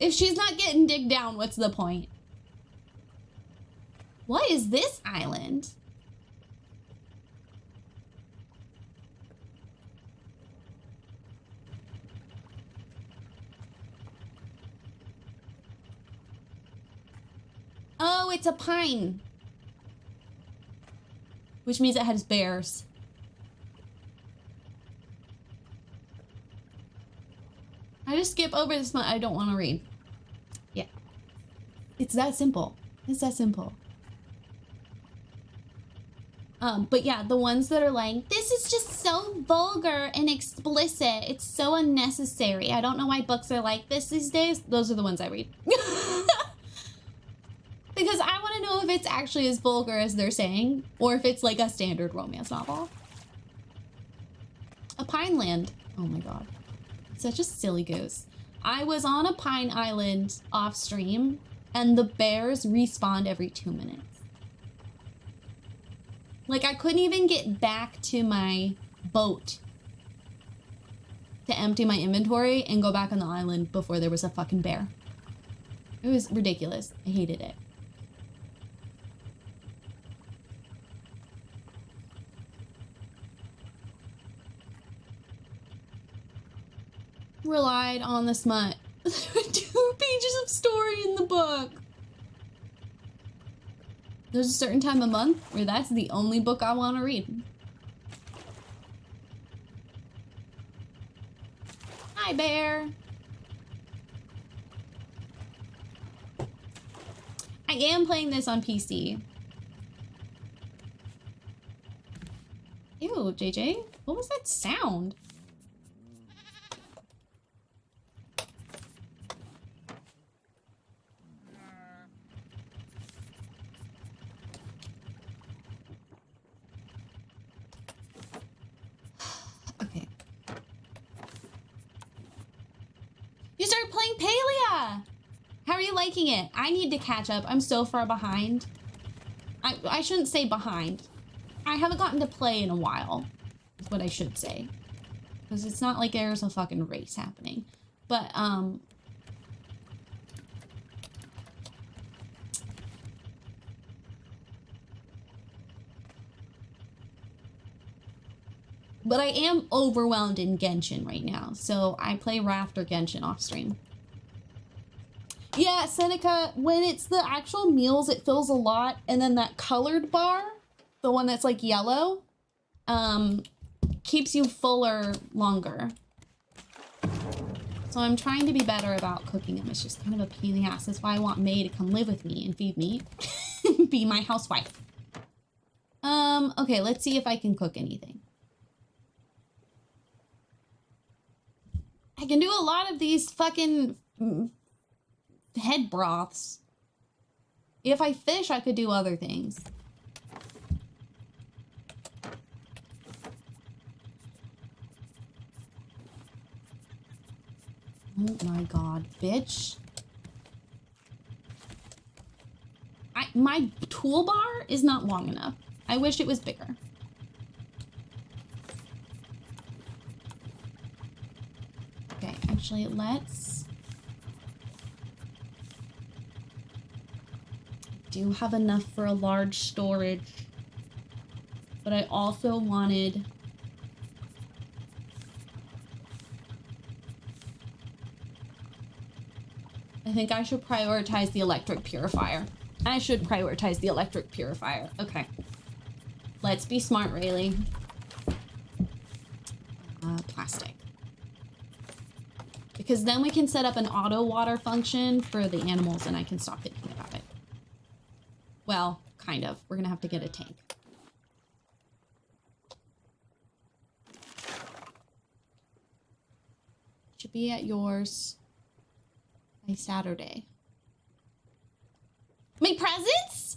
If she's not getting digged down, what's the point? What is this island? Oh, it's a pine. Which means it has bears. I just skip over this one. I don't want to read. Yeah. It's that simple. It's that simple. But yeah, the ones that are like, this is just so vulgar and explicit. It's so unnecessary. I don't know why books are like this these days. Those are the ones I read. Because I want to know if it's actually as vulgar as they're saying, or if it's like a standard romance novel. A pine land. Oh my god. Such a silly goose. I was on a pine island off stream, and the bears respawned every 2 minutes. Like, I couldn't even get back to my boat to empty my inventory and go back on the island before there was a fucking bear. It was ridiculous. I hated it. Relied on the smut. 2 pages of story in the book. There's a certain time of month where that's the only book I want to read. Hi, bear. I am playing this on PC. Ew, JJ, what was that sound? Okay. You started playing Palia! How are you liking it? I need to catch up. I'm so far behind. I shouldn't say behind. I haven't gotten to play in a while, is what I should say. Because it's not like there's a fucking race happening. But, but I am overwhelmed in Genshin right now. So I play Raft or Genshin off stream. Yeah, Seneca, when it's the actual meals, it fills a lot. And then that colored bar, the one that's like yellow, keeps you fuller longer. So I'm trying to be better about cooking them. It's just kind of a pain in the ass. That's why I want May to come live with me and feed me. Be my housewife. Okay, let's see if I can cook anything. I can do a lot of these fucking head broths. If I fish, I could do other things. Oh my god, bitch. My toolbar is not long enough. I wish it was bigger. Okay, actually, let's... I do have enough for a large storage, but I also wanted... I think I should prioritize the electric purifier. I should prioritize the electric purifier. Okay. Let's be smart, Rayleigh. Plastic. Because then we can set up an auto water function for the animals and I can stop thinking about it. Well, kind of. We're gonna have to get a tank. Should be at yours by Saturday. My presents?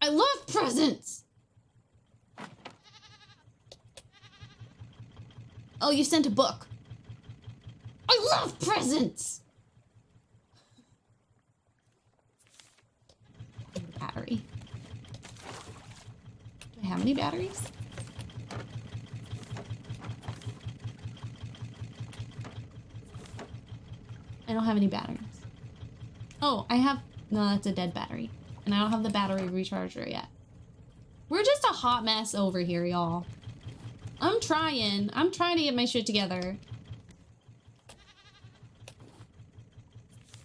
I love presents! Oh, you sent a book. I love presents! Battery. Do I have any batteries? I don't have any batteries. Oh, I have... No, that's a dead battery. And I don't have the battery recharger yet. We're just a hot mess over here, y'all. I'm trying to get my shit together.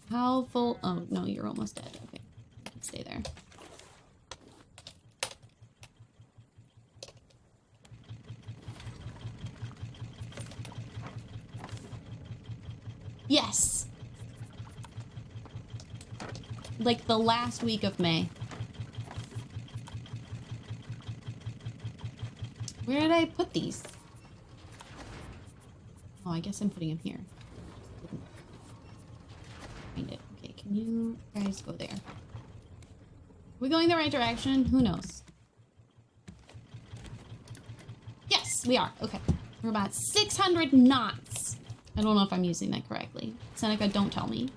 How full? Oh, no, you're almost dead. Okay, you can stay there. Yes! Like the last week of May. Where did I put these? Oh, I guess I'm putting them here. Find it. Okay, can you guys go there? Are we going the right direction? Who knows? Yes, we are. Okay. We're about 600 knots. I don't know if I'm using that correctly. Seneca, don't tell me.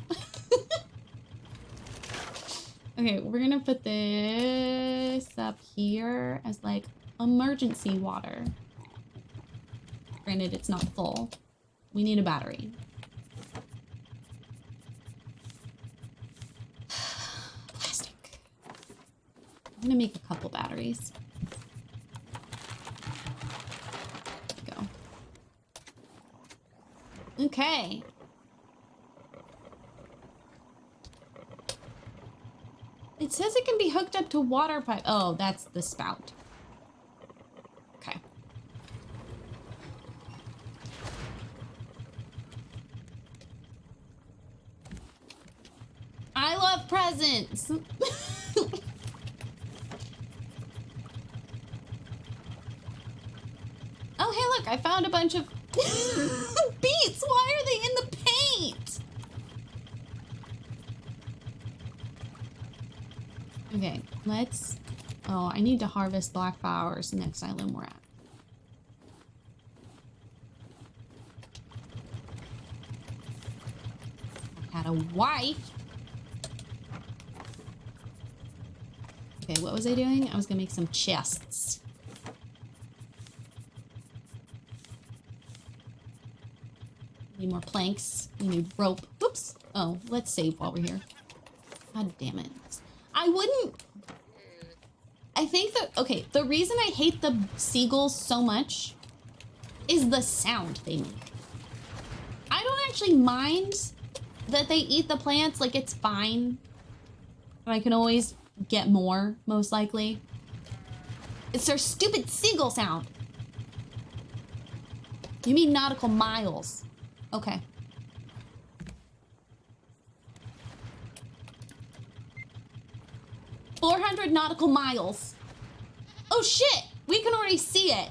Okay, we're gonna put this up here as like emergency water. Granted, it's not full. We need a battery. Plastic. I'm gonna make a couple batteries. There we go. Okay. It says it can be hooked up to water pipe. Oh, that's the spout. Okay. I love presents. Oh, hey, look, I found a bunch of beets. Why are they in the paint? Okay, let's... Oh, I need to harvest black flowers next island we're at. I had a wife. Okay, what was I doing? I was gonna make some chests. Need more planks. We need rope. Oops. Oh, let's save while we're here. God damn it. I wouldn't... I think that... Okay, the reason I hate the seagulls so much is the sound they make. I don't actually mind that they eat the plants. Like, it's fine. I can always get more, most likely. It's their stupid seagull sound. You mean nautical miles. Okay. $400 nautical miles. Oh shit! We can already see it.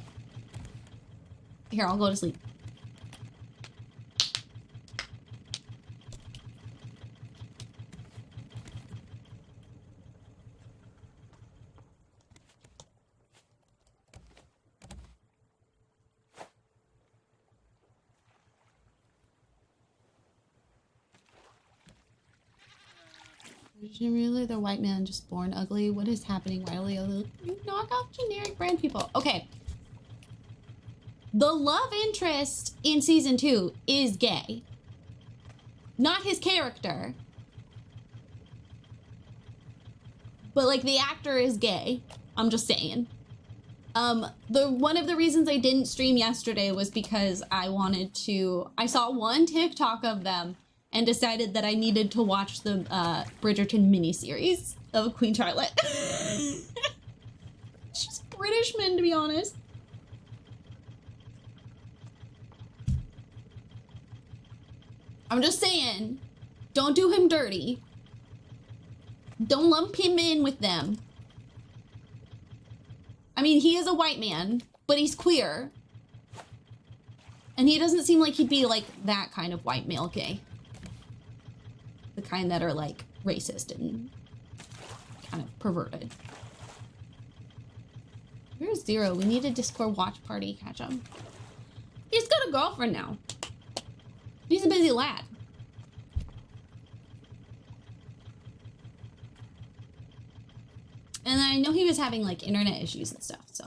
Here, I'll go to sleep. Really, the white man just born ugly. What is happening, Riley? You knock off generic brand people. Okay. The love interest in season 2 is gay. Not his character. But like the actor is gay. I'm just saying. One of the reasons I didn't stream yesterday was because I saw one TikTok of them and decided that I needed to watch the Bridgerton miniseries of Queen Charlotte. She's British men, to be honest. I'm just saying, don't do him dirty. Don't lump him in with them. I mean, he is a white man, but he's queer. And he doesn't seem like he'd be like that kind of white male gay. The kind that are like racist and kind of perverted. Where's Zero? We need a Discord watch party catch him. He's gonna a girlfriend now. He's a busy lad. And I know he was having like internet issues and stuff, so.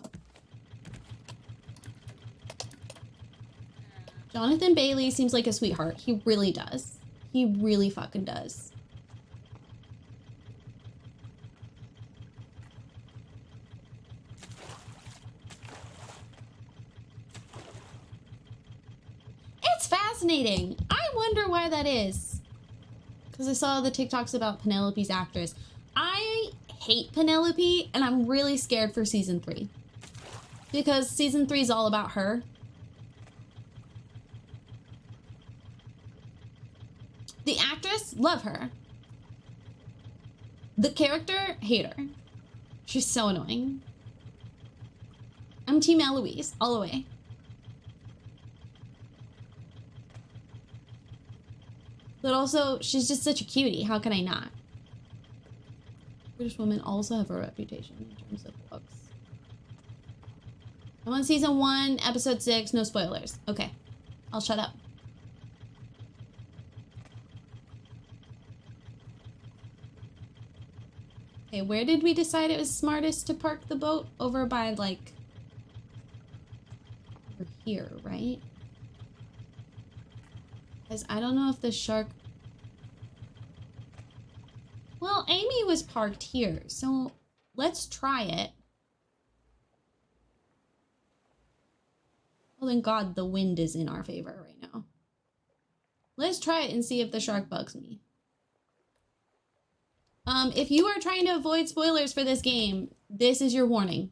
Jonathan Bailey seems like a sweetheart. He really does. He really fucking does. It's fascinating. I wonder why that is. Because I saw the TikToks about Penelope's actress. I hate Penelope, and I'm really scared for season 3. Because season 3 is all about her. The actress, love her. The character, hate her. She's so annoying. I'm Team Eloise, all the way. But also, she's just such a cutie. How can I not? British women also have a reputation in terms of looks. I'm on season 1, episode 6, no spoilers. Okay, I'll shut up. Okay, where did we decide it was smartest to park the boat? Over by, like, over here, right? Because I don't know if the shark... Well, Amy was parked here, so let's try it. Oh, thank God the wind is in our favor right now. Let's try it and see if the shark bugs me. If you are trying to avoid spoilers for this game, this is your warning.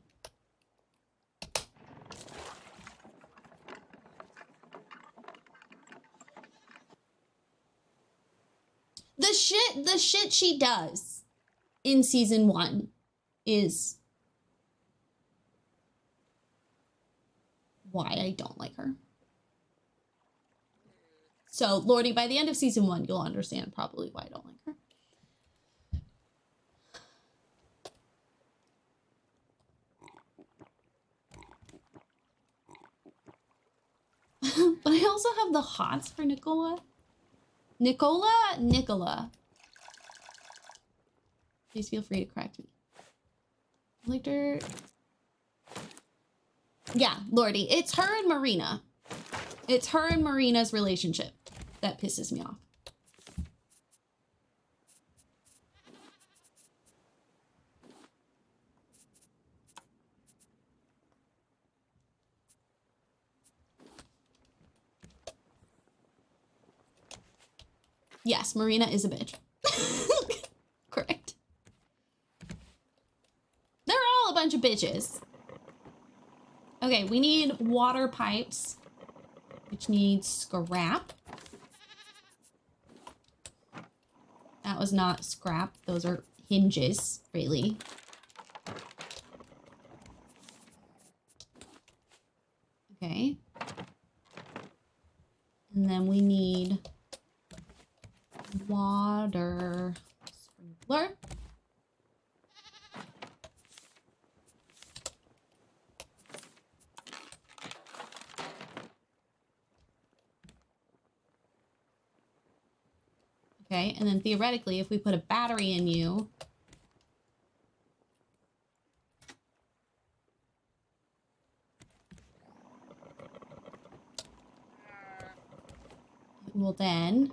The shit she does in season 1 is why I don't like her. So, Lordy, by the end of season 1, you'll understand probably why I don't like her. But I also have the hots for Nicola. Nicola. Please feel free to correct me. I liked her. Yeah, Lordy. It's her and Marina. It's her and Marina's relationship that pisses me off. Yes, Marina is a bitch. Correct. They're all a bunch of bitches. Okay, we need water pipes, which needs scrap. That was not scrap. Those are hinges, really. Okay. And then we need water sprinkler. Okay, and then theoretically, if we put a battery in you, it will then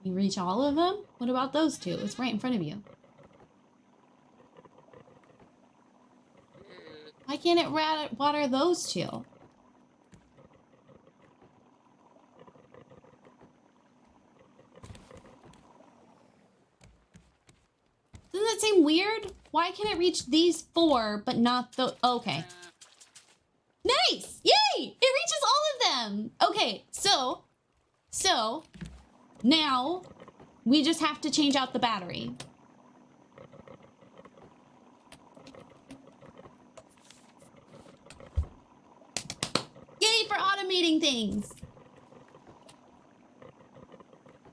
you reach all of them? What about those two? It's right in front of you. Why can't it water those two? Doesn't that seem weird? Why can it reach these 4, but not the... Okay. Nice! Yay! It reaches all of them! Okay, so... Now, we just have to change out the battery. Yay for automating things!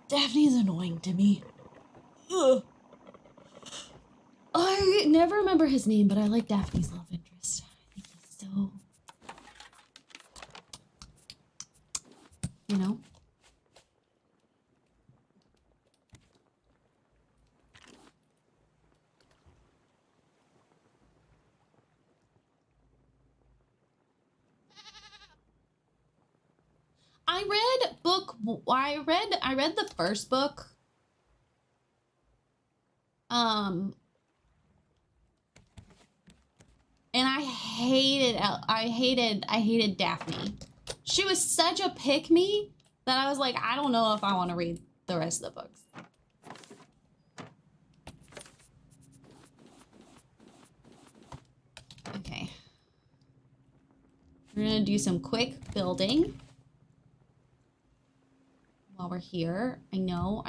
Daphne's annoying to me. Ugh. I never remember his name, but I like Daphne's love interest. I think he's so... You know? I read the first book. And I hated Daphne. She was such a pick-me that I was like, I don't know if I want to read the rest of the books. Okay. We're gonna do some quick building while we're here. I know.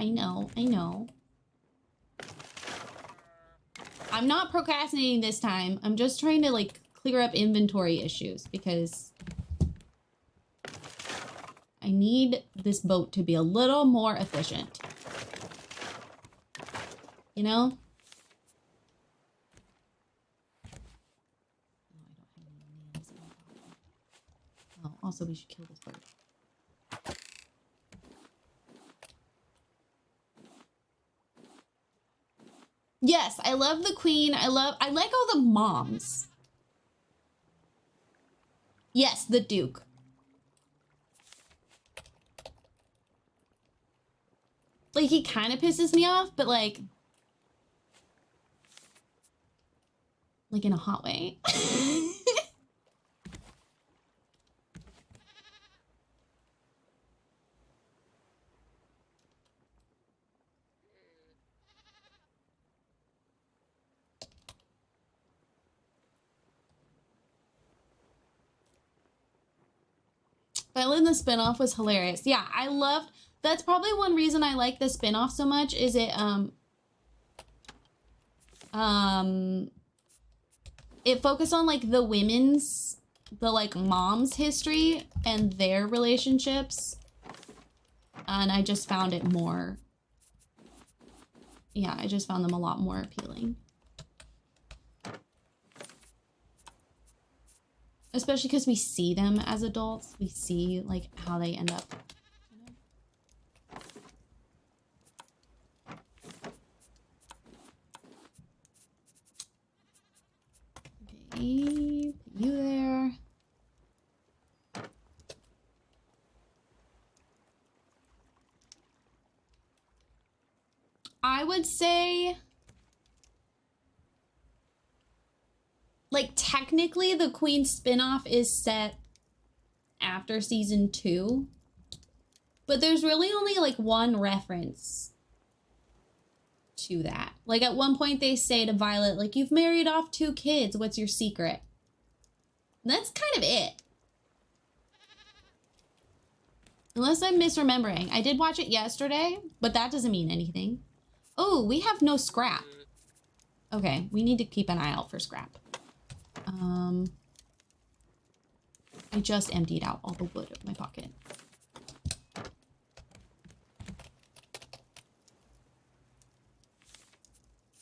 I'm not procrastinating this time. I'm just trying to like clear up inventory issues because I need this boat to be a little more efficient. You know? Oh, also we should kill this bird. Yes, I love the queen. I like all the moms. Yes, the Duke. Like, he kind of pisses me off, but like in a hot way. Violin the spinoff was hilarious. Yeah, I loved, that's probably one reason I like the spinoff so much is it it focused on like the women's, the like mom's history and their relationships. And I just found it more, yeah, I just found them a lot more appealing. Especially because we see them as adults. We see like how they end up. Okay, put you there. I would say, like, technically the Queen spinoff is set after season 2, but there's really only like one reference to that. Like at one point they say to Violet, like, you've married off 2 kids, what's your secret? And that's kind of it. Unless I'm misremembering. I did watch it yesterday, but that doesn't mean anything. Oh, we have no scrap. Okay, we need to keep an eye out for scrap. I just emptied out all the wood of my pocket.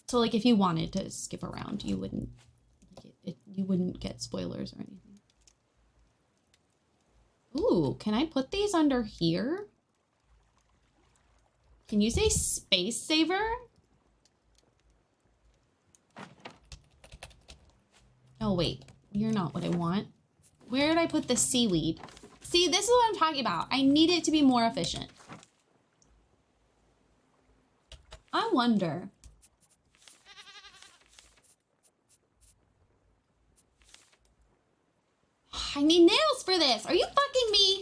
So like if you wanted to skip around, you wouldn't you wouldn't get spoilers or anything. Ooh, can I put these under here? Can you say space saver? Oh wait, you're not what I want. Where did I put the seaweed? See, this is what I'm talking about. I need it to be more efficient. I wonder. I need nails for this. Are you fucking me?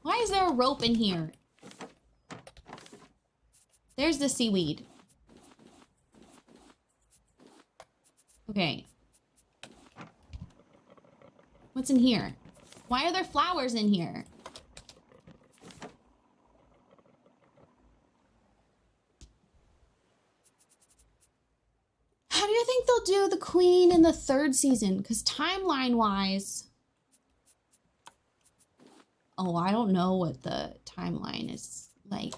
Why is there a rope in here? There's the seaweed. Okay. What's in here? Why are there flowers in here? How do you think they'll do the Queen in the 3rd season? Because timeline-wise, Oh, I don't know what the timeline is like.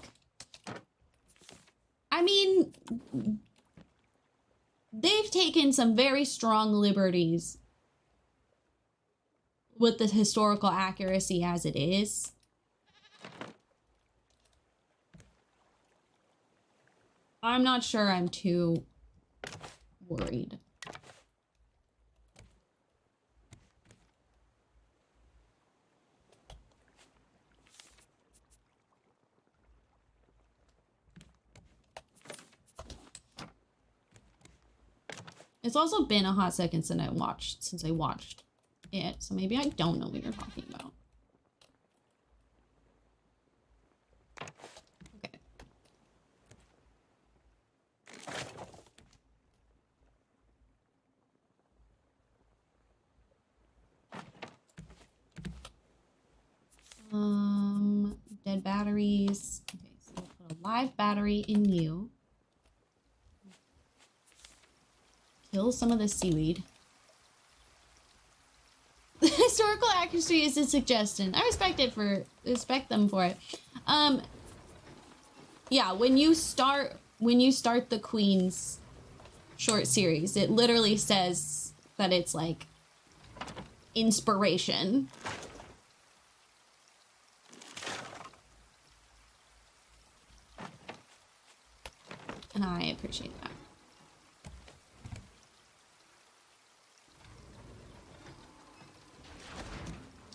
I mean, they've taken some very strong liberties with the historical accuracy as it is. I'm not sure I'm too worried. It's also been a hot second since I watched it, so maybe I don't know what you're talking about. Okay. Dead batteries. Okay, so we'll put a live battery in you. Kill some of the seaweed. The historical accuracy is a suggestion. I respect them for it. Yeah, when you start the Queen's short series, it literally says that it's like inspiration. And I appreciate that.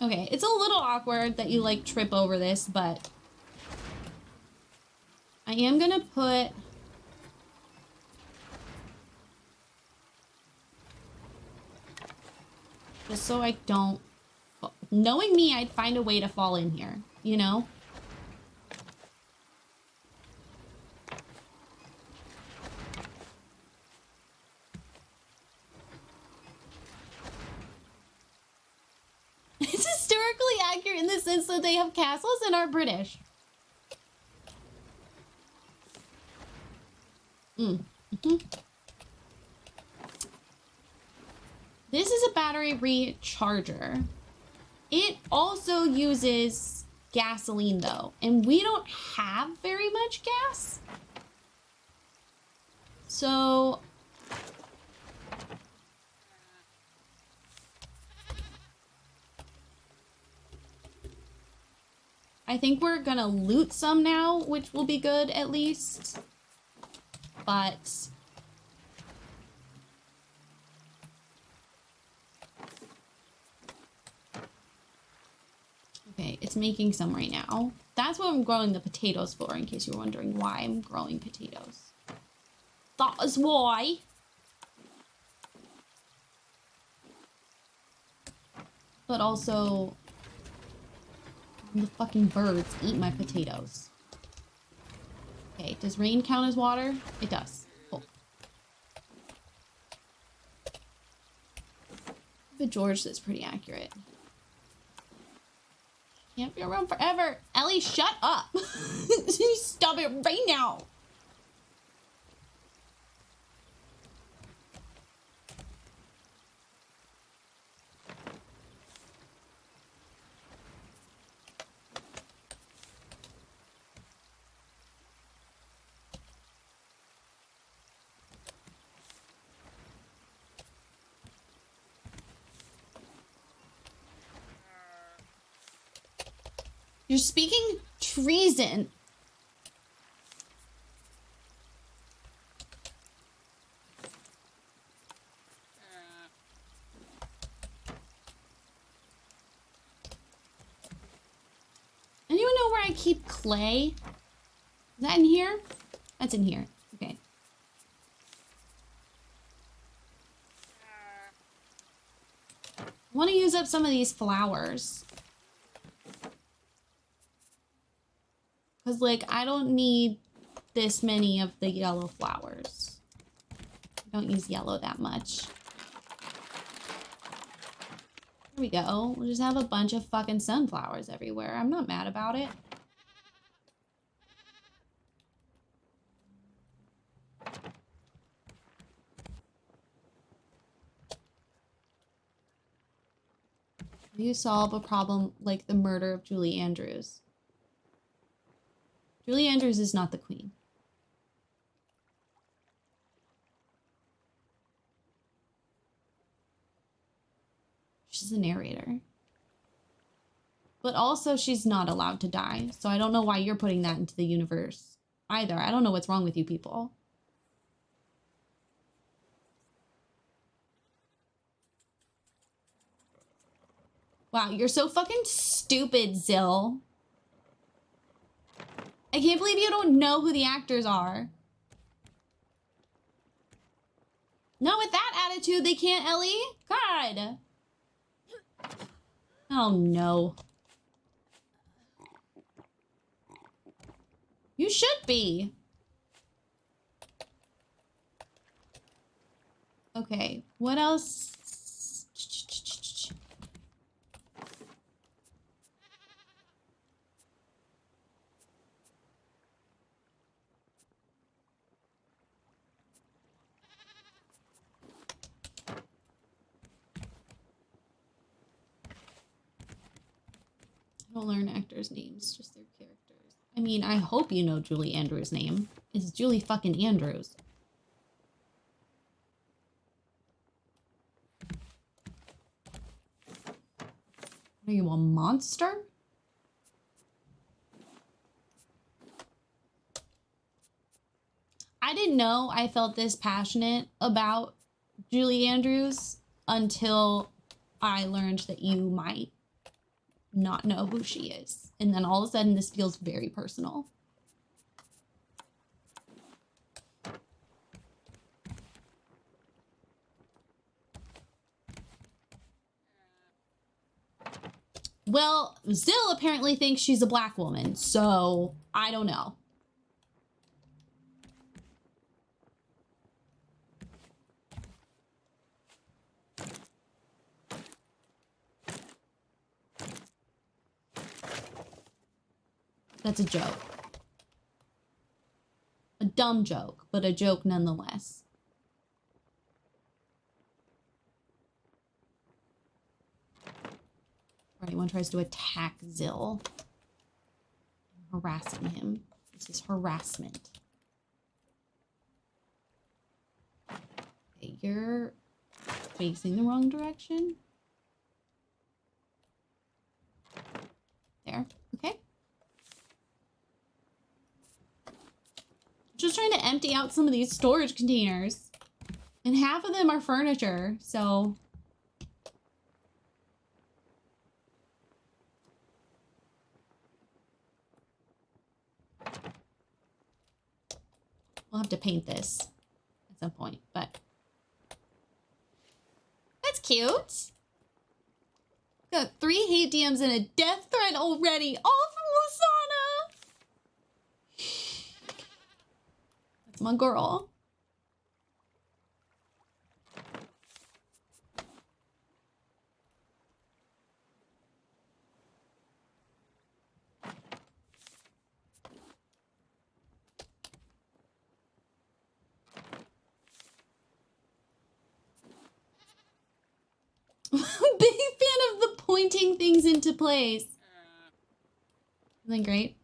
Okay, it's a little awkward that you like trip over this, but I am gonna put just so I don't, knowing me, I'd find a way to fall in here, you know? It's historically accurate in the sense that they have castles and are British. Mm-hmm. This is a battery recharger. It also uses gasoline though, and we don't have very much gas. So I think we're gonna loot some now, which will be good at least. But okay, it's making some right now. That's what I'm growing the potatoes for, in case you're wondering why I'm growing potatoes. That is why. But also, the fucking birds eat my potatoes. Okay, does rain count as water? It does. Cool. But George, that's pretty accurate. Can't be around forever. Ellie, shut up. Stop it right now. You're speaking treason. Anyone know where I keep clay? Is that in here? That's in here. Okay. I want to use up some of these flowers. Because, like, I don't need this many of the yellow flowers. I don't use yellow that much. There we go. We'll just have a bunch of fucking sunflowers everywhere. I'm not mad about it. You solve a problem like the murder of Julie Andrews. Julie Andrews is not the queen. She's a narrator. But also she's not allowed to die. So I don't know why you're putting that into the universe either. I don't know what's wrong with you people. Wow, you're so fucking stupid, Zill. I can't believe you don't know who the actors are. No, with that attitude, they can't, Ellie. God. Oh, no. You should be. Okay, what else? Don't learn actors' names, just their characters. I mean, I hope you know Julie Andrews' name. It's Julie fucking Andrews. Are you a monster? I didn't know I felt this passionate about Julie Andrews until I learned that you might not know who she is. And then all of a sudden this feels very personal. Well, Zill apparently thinks she's a black woman, so I don't know. That's a joke. A dumb joke, but a joke nonetheless. Anyone tries to attack Zill. I'm harassing him. This is harassment. Okay, you're facing the wrong direction. There. Okay. Just trying to empty out some of these storage containers. And half of them are furniture, so... We'll have to paint this at some point, but... That's cute! Got 3 hate DMs and a death threat already, all from Lasana! That's my girl. Big fan of the pointing things into place. Isn't that great?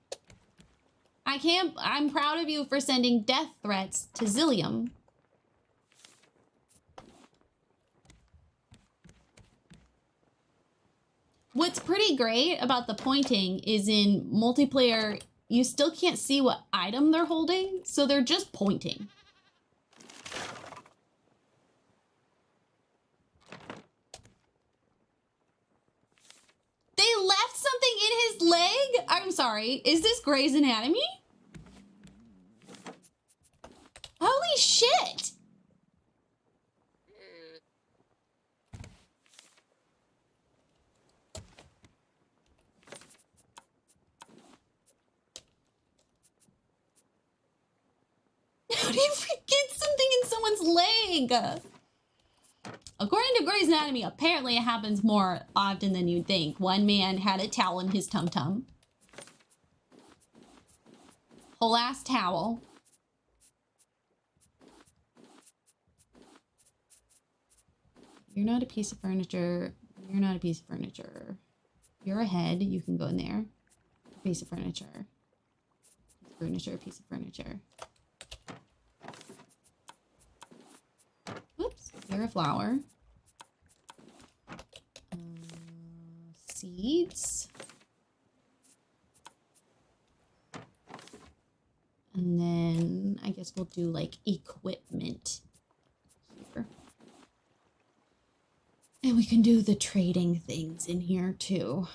I'm proud of you for sending death threats to Zillium. What's pretty great about the pointing is in multiplayer, you still can't see what item they're holding, so they're just pointing. They left something in his leg? I'm sorry, is this Grey's Anatomy? Holy shit! How do you forget something in someone's leg? According to Grey's Anatomy, apparently it happens more often than you'd think. One man had a towel in his tum-tum. Whole ass towel. You're not a piece of furniture. You're not a piece of furniture. You're a head. You can go in there. Piece of furniture. Furniture, piece of furniture. Oops. You're a flower. Seeds. And then I guess we'll do like equipment here. And we can do the trading things in here too.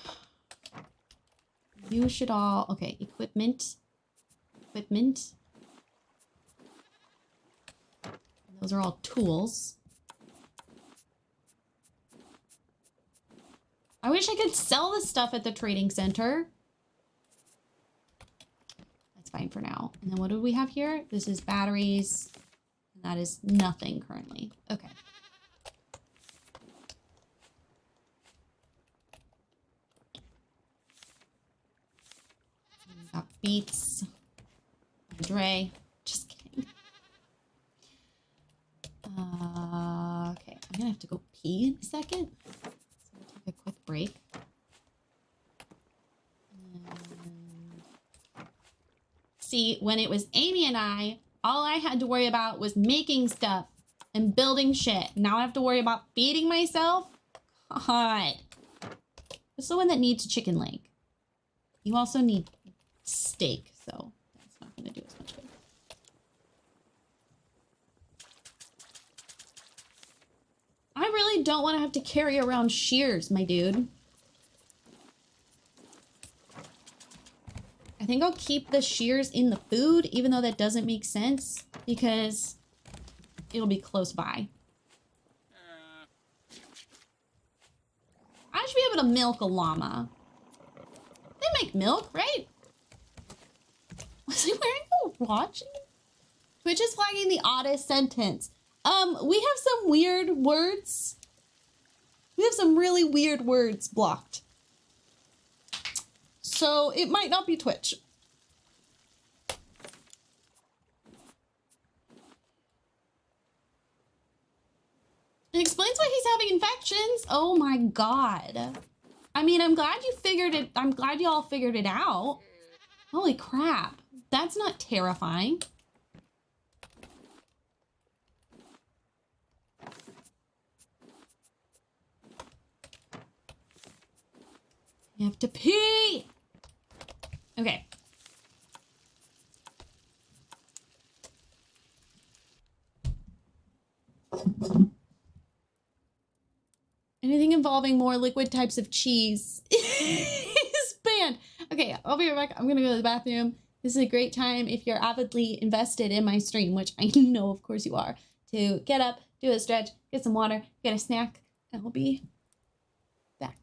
You should all, okay, equipment. Those are all tools. I wish I could sell this stuff at the trading center. That's fine for now. And then what do we have here? This is batteries. And that is nothing currently. Okay. We got beets. Dre. Just kidding. Okay. I'm gonna have to go pee in a second. So we'll take a quick break. See, when it was Amy and I, all I had to worry about was making stuff and building shit. Now I have to worry about feeding myself? God. There's the one that needs a chicken leg. You also need steak, so that's not going to do as much good. I really don't want to have to carry around shears, my dude. I think I'll keep the shears in the food, even though that doesn't make sense, because it'll be close by. I should be able to milk a llama. They make milk, right? Was he wearing a watch? Twitch is flagging the oddest sentence. We have some weird words. We have some really weird words blocked. So it might not be Twitch. It explains why he's having infections. Oh my God. I mean, I'm glad you figured it. I'm glad you all figured it out. Holy crap. That's not terrifying. You have to pee. Okay. Anything involving more liquid types of cheese is banned. Okay, I'll be right back. I'm gonna go to the bathroom. This is a great time if you're avidly invested in my stream, which I know of course you are, to get up, do a stretch, get some water, get a snack, and I'll be back.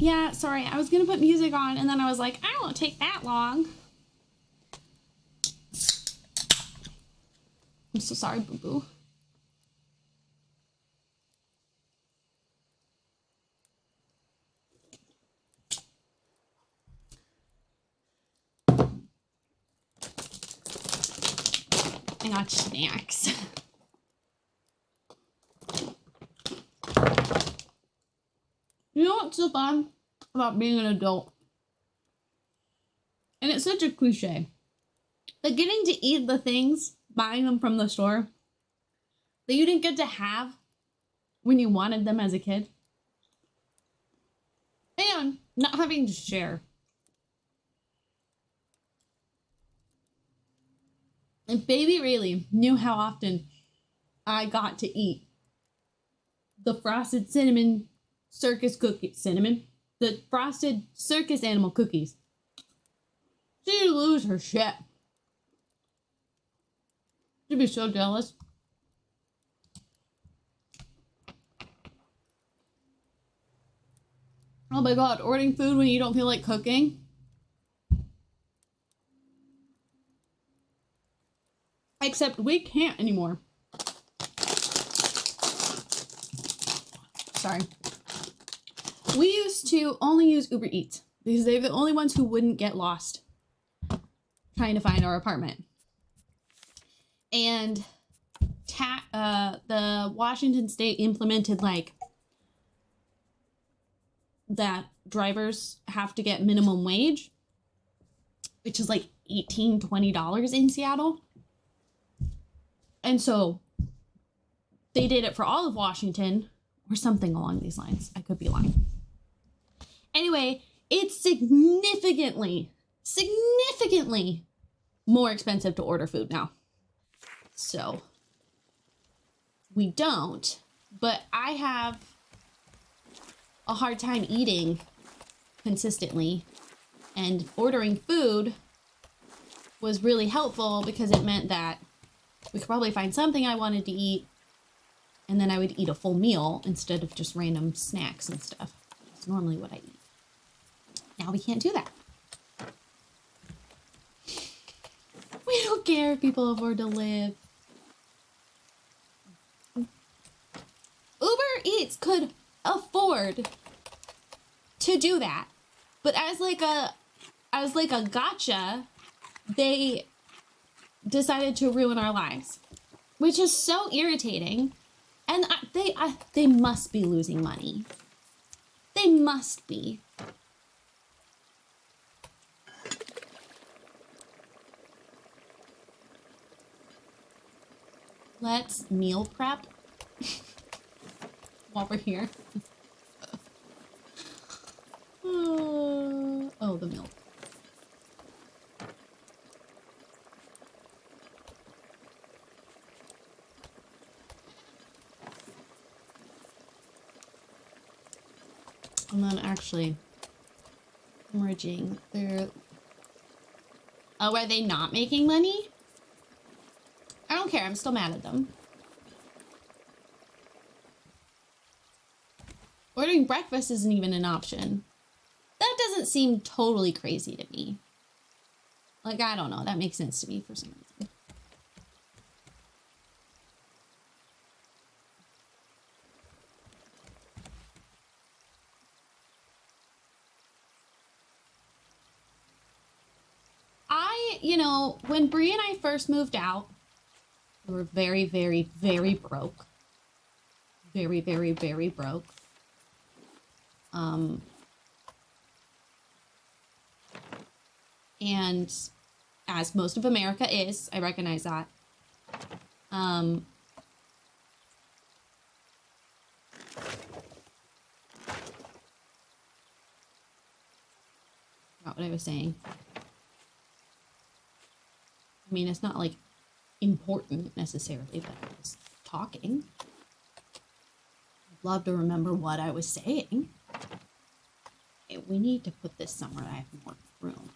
Yeah, sorry. I was gonna put music on and then I was like, I don't want to take that long. I'm so sorry, boo boo. I got snacks. You know what's so fun about being an adult? And it's such a cliche. But getting to eat the things, buying them from the store, that you didn't get to have when you wanted them as a kid. And not having to share. If baby Rayleigh knew how often I got to eat the frosted cinnamon circus cookie, the frosted circus animal cookies, she'd lose her shit. She'd be so jealous. Oh my god, ordering food when you don't feel like cooking. Except we can't anymore. Sorry. We used to only use Uber Eats because they're the only ones who wouldn't get lost trying to find our apartment. And the Washington State implemented like that drivers have to get minimum wage, which is like $18, $20 in Seattle. And so they did it for all of Washington or something along these lines. I could be lying. Anyway, it's significantly more expensive to order food now. So we don't, but I have a hard time eating consistently, and ordering food was really helpful because it meant that we could probably find something I wanted to eat, and then I would eat a full meal instead of just random snacks and stuff. That's normally what I eat. Now we can't do that. We don't care if people afford to live. Uber Eats could afford to do that, but as like a gotcha, they decided to ruin our lives, which is so irritating. And they must be losing money. They must be. Let's meal prep while we're here. Oh, the milk. And then actually merging their... Oh, are they not making money? I don't care. I'm still mad at them. Ordering breakfast isn't even an option. That doesn't seem totally crazy to me. Like, I don't know. That makes sense to me for some reason. You know, when Bree and I first moved out, we were very, very, very broke. Very, very, very broke. And as most of America is, I recognize that. Not what I was saying. I mean, it's not like important necessarily, but I was talking. I'd love to remember what I was saying. Okay, we need to put this somewhere I have more room.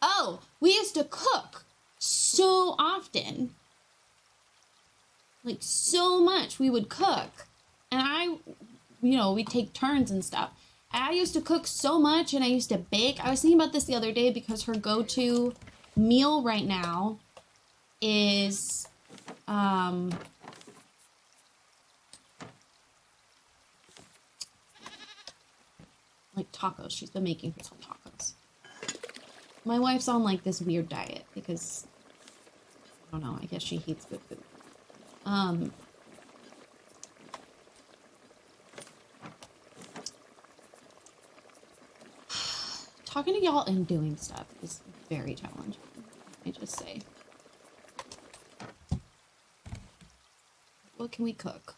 Oh, we used to cook so often. Like, so much. We would cook. And we'd take turns and stuff. I used to cook so much and I used to bake. I was thinking about this the other day because her go-to meal right now is like tacos. She's been making herself tacos. My wife's on like this weird diet because I don't know, I guess she hates good food. Talking to y'all and doing stuff is very challenging, I just say. What can we cook?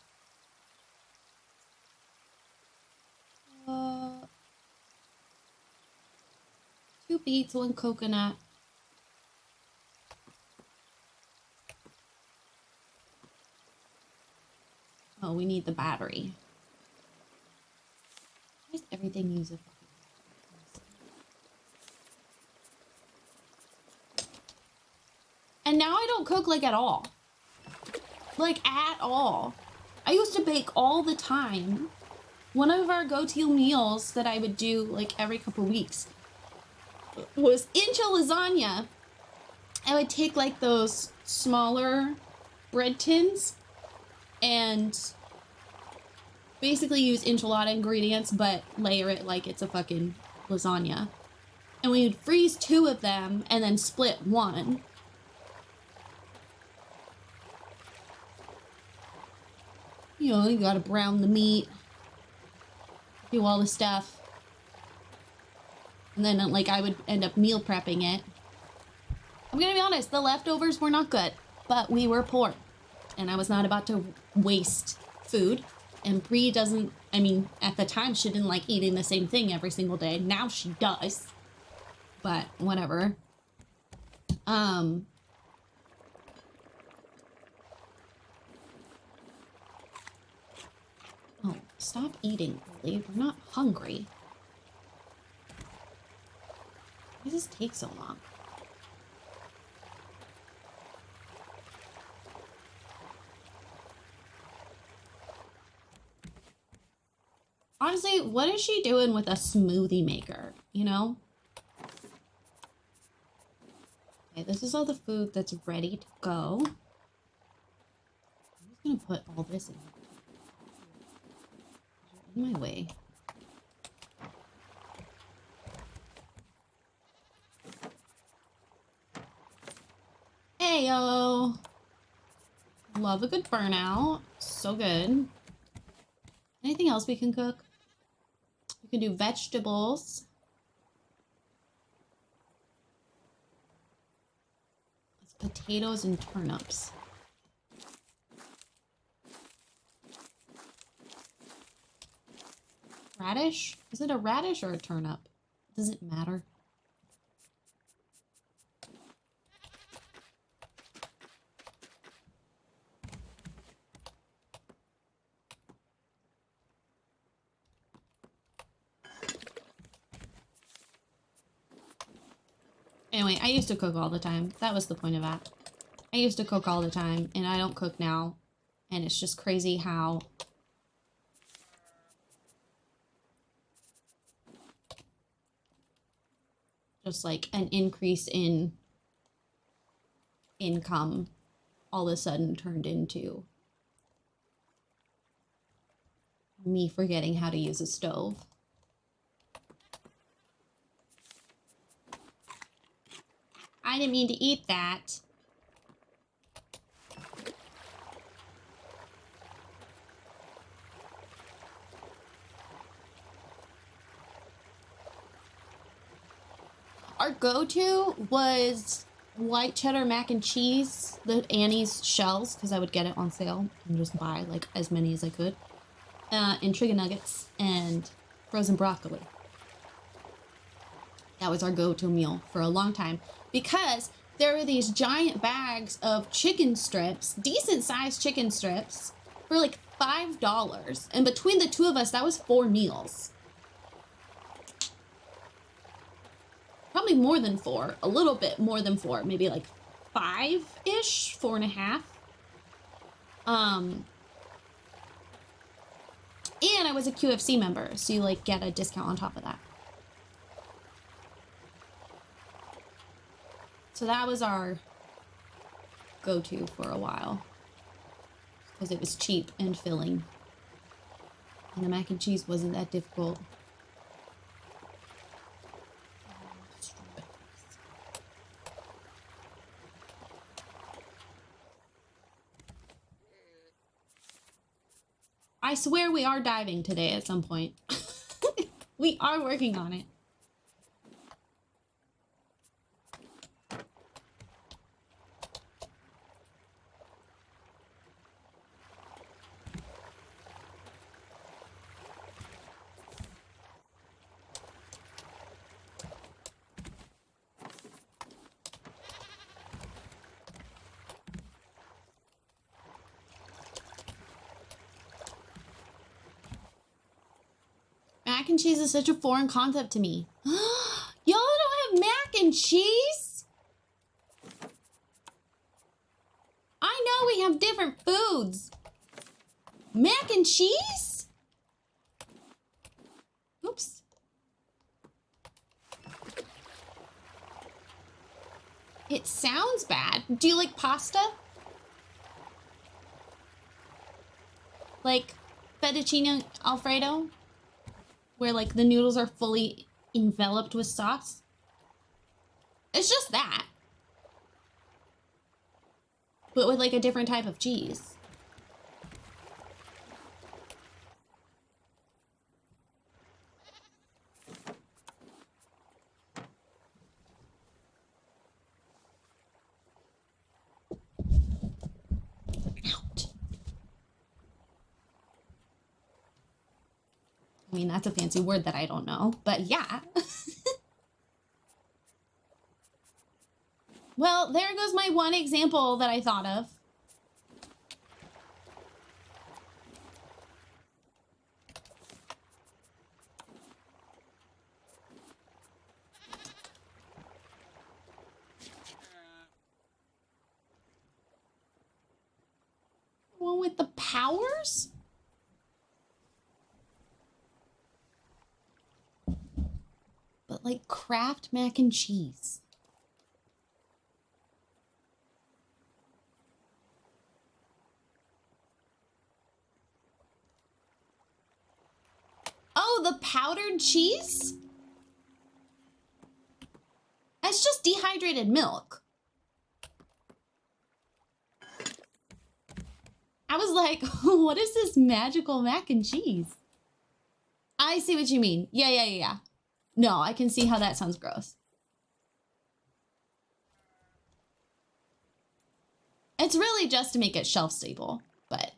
2 beets, 1 coconut. Oh, we need the battery. Why does everything use a fucking... And now I don't cook like at all. Like at all. I used to bake all the time. One of our go-to meals that I would do like every couple weeks was incha lasagna. I would take like those smaller bread tins and basically use enchilada ingredients, but layer it like it's a fucking lasagna. And we would freeze 2 of them and then split 1. You know, you gotta brown the meat, do all the stuff. And then, like, I would end up meal prepping it. I'm gonna be honest, the leftovers were not good, but we were poor. And I was not about to waste food. And Bree doesn't, I mean, at the time, she didn't like eating the same thing every single day. Now she does. But, whatever. Oh, stop eating, Lily. We're not hungry. Why does this take so long? Honestly, what is she doing with a smoothie maker, you know? Okay, this is all the food that's ready to go. I'm just gonna put all this in my way. Heyo! Love a good burnout. So good. Anything else we can cook? We can do vegetables. It's potatoes and turnips. Radish? Is it a radish or a turnip? Does it matter? Anyway, I used to cook all the time. That was the point of that. I used to cook all the time, and I don't cook now. And it's just crazy how... just like an increase in income all of a sudden turned into me forgetting how to use a stove. I didn't mean to eat that. Our go-to was white cheddar mac and cheese, the Annie's shells, because I would get it on sale and just buy like as many as I could, and chicken nuggets and frozen broccoli. That was our go-to meal for a long time because there were these giant bags of chicken strips, decent sized chicken strips, for like $5. And between the 2 of us, that was 4 meals. Probably more than 4, a little bit more than 4, maybe like 5-ish, 4.5. And I was a QFC member, so you like get a discount on top of that. So that was our go-to for a while. Because it was cheap and filling. And the mac and cheese wasn't that difficult. I swear we are diving today at some point. We are working on it. Mac and cheese is such a foreign concept to me. Y'all don't have mac and cheese? I know we have different foods. Mac and cheese? Oops. It sounds bad. Do you like pasta? Like fettuccine Alfredo? Where like the noodles are fully enveloped with sauce. It's just that. But with like a different type of cheese. Ouch. I mean, that's a fancy word that I don't know, but yeah. Well, there goes my one example that I thought of. One with the powers? But like Kraft mac and cheese. Oh, the powdered cheese? That's just dehydrated milk. I was like, what is this magical mac and cheese? I see what you mean. Yeah. No, I can see how that sounds gross. It's really just to make it shelf stable, but...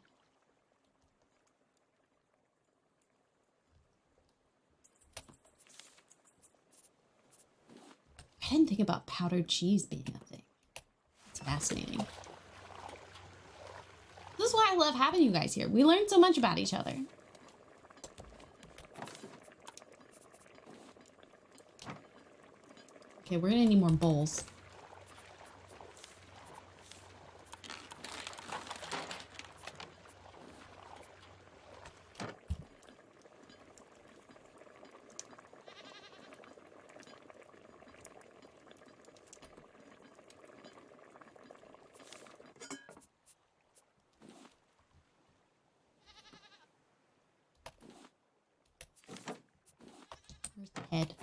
I didn't think about powdered cheese being a thing. It's fascinating. This is why I love having you guys here. We learn so much about each other. Okay, we're gonna need more bowls. Where's the head?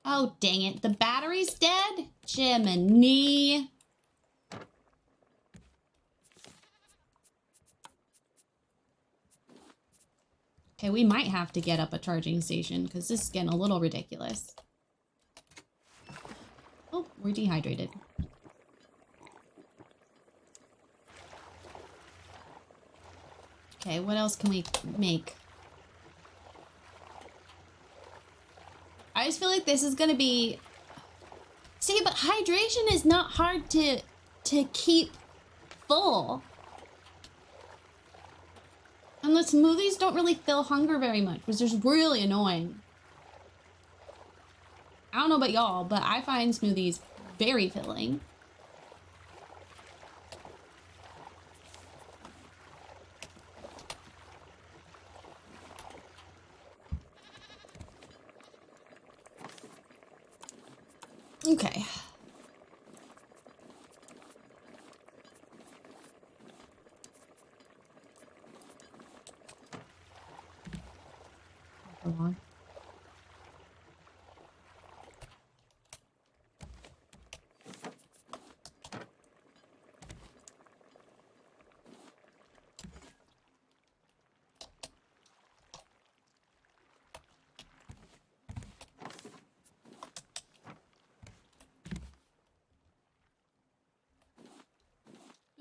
Oh, dang it. The battery's dead? Jiminy. Okay, we might have to get up a charging station because this is getting a little ridiculous. Oh, we're dehydrated. Okay, what else can we make? I just feel like this is gonna be... See, but hydration is not hard to keep full. And the smoothies don't really fill hunger very much, which is really annoying. I don't know about y'all, but I find smoothies very filling. Okay. Hold on.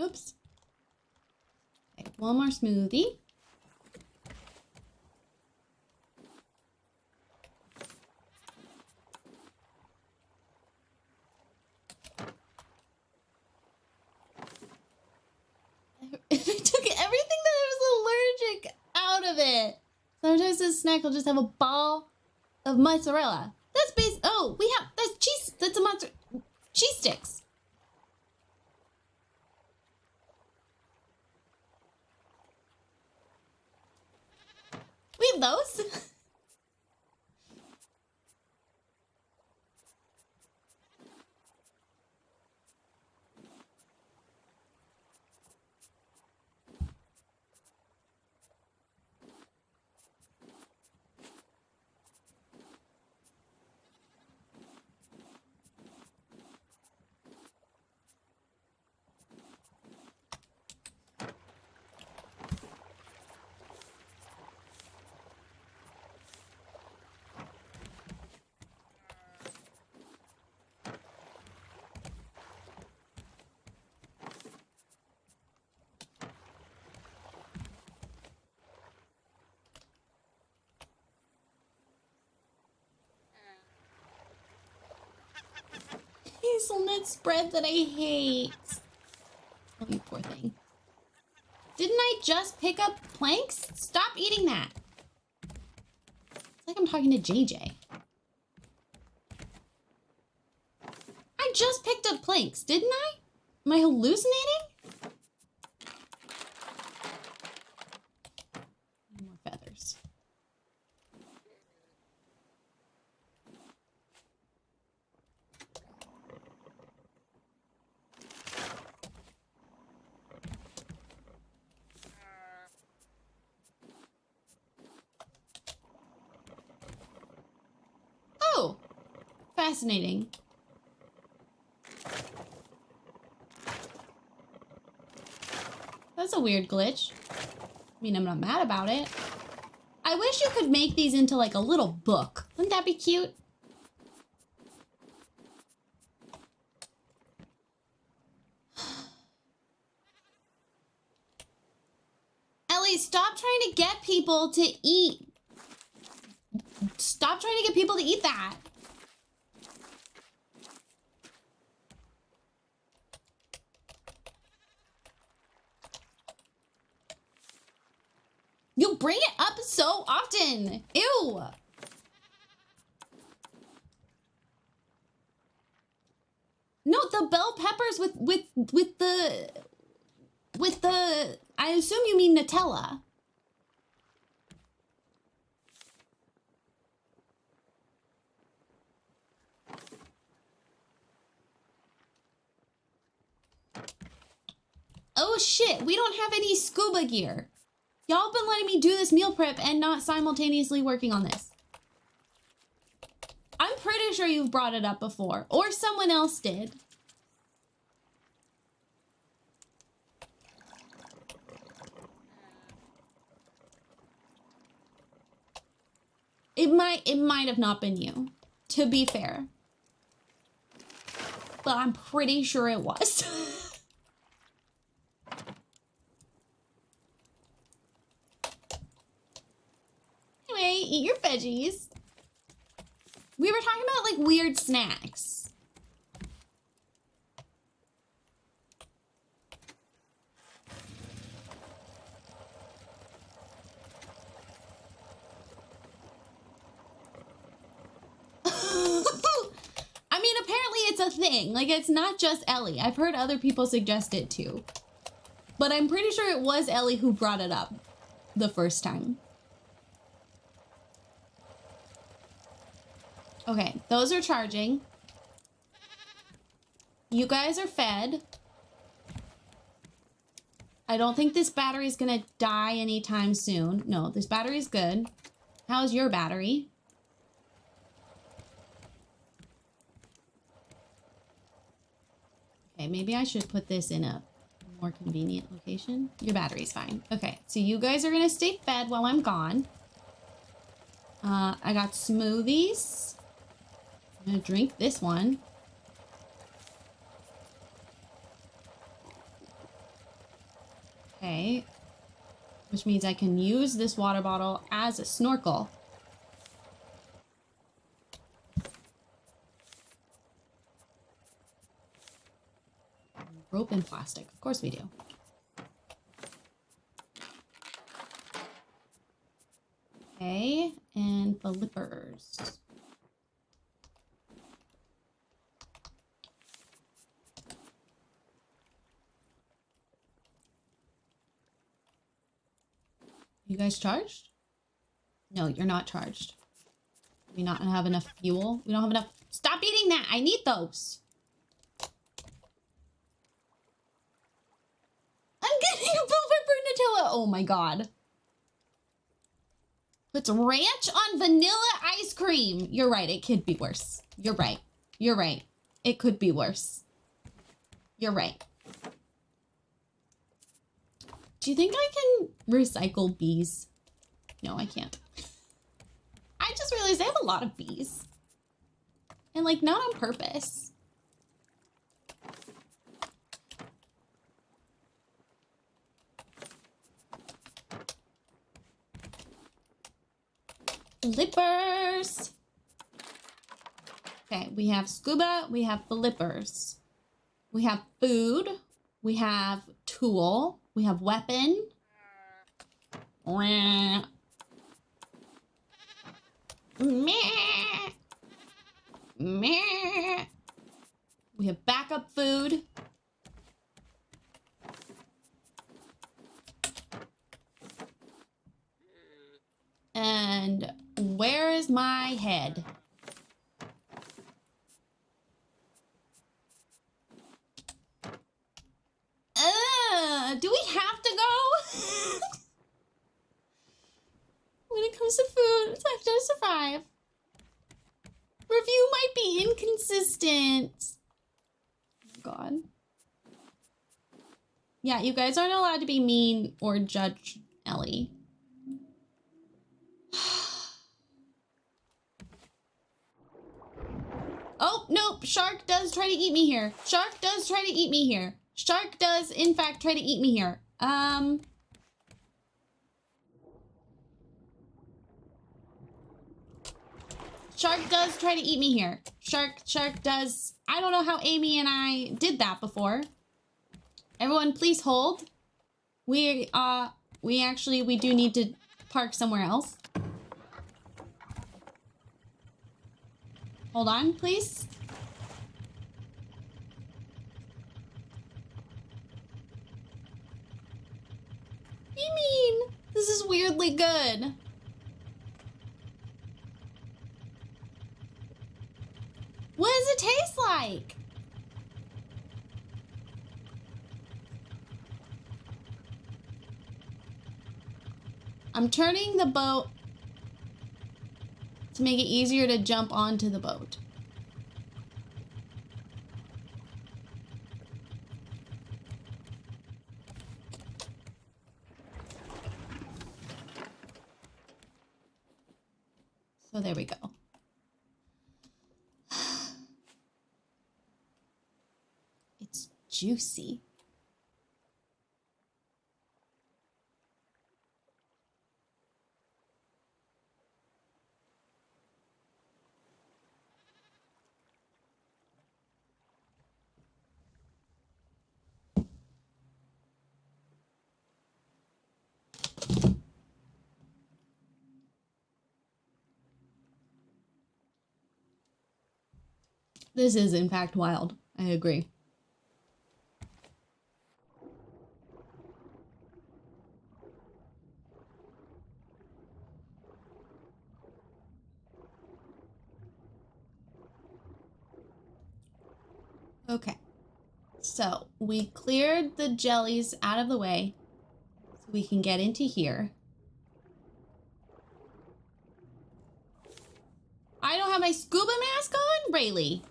Oops. Okay, one more smoothie. They took everything that was allergic out of it. Sometimes this snack will just have a ball of mozzarella. That's oh, that's cheese. That's a mozzarella. Cheese sticks. We have those. Hazelnut spread that I hate. Oh, you poor thing. Didn't I just pick up planks? Stop eating that. It's like I'm talking to JJ. I just picked up planks, didn't I? Am I hallucinating? More feathers. Oh, fascinating. That's a weird glitch. I mean, I'm not mad about it. I wish you could make these into like a little book. Wouldn't that be cute? Ellie, stop trying to get people to eat. Stop trying to get people to eat that. You bring it up so often. Ew. No, the bell peppers with the I assume you mean Nutella. Oh shit, we don't have any scuba gear. Y'all been letting me do this meal prep and not simultaneously working on this. I'm pretty sure you've brought it up before, or someone else did. It might have not been you, to be fair. But I'm pretty sure it was. Anyway, eat your veggies. We were talking about like weird snacks. it's a thing. Like, it's not just Ellie. I've heard other people suggest it too. But I'm pretty sure it was Ellie who brought it up the first time. Okay, those are charging. You guys are fed. I don't think this battery is gonna die anytime soon. No, this battery is good. How's your battery? Okay, maybe I should put this in a more convenient location. Your battery's fine. Okay, so you guys are gonna stay fed while I'm gone. I got smoothies. I'm gonna drink this one. Okay, which means I can use this water bottle as a snorkel. Rope and plastic, of course we do. Okay, and flippers. You guys charged? No, you're not charged. We not have enough fuel? We don't have enough. Stop eating that! I need those! I'm getting a bell pepper Nutella! Oh my god. Puts ranch on vanilla ice cream. You're right, it could be worse. You're right. You're right. It could be worse. You're right. Do you think I can recycle bees? No, I can't. I just realized I have a lot of bees. And like, not on purpose. Flippers. Okay, we have scuba, we have flippers. We have food, we have tool, we have weapon. Meh. Meh. We have backup food. And where is my head? Do we have to go? When it comes to food, it's have to survive. Review might be inconsistent. Oh God. Yeah, you guys aren't allowed to be mean or judge Ellie. Oh, nope. Shark does try to eat me here. Shark does try to eat me here. Shark does, in fact, try to eat me here. Shark does try to eat me here. Shark does. I don't know how Amy and I did that before. Everyone, please hold. We do need to park somewhere else. Hold on, please. What do you mean? This is weirdly good. What does it taste like? I'm turning the boat to make it easier to jump onto the boat. So there we go. It's juicy. This is, in fact, wild. I agree. Okay. So, we cleared the jellies out of the way so we can get into here. I don't have my scuba mask on? Rayleigh.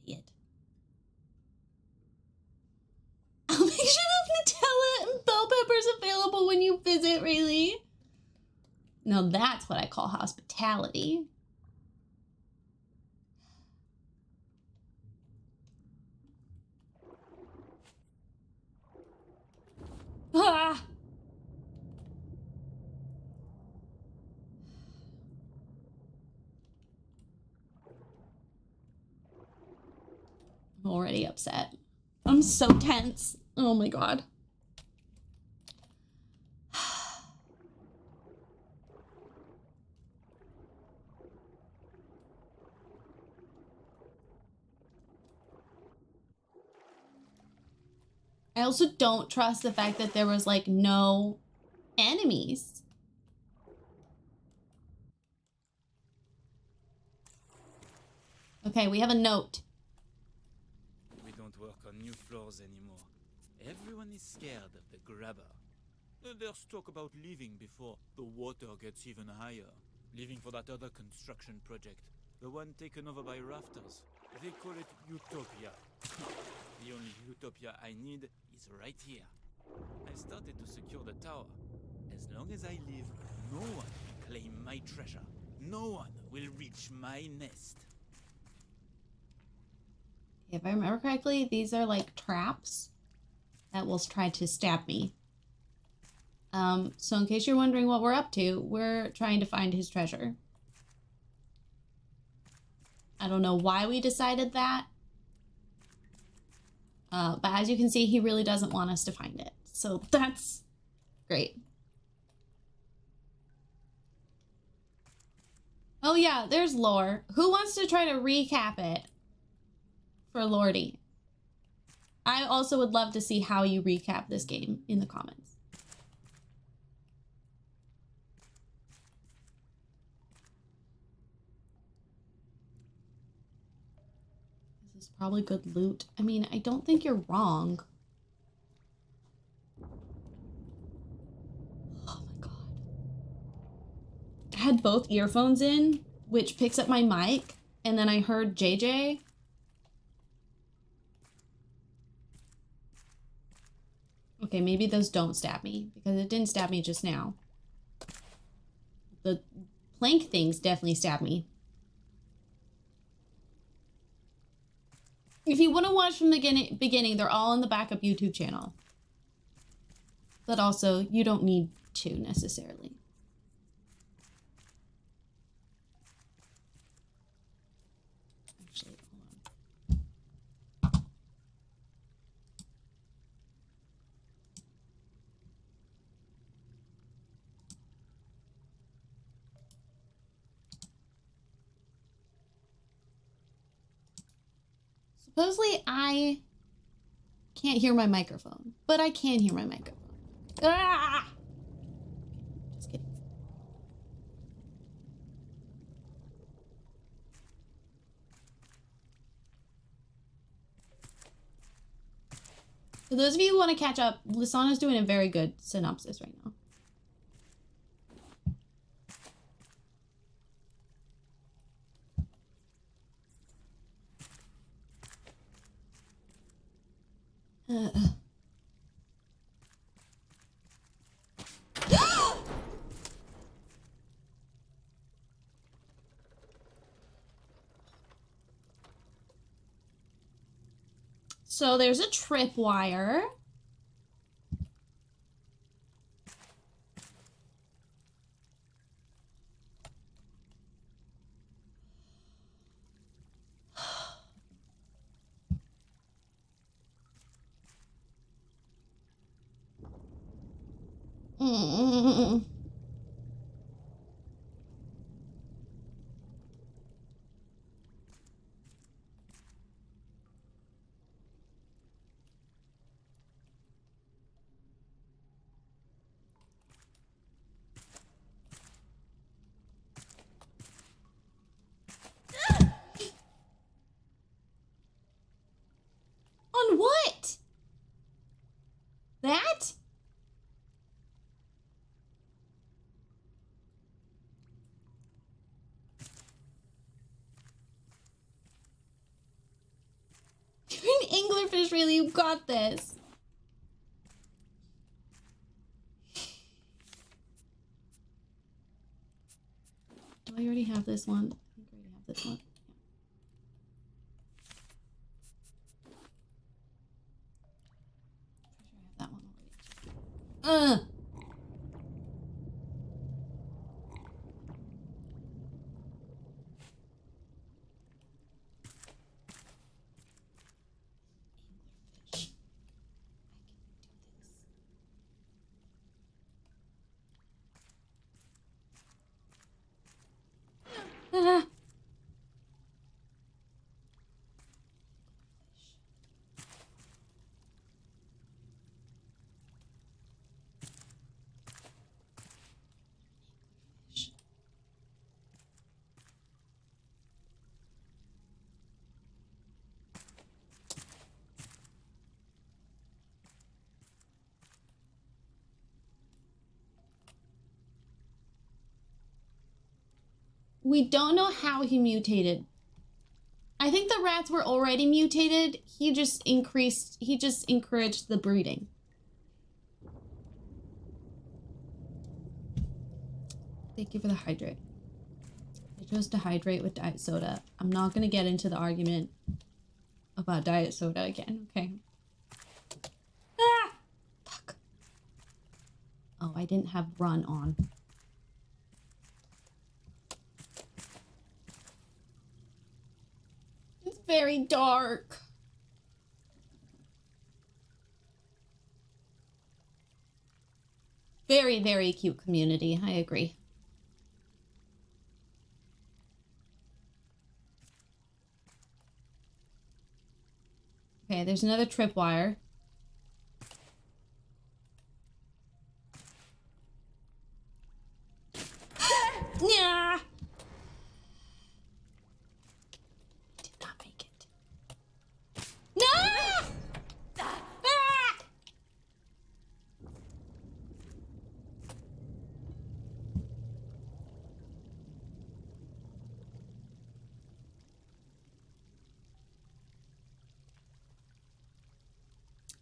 Idiot. I'll make sure to have Nutella and bell peppers available when you visit, Rayleigh. Now that's what I call hospitality. Ah! I'm already upset. I'm so tense. Oh my god. I also don't trust the fact that there was like no enemies. Okay, we have a note. We don't work on new floors anymore. Everyone is scared of the grabber. There's talk about leaving before the water gets even higher. Leaving for that other construction project. The one taken over by rafters. They call it Utopia. The only Utopia I need is right here. I started to secure the tower. As long as I live, no one will claim my treasure. No one will reach my nest. If I remember correctly, these are like traps that will try to stab me. So in case you're wondering what we're up to, we're trying to find his treasure. I don't know why we decided that. But as you can see, he really doesn't want us to find it. So that's great. Oh yeah, there's lore. Who wants to try to recap it for Lordy? I also would love to see how you recap this game in the comments. This is probably good loot. I mean, I don't think you're wrong. Oh my god. I had both earphones in, which picks up my mic, and then I heard JJ. Okay, maybe those don't stab me, because it didn't stab me just now. The plank things definitely stab me. If you want to watch from the beginning, they're all on the backup YouTube channel. But also, you don't need to necessarily. Actually, hold on. Supposedly, I can't hear my microphone, but I can hear my microphone. Ah! Just kidding. For those of you who want to catch up, Lisana's doing a very good synopsis right now. So there's a tripwire. gosh, really, you got this. Do I already have this one? I think I already have this one. Yeah. Pretty sure I have that one already. Ah. We don't know how he mutated. I think the rats were already mutated. He just encouraged the breeding. Thank you for the hydrate. I chose to hydrate with diet soda. I'm not gonna get into the argument about diet soda again, okay? Ah! Fuck. Oh, I didn't have run on. It's very dark. Very, very cute community. I agree. Okay, there's another tripwire. Yeah. Did not make it. No! Ah!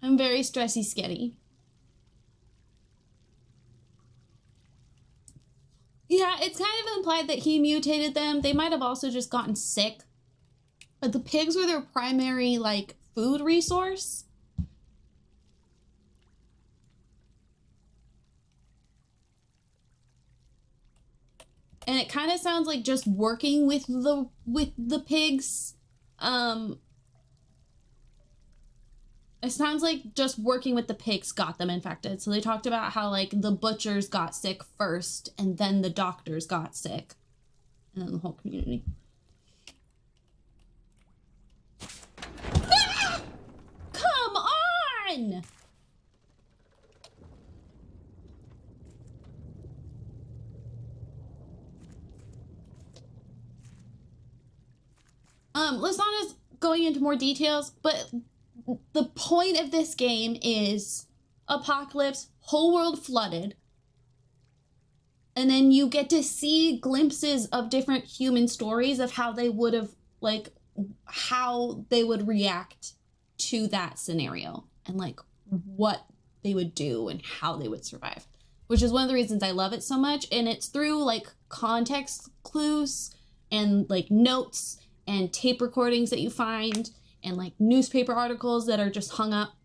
I'm very stressy sketty. Yeah, it's kind of implied that he mutated them. They might have also just gotten sick. But the pigs were their primary, like, food resource. And it kind of sounds like just working with the pigs. It sounds like just working with the pigs got them infected. So they talked about how, like, the butchers got sick first, and then the doctors got sick. And then the whole community. Ah! Come on! Lasana's going into more details, but the point of this game is apocalypse, whole world flooded, and then you get to see glimpses of different human stories of how they would have, like, how they would react to that scenario and, like, what they would do and how they would survive, which is one of the reasons I love it so much. And it's through, like, context clues and, like, notes and tape recordings that you find and, like, newspaper articles that are just hung up.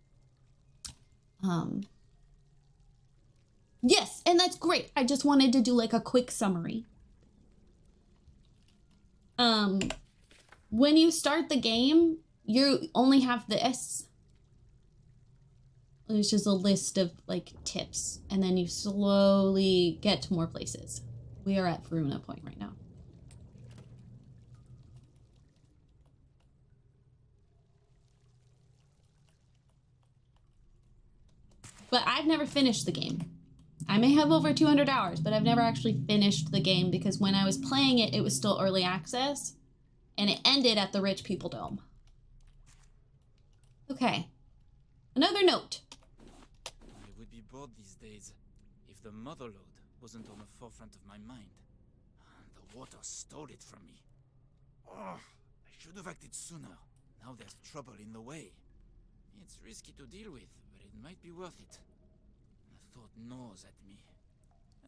Yes, and that's great. I just wanted to do, like, a quick summary. When you start the game, you only have this, which is a list of, like, tips, and then you slowly get to more places. We are at Veruna Point right now. But I've never finished the game. I may have over 200 hours, but I've never actually finished the game because when I was playing it, it was still early access, and it ended at the Rich People Dome. Okay. Another note. I would be bored these days if the motherlode wasn't on the forefront of my mind. The water stole it from me. Oh, I should have acted sooner. Now there's trouble in the way. It's risky to deal with, but it might be worth it. The thought gnaws at me.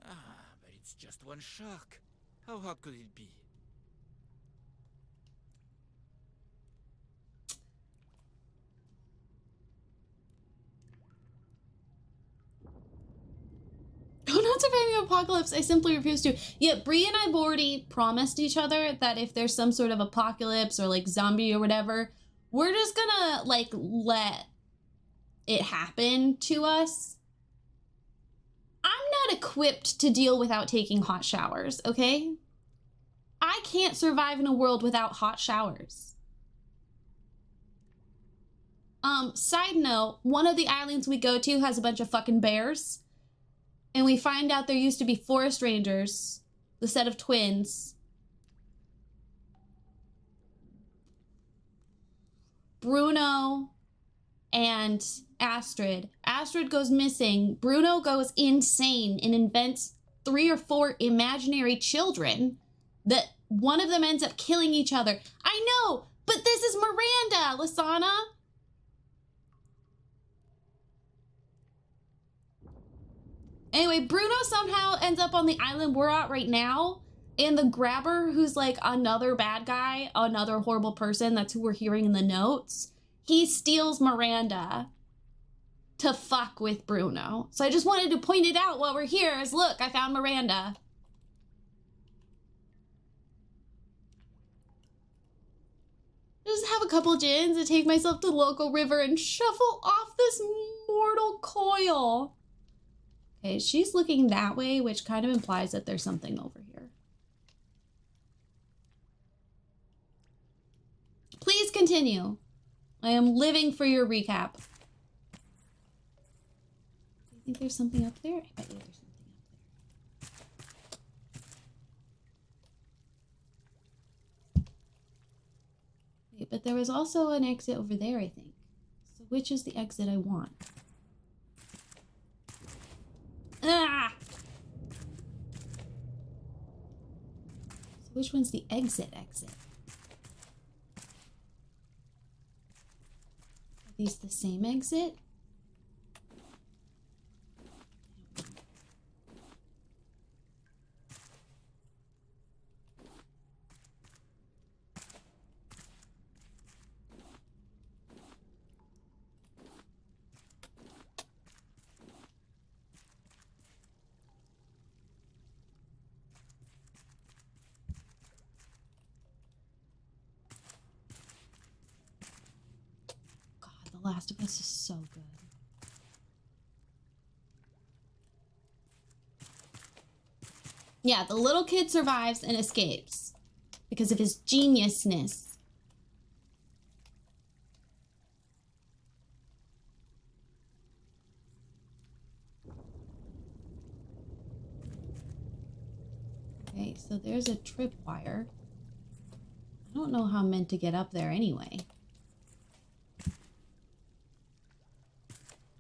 Ah, but it's just one shark. How hard could it be? I'm not surviving an apocalypse. I simply refuse to. Yeah, Bree and I've already promised each other that if there's some sort of apocalypse or like zombie or whatever, we're just gonna like let it happen to us. I'm not equipped to deal without taking hot showers, okay? I can't survive in a world without hot showers. Side note, one of the islands we go to has a bunch of fucking bears. And we find out there used to be forest rangers, the set of twins. Bruno and Astrid. Astrid goes missing. Bruno goes insane and invents 3 or 4 imaginary children that one of them ends up killing each other. I know, but this is Miranda, Lasana. Anyway, Bruno somehow ends up on the island we're at right now, and the grabber, who's like another bad guy, another horrible person, that's who we're hearing in the notes, he steals Miranda to fuck with Bruno. So I just wanted to point it out while we're here, as look, I found Miranda. Just have a couple gins and take myself to the local river and shuffle off this mortal coil. Okay, she's looking that way, which kind of implies that there's something over here. Please continue. I am living for your recap. Do you think there's something up there? I bet you there's something up there. Wait, but there was also an exit over there, I think. So which is the exit I want? Ah! So which one's the exit? Are these the same exit? Last of Us is so good. Yeah, the little kid survives and escapes because of his geniusness. Okay, so there's a tripwire. I don't know how I'm meant to get up there anyway.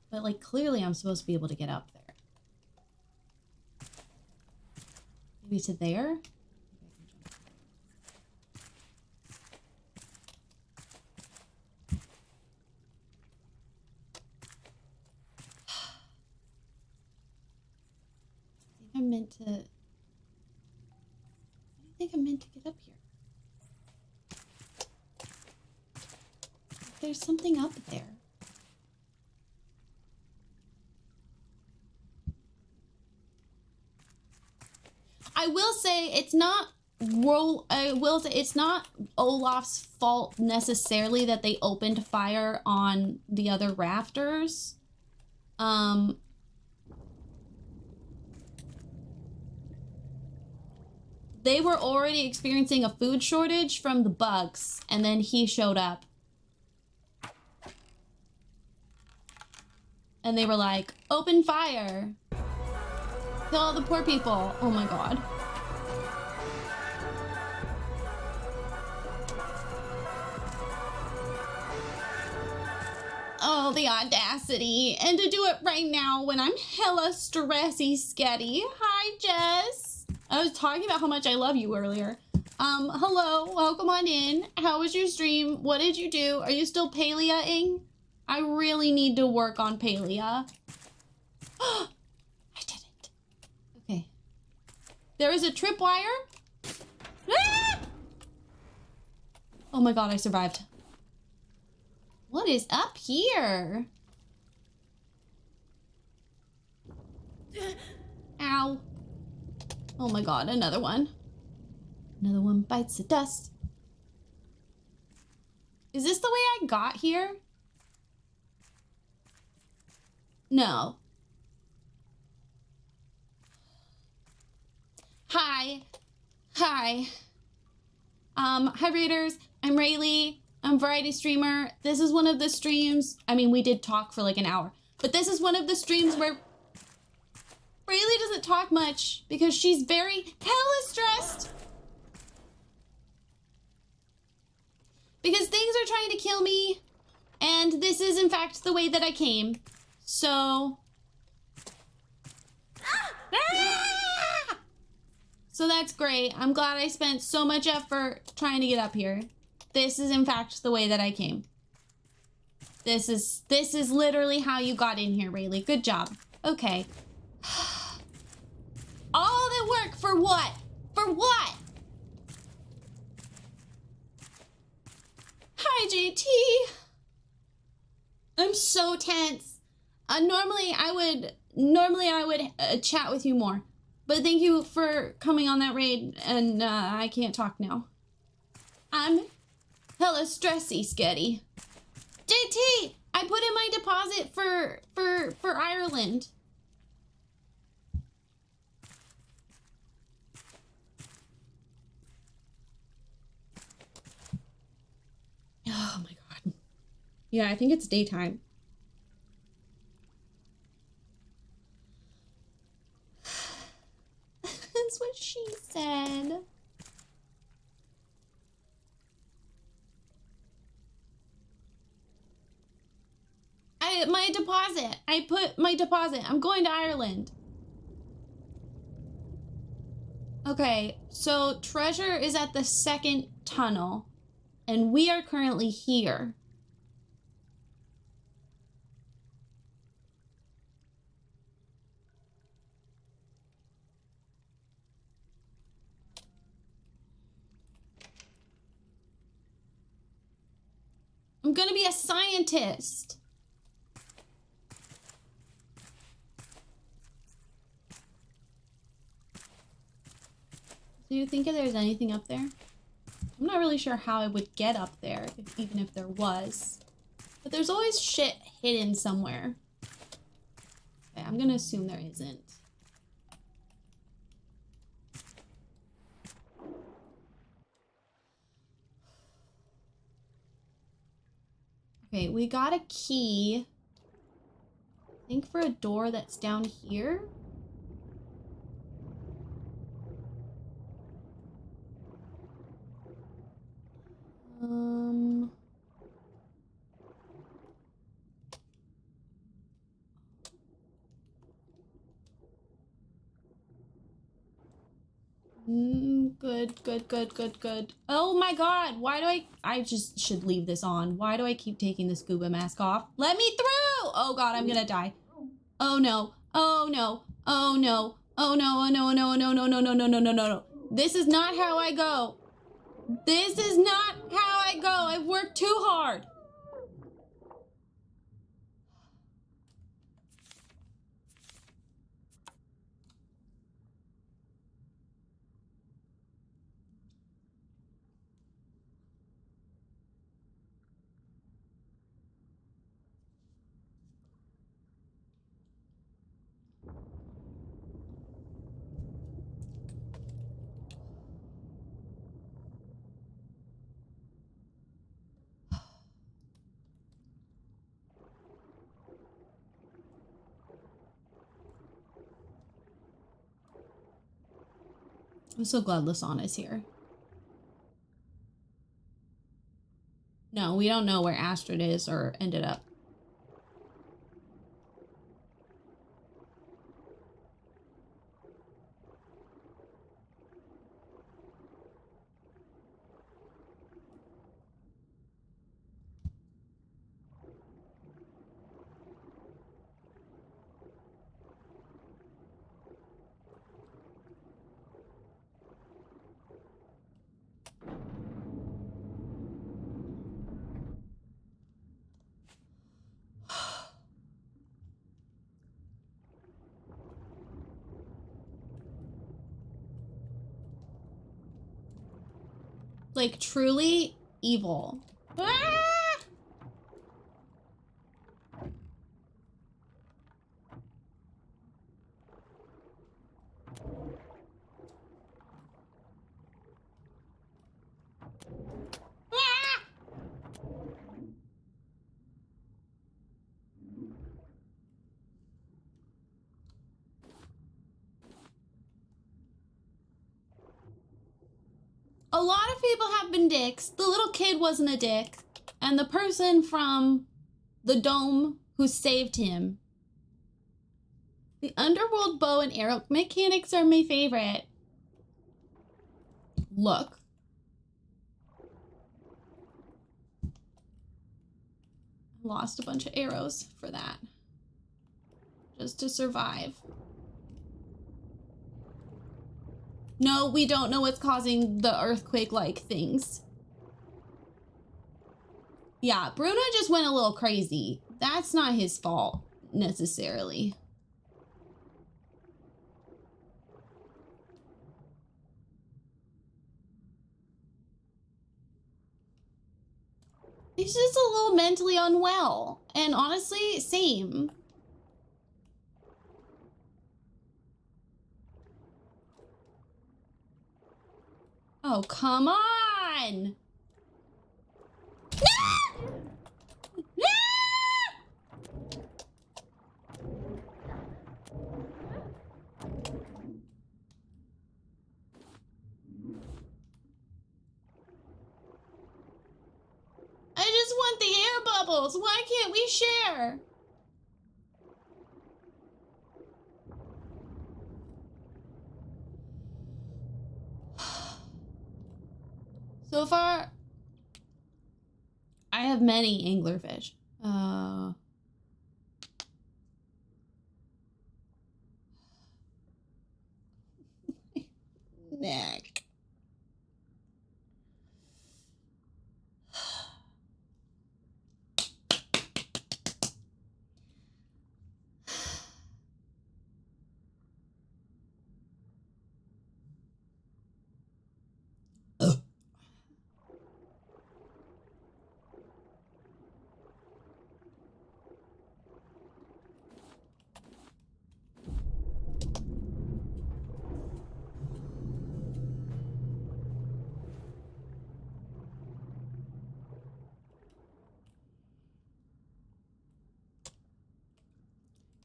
But, like, clearly I'm supposed to be able to get up there. Maybe to there? I think I'm meant to... I think I'm meant to get up here. There's something up there. I will say it's not it's not Olaf's fault necessarily that they opened fire on the other rafters. They were already experiencing a food shortage from the bugs, and then he showed up. And they were like, open fire. Kill all the poor people. Oh my god. Oh, the audacity. And to do it right now when I'm hella stressy sketty. Hi, Jess. I was talking about how much I love you earlier. Hello. Welcome on in. How was your stream? What did you do? Are you still paleo-ing? I really need to work on Palea. I did it. Okay. There is a tripwire. Ah! Oh my god, I survived. What is up here? Ow. Oh my god, another one. Another one bites the dust. Is this the way I got here? No. Hi. Hi. Hi readers. I'm Rayleigh. I'm a variety streamer. This is one of the streams. I mean, we did talk for like an hour, but this is one of the streams where Rayleigh doesn't talk much because she's very hella stressed. Because things are trying to kill me, and this is in fact the way that I came. So... So that's great. I'm glad I spent so much effort trying to get up here. This is in fact the way that I came. This is literally how you got in here, Rayleigh. Good job. Okay. All the work for what? For what? Hi, JT. I'm so tense. Normally I would chat with you more, but thank you for coming on that raid, and I can't talk now. I'm hella stressy, sketty. JT, I put in my deposit for Ireland. Oh my god. Yeah, I think it's daytime. That's what she said. My deposit. I put my deposit. I'm going to Ireland. Okay, so treasure is at the second tunnel, and we are currently here. I'm gonna be a scientist. Do you think if there's anything up there? I'm not really sure how I would get up there, even if there was. But there's always shit hidden somewhere. Okay, I'm gonna assume there isn't. Okay, we got a key. I think for a door that's down here. Good. Oh my god, why do I just should leave this on. Why do I keep taking the scuba mask off? Let me through! Oh god, I'm gonna die. Oh no, oh no, oh no, oh no, oh no, no, no, no, no, no, no, no, no, no, no. This is not how I go. This is not how I go. I've worked too hard. I'm so glad Lasana's here. No, we don't know where Astrid is or ended up. Like, truly evil. Ah! Ah! A lot of people have been dicks. The little kid wasn't a dick. And the person from the dome who saved him. The underworld bow and arrow mechanics are my favorite. Look. Lost a bunch of arrows for that. Just to survive. No, we don't know what's causing the earthquake-like things. Yeah, Bruno just went a little crazy. That's not his fault, necessarily. He's just a little mentally unwell. And honestly, same. Oh, come on! No! No! I just want the air bubbles. Why can't we share? So far, I have many anglerfish. Neck.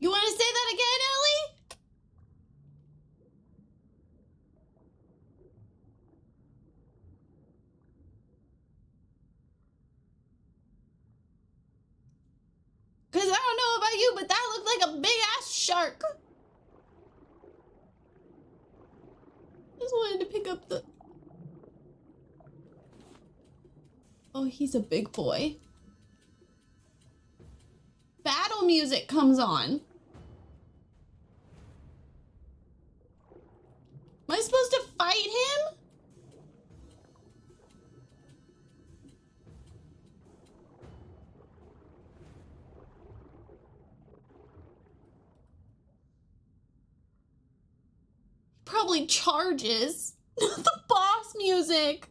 You want to say that again, Ellie? Because I don't know about you, but that looked like a big-ass shark. Just wanted to pick up the... Oh, he's a big boy. Battle music comes on. Am I supposed to fight him? Probably charges. The boss music.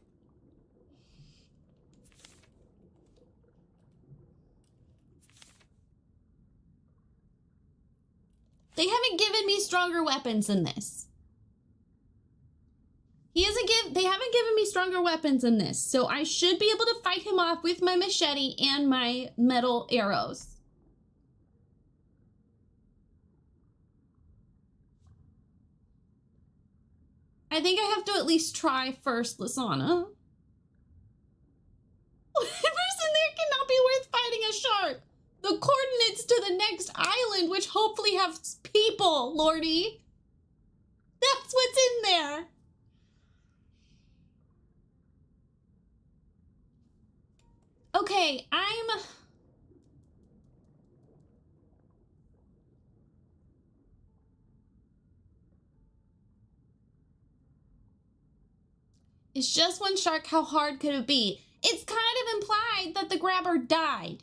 They haven't given me stronger weapons than this. They haven't given me stronger weapons than this, so I should be able to fight him off with my machete and my metal arrows. I think I have to at least try first, Lasana. Whatever's in there cannot be worth fighting a shark. The coordinates to the next island, which hopefully have people, Lordy. That's what's in there. Okay, It's just one shark, how hard could it be? It's kind of implied that the grabber died.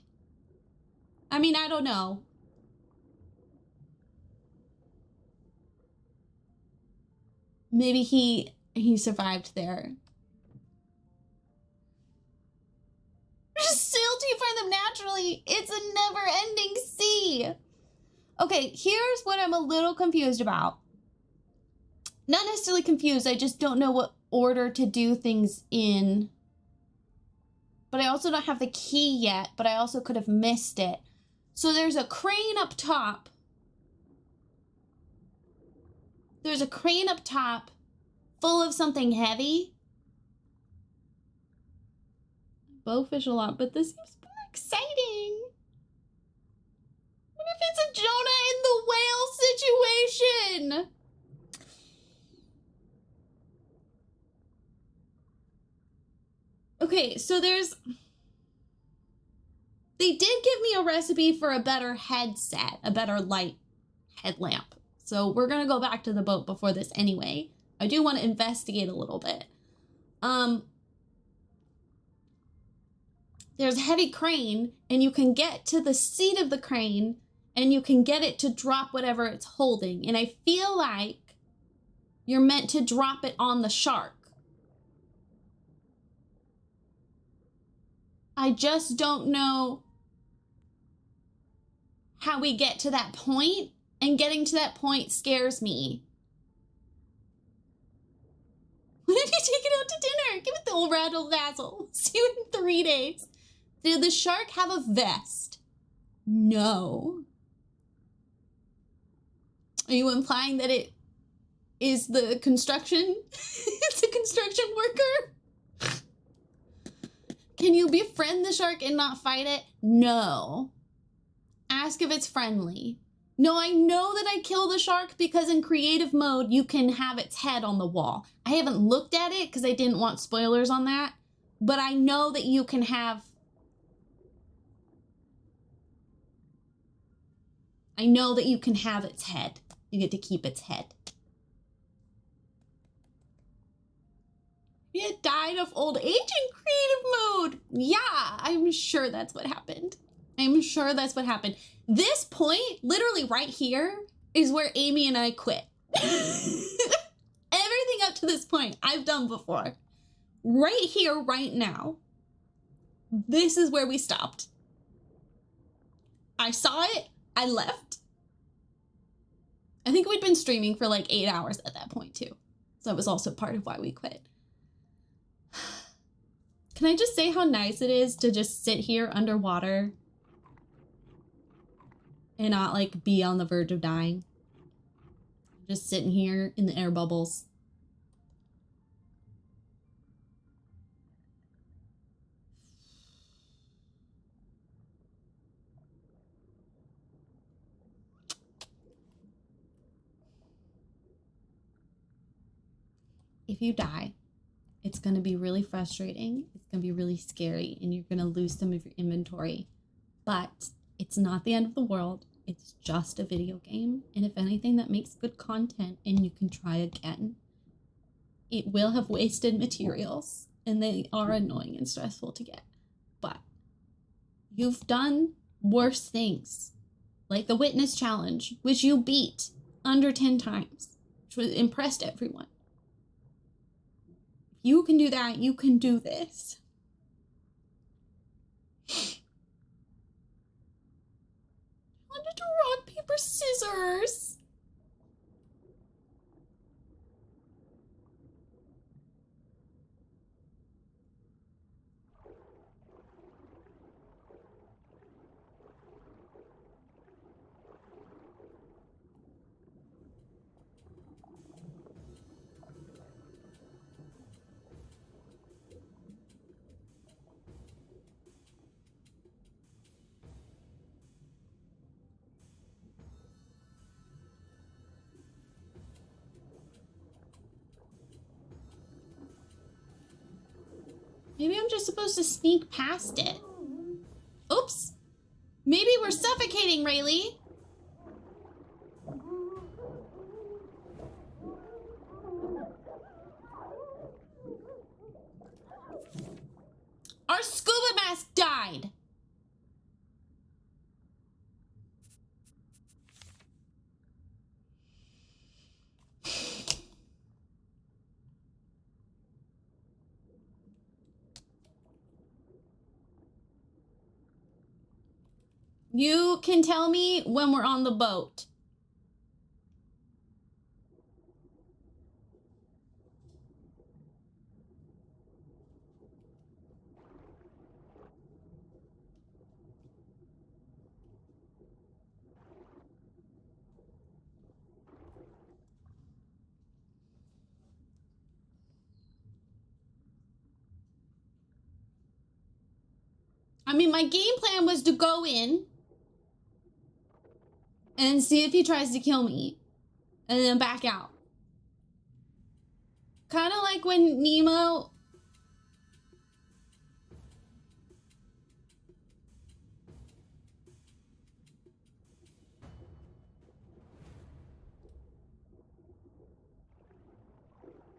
I mean, I don't know. Maybe he survived there. naturally. It's a never-ending sea. Okay, here's what I'm a little confused about. Not necessarily confused, I just don't know what order to do things in. But I also don't have the key yet, but I also could have missed it. So there's a crane up top. There's a crane up top full of something heavy. Bowfish a lot, but this seems more exciting. What if it's a Jonah in the whale situation? Okay, so they did give me a recipe for a better headset, a better light headlamp. So we're gonna go back to the boat before this anyway. I do want to investigate a little bit. There's a heavy crane, and you can get to the seat of the crane, and you can get it to drop whatever it's holding. And I feel like you're meant to drop it on the shark. I just don't know how we get to that point, and getting to that point scares me. What if you take it out to dinner? Give it the old rattle dazzle. See you in 3 days. Did the shark have a vest? No. Are you implying that it is the construction? It's a construction worker? Can you befriend the shark and not fight it? No. Ask if it's friendly. No, I know that I kill the shark because in creative mode, you can have its head on the wall. I haven't looked at it because I didn't want spoilers on that, but I know that you can have... I know that you can have its head. You get to keep its head. It died of old age in creative mode. Yeah, I'm sure that's what happened. I'm sure that's what happened. This point, literally right here, is where Amy and I quit. Everything up to this point, I've done before. Right here, right now, this is where we stopped. I saw it, I left. I think we'd been streaming for like 8 hours at that point too. So that was also part of why we quit. Can I just say how nice it is to just sit here underwater and not like be on the verge of dying? Just sitting here in the air bubbles. If you die, it's going to be really frustrating. It's going to be really scary, and you're going to lose some of your inventory. But it's not the end of the world. It's just a video game. And if anything, that makes good content and you can try again. It will have wasted materials, and they are annoying and stressful to get. But you've done worse things, like the witness challenge, which you beat under 10 times, which impressed everyone. You can do that, you can do this. I wanted to rock, paper, scissors. Maybe I'm just supposed to sneak past it. Oops. Maybe we're suffocating, Rayleigh. Our scuba mask died. You can tell me when we're on the boat. I mean, my game plan was to go in and see if he tries to kill me and then back out. Kind of like when Nemo...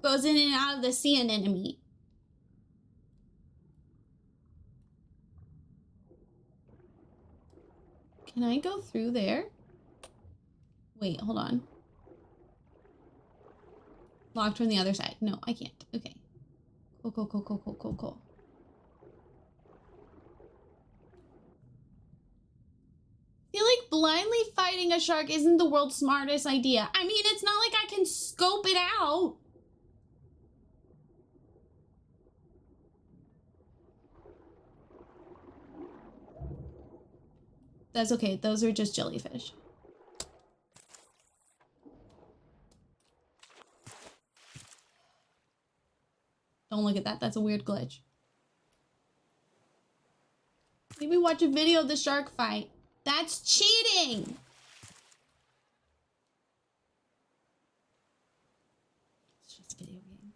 goes in and out of the sea anemone. Can I go through there? Wait, hold on. Locked from the other side. No, I can't. Okay. Cool. I feel like blindly fighting a shark isn't the world's smartest idea. I mean, it's not like I can scope it out. That's okay. Those are just jellyfish. Don't look at that. That's a weird glitch. Maybe watch a video of the shark fight. That's cheating! It's just a video game.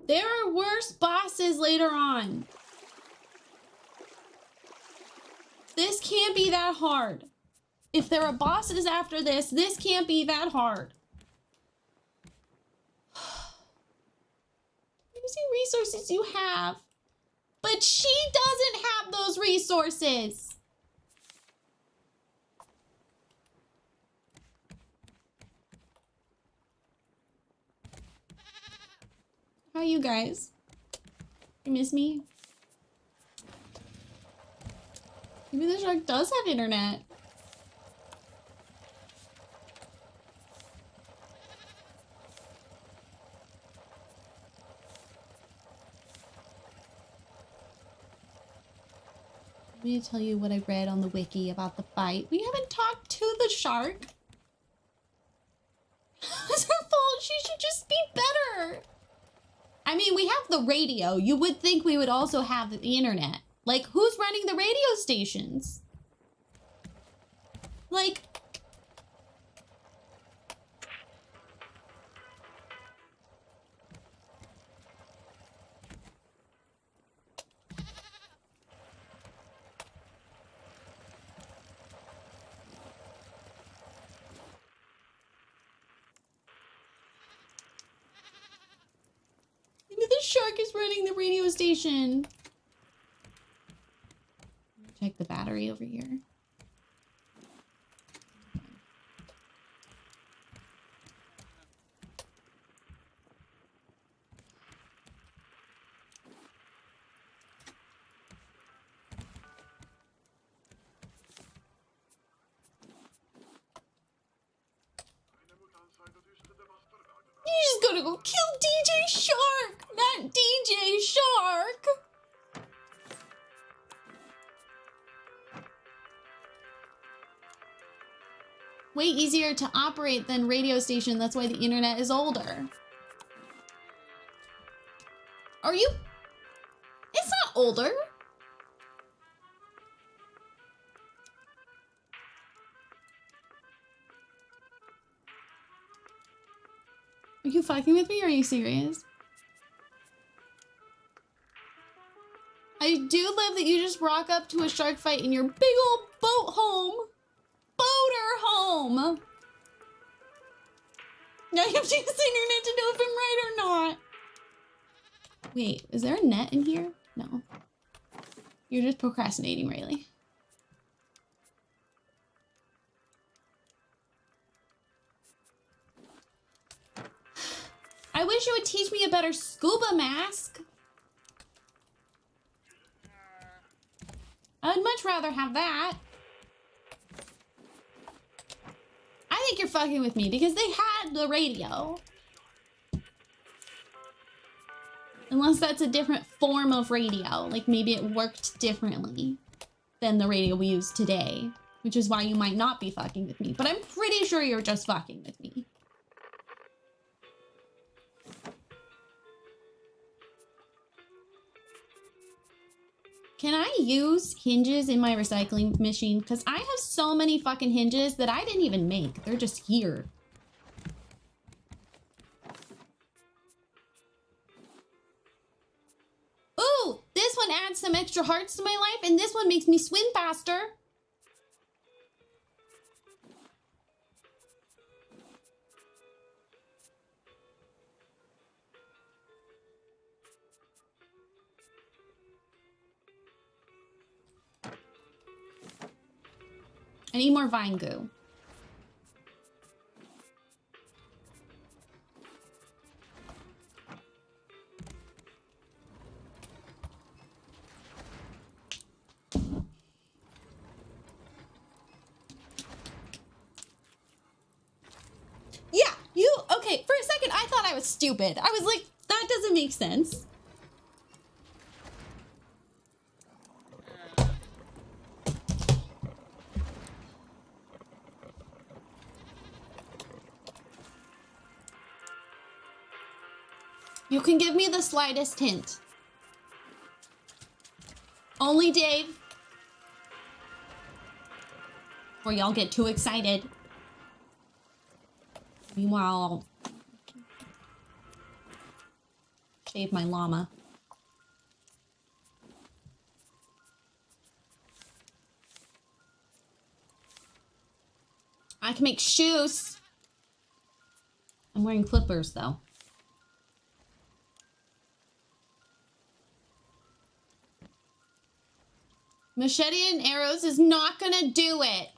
There are worse bosses later on. This can't be that hard. If there are bosses after this, this can't be that hard. Using resources you have. But she doesn't have those resources. How are you guys? You miss me? Maybe the shark does have internet. Let me tell you what I read on the wiki about the fight. We haven't talked to the shark. It's her fault. She should just be better. I mean, we have the radio. You would think we would also have the internet. Like, who's running the radio stations? Like... Maybe the shark is running the radio station. Check the battery over here. You just gotta go kill DJ Shark, not DJ Shark. Way easier to operate than radio station. That's why the internet is older. Are you? It's not older. Are you fucking with me or are you serious? I do love that you just rock up to a shark fight in your big old boat home. Boater home. Now you have to use the internet to know if I'm right or not. Wait, is there a net in here? No. You're just procrastinating, Rayleigh. I wish you would teach me a better scuba mask. I'd much rather have that. I think you're fucking with me because they had the radio. Unless that's a different form of radio. Like maybe it worked differently than the radio we use today. Which is why you might not be fucking with me. But I'm pretty sure you're just fucking with me. Can I use hinges in my recycling machine? Because I have so many fucking hinges that I didn't even make. They're just here. Ooh, this one adds some extra hearts to my life, and this one makes me swim faster. I need more vine goo. Yeah, okay, for a second I thought I was stupid. I was like, that doesn't make sense. You can give me the slightest hint. Only Dave. Or y'all get too excited. Meanwhile, I'll shave my llama. I can make shoes. I'm wearing clippers though. Machete and arrows is not gonna do it.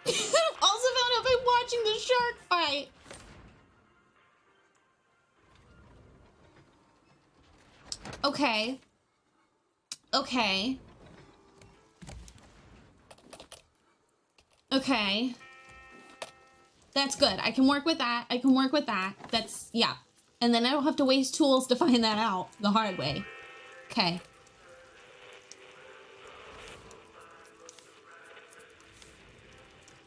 I've also found out by watching the shark fight. Okay. Okay. Okay. That's good. I can work with that. I can work with that. That's, yeah. And then I don't have to waste tools to find that out the hard way. Okay.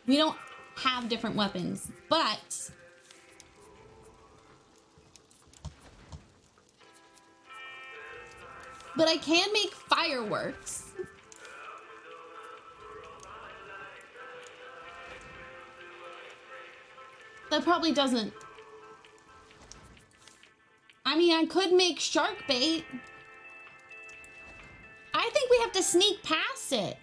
We don't have different weapons, but... But I can make fireworks. That probably doesn't... I mean, I could make shark bait. I think we have to sneak past it.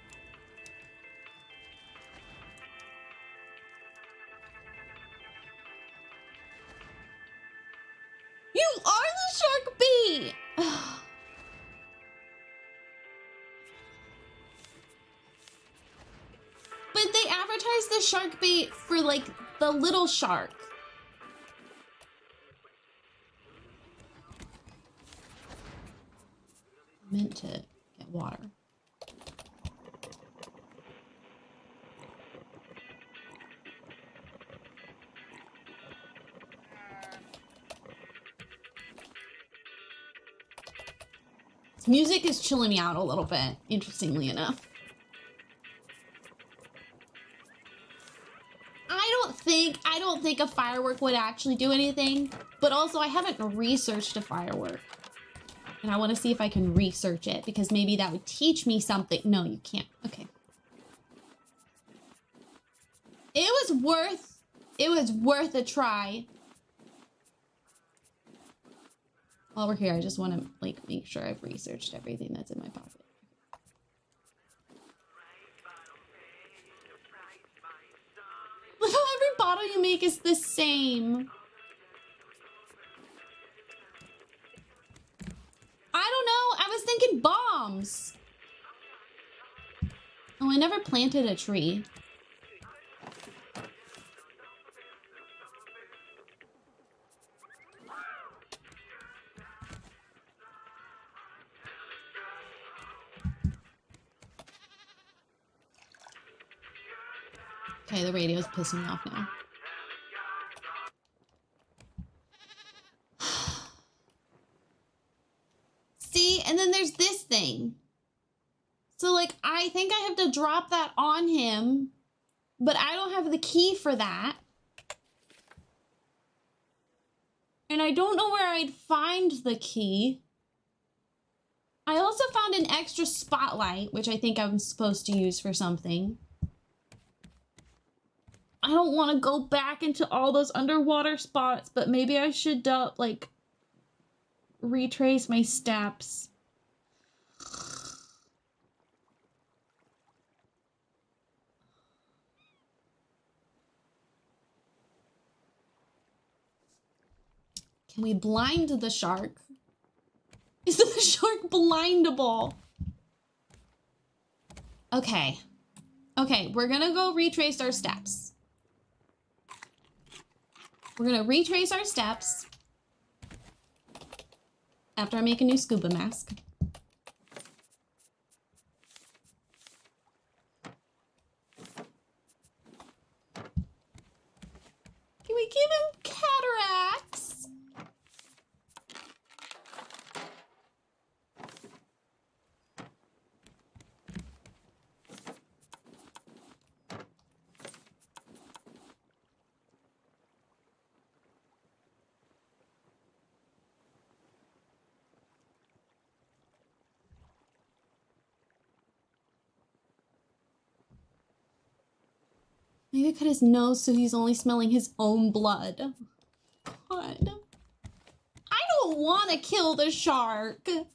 You are the shark bait! But they advertise the shark bait for, like, the little shark. I meant to get water. This music is chilling me out a little bit, interestingly enough. I don't think a firework would actually do anything, but also I haven't researched a firework. And I want to see if I can research it because maybe that would teach me something. No, you can't. Okay. It was worth a try. While we're here, I just want to like make sure I've researched everything that's in my pocket. Look how every bottle you make is the same. I don't know. I was thinking bombs. Oh, I never planted a tree. Okay, the radio's pissing me off now. See, and then there's this thing. So, like, I think I have to drop that on him, but I don't have the key for that. And I don't know where I'd find the key. I also found an extra spotlight, which I think I'm supposed to use for something. I don't want to go back into all those underwater spots, but maybe I should, like, retrace my steps. Can we blind the shark? Is the shark blindable? Okay. Okay, we're gonna go retrace our steps. We're gonna retrace our steps after I make a new scuba mask. Can we give him cataracts? Maybe cut his nose so he's only smelling his own blood. God. I don't want to kill the shark. He seems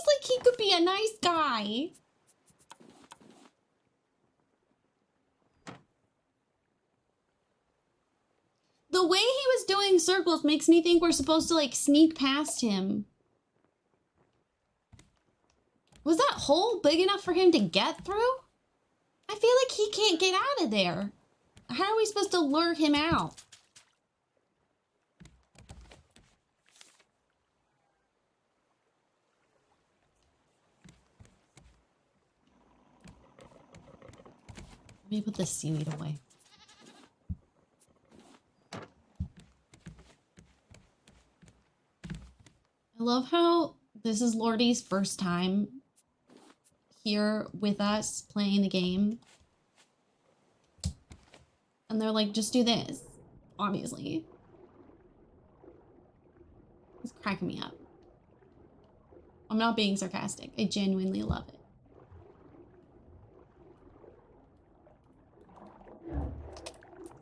like he could be a nice guy. The way he was doing circles makes me think we're supposed to, like, sneak past him. Was that hole big enough for him to get through? I feel like he can't get out of there. How are we supposed to lure him out? Let me put the seaweed away. I love how this is Lordy's first time here with us playing the game. And they're like, just do this, obviously. It's cracking me up. I'm not being sarcastic. I genuinely love it.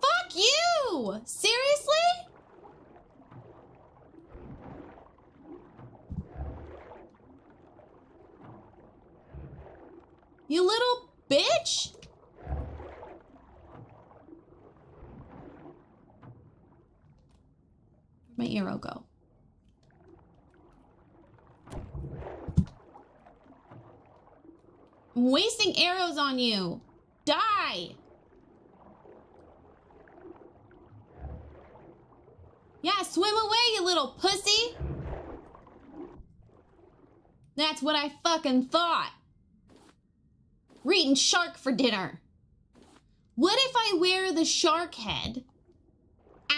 Fuck you! Seriously? You little bitch! Where'd my arrow go? I'm wasting arrows on you. Die! Yeah, swim away, you little pussy! That's what I fucking thought. We're eating shark for dinner. What if I wear the shark head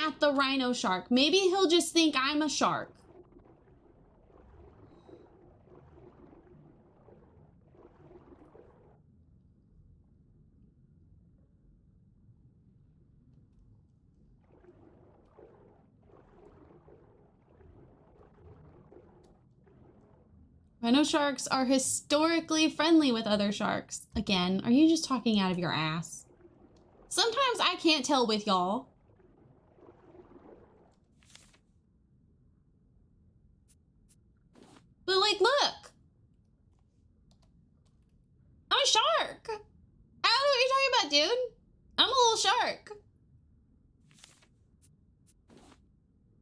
at the rhino shark? Maybe he'll just think I'm a shark. Rhino sharks are historically friendly with other sharks. Again, are you just talking out of your ass? Sometimes I can't tell with y'all. But like, look. I'm a shark. I don't know what you're talking about, dude. I'm a little shark.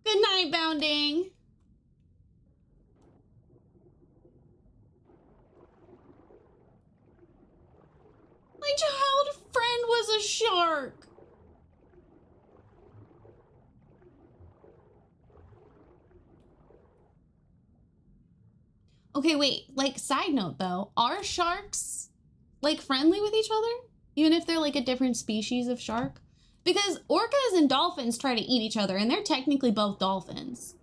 Good night, Bounding. a shark. Okay, wait, like, side note though, are sharks like friendly with each other? Even if they're like a different species of shark? Because orcas and dolphins try to eat each other, and they're technically both dolphins.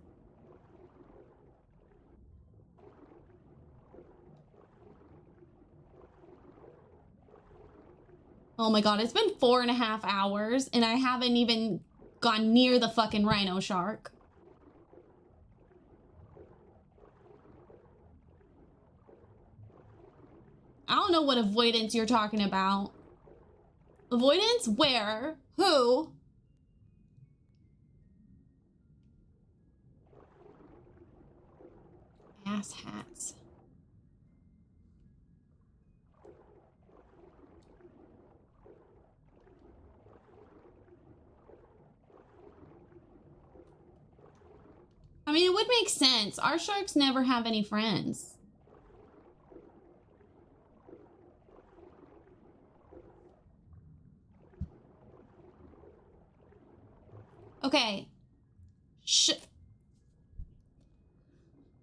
Oh my god, it's been 4.5 hours, and I haven't even gone near the fucking rhino shark. I don't know what avoidance you're talking about. Avoidance? Where? Who? Ass hats. I mean, it would make sense. Our sharks never have any friends. Okay.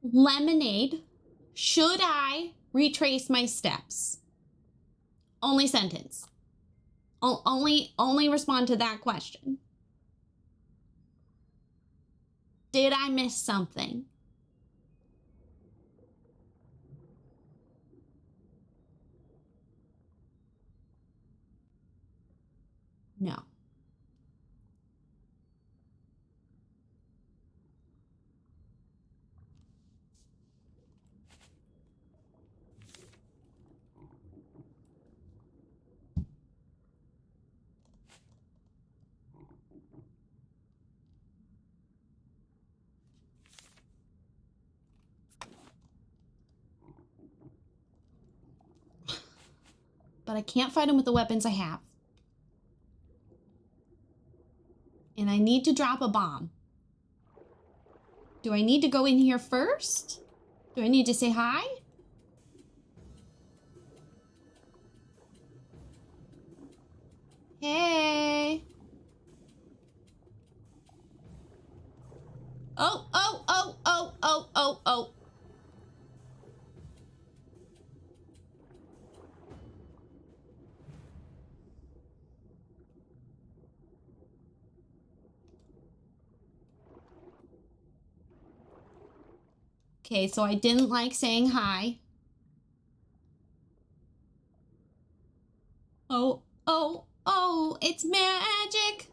Lemonade. Should I retrace my steps? Only sentence. Only respond to that question. Did I miss something? No. But I can't fight him with the weapons I have. And I need to drop a bomb. Do I need to go in here first? Do I need to say hi? Hey. Oh, oh, oh, oh, oh, oh, oh. Okay, so I didn't like saying hi. Oh, oh, oh, it's magic.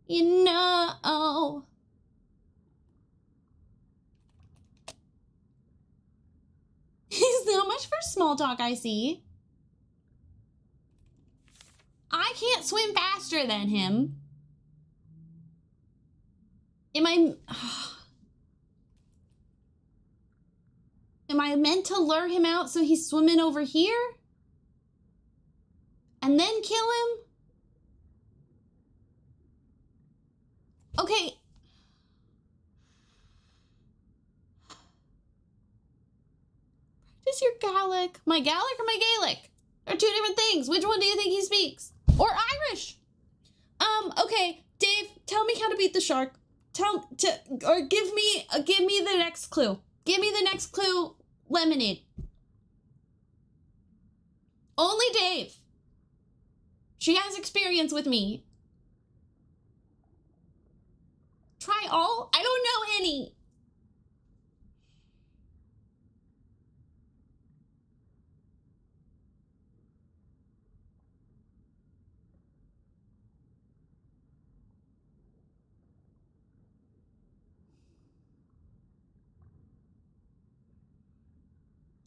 You know. He's not much for small talk, I see. I can't swim faster than him. Am I... Am I meant to lure him out so he's swimming over here? And then kill him? Okay. Practice your Gallic. My Gallic or my Gaelic? They're two different things. Which one do you think he speaks? Or Irish? Okay. Dave, tell me how to beat the shark. Or give me the next clue. Give me the next clue. Lemonade. Only Dave. She has experience with me. Try all? I don't know any.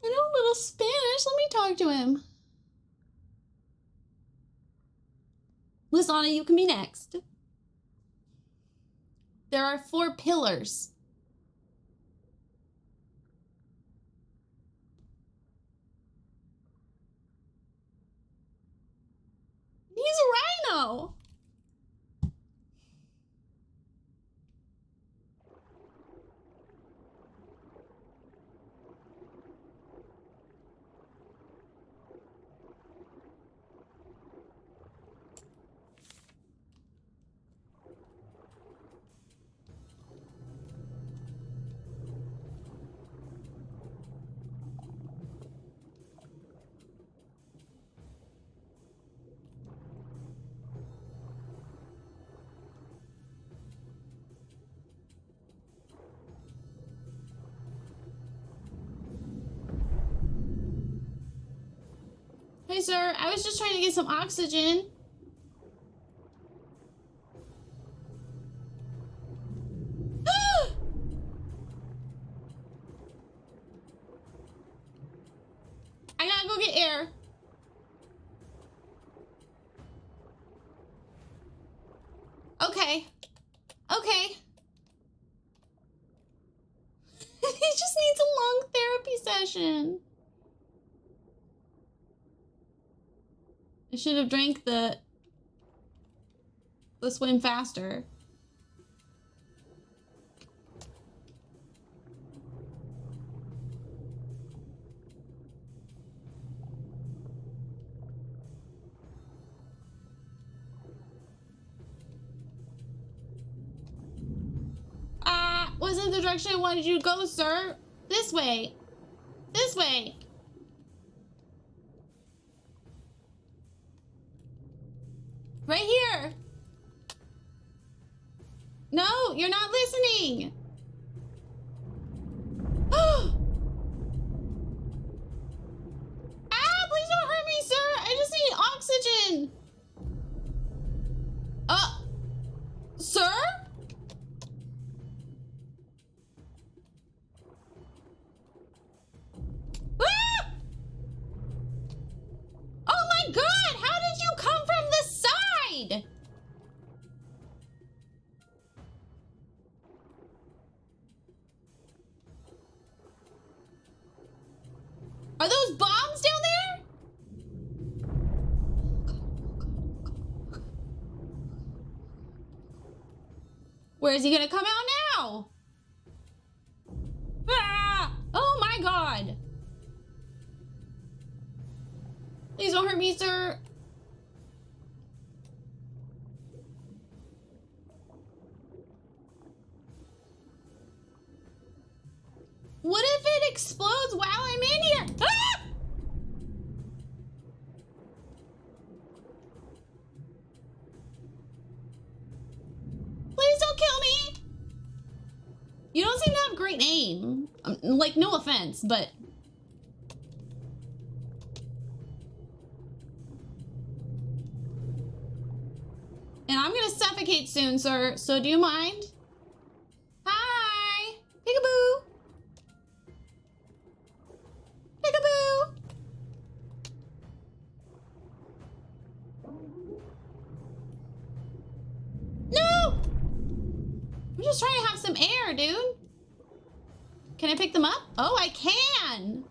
I know a little Spanish. Let me talk to him. Lizana, you can be next. There are 4 pillars. He's a rhino. Hi, sir. I was just trying to get some oxygen. I gotta go get air. Okay. Okay. He just needs a long therapy session. I should have drank the swim faster. Wasn't the direction I wanted you to go, sir. This way. This way. Right here. No, you're not listening. Please don't hurt me, sir. I just need oxygen. Sir? Oh my God, how did you come from the side? Are those bombs down there? Where is he gonna come out now? Oh my God. Please don't hurt me, sir. What if it explodes while I'm in here? Please don't kill me. You don't seem to have great aim. Like, no offense, but... And I'm gonna suffocate soon, sir, so do you mind? Hi! Peekaboo! Peekaboo! No! I'm just trying to have some air, dude. Can I pick them up? Oh, I can!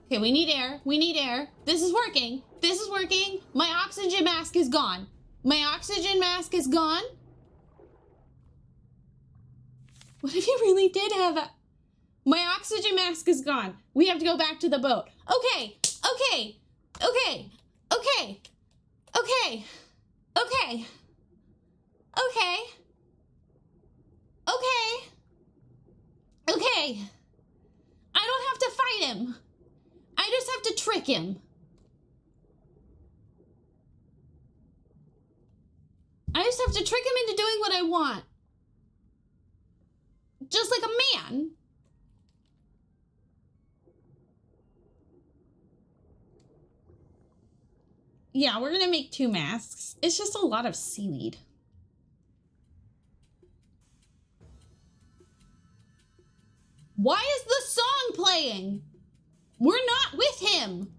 Okay, we need air. We need air. This is working. This is working. My oxygen mask is gone. My oxygen mask is gone. What if you really did have a... My oxygen mask is gone. We have to go back to the boat. Okay. Okay. Okay. Okay. Okay. Okay. Okay. Okay. Okay. I don't have to fight him. I just have to trick him. I just have to trick him into doing what I want. Just like a man. Yeah, we're gonna make 2 masks. It's just a lot of seaweed. Why is the song playing? We're not with him.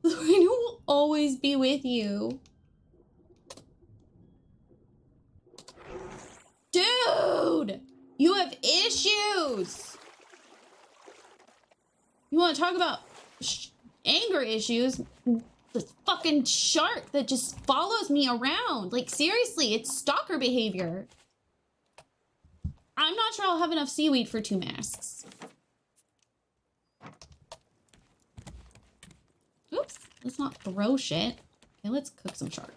I will always be with you. Dude, you have issues. You want to talk about anger issues? This fucking shark that just follows me around. Like, seriously, it's stalker behavior. I'm not sure I'll have enough seaweed for 2 masks. Oops, let's not throw shit. Okay, let's cook some shark.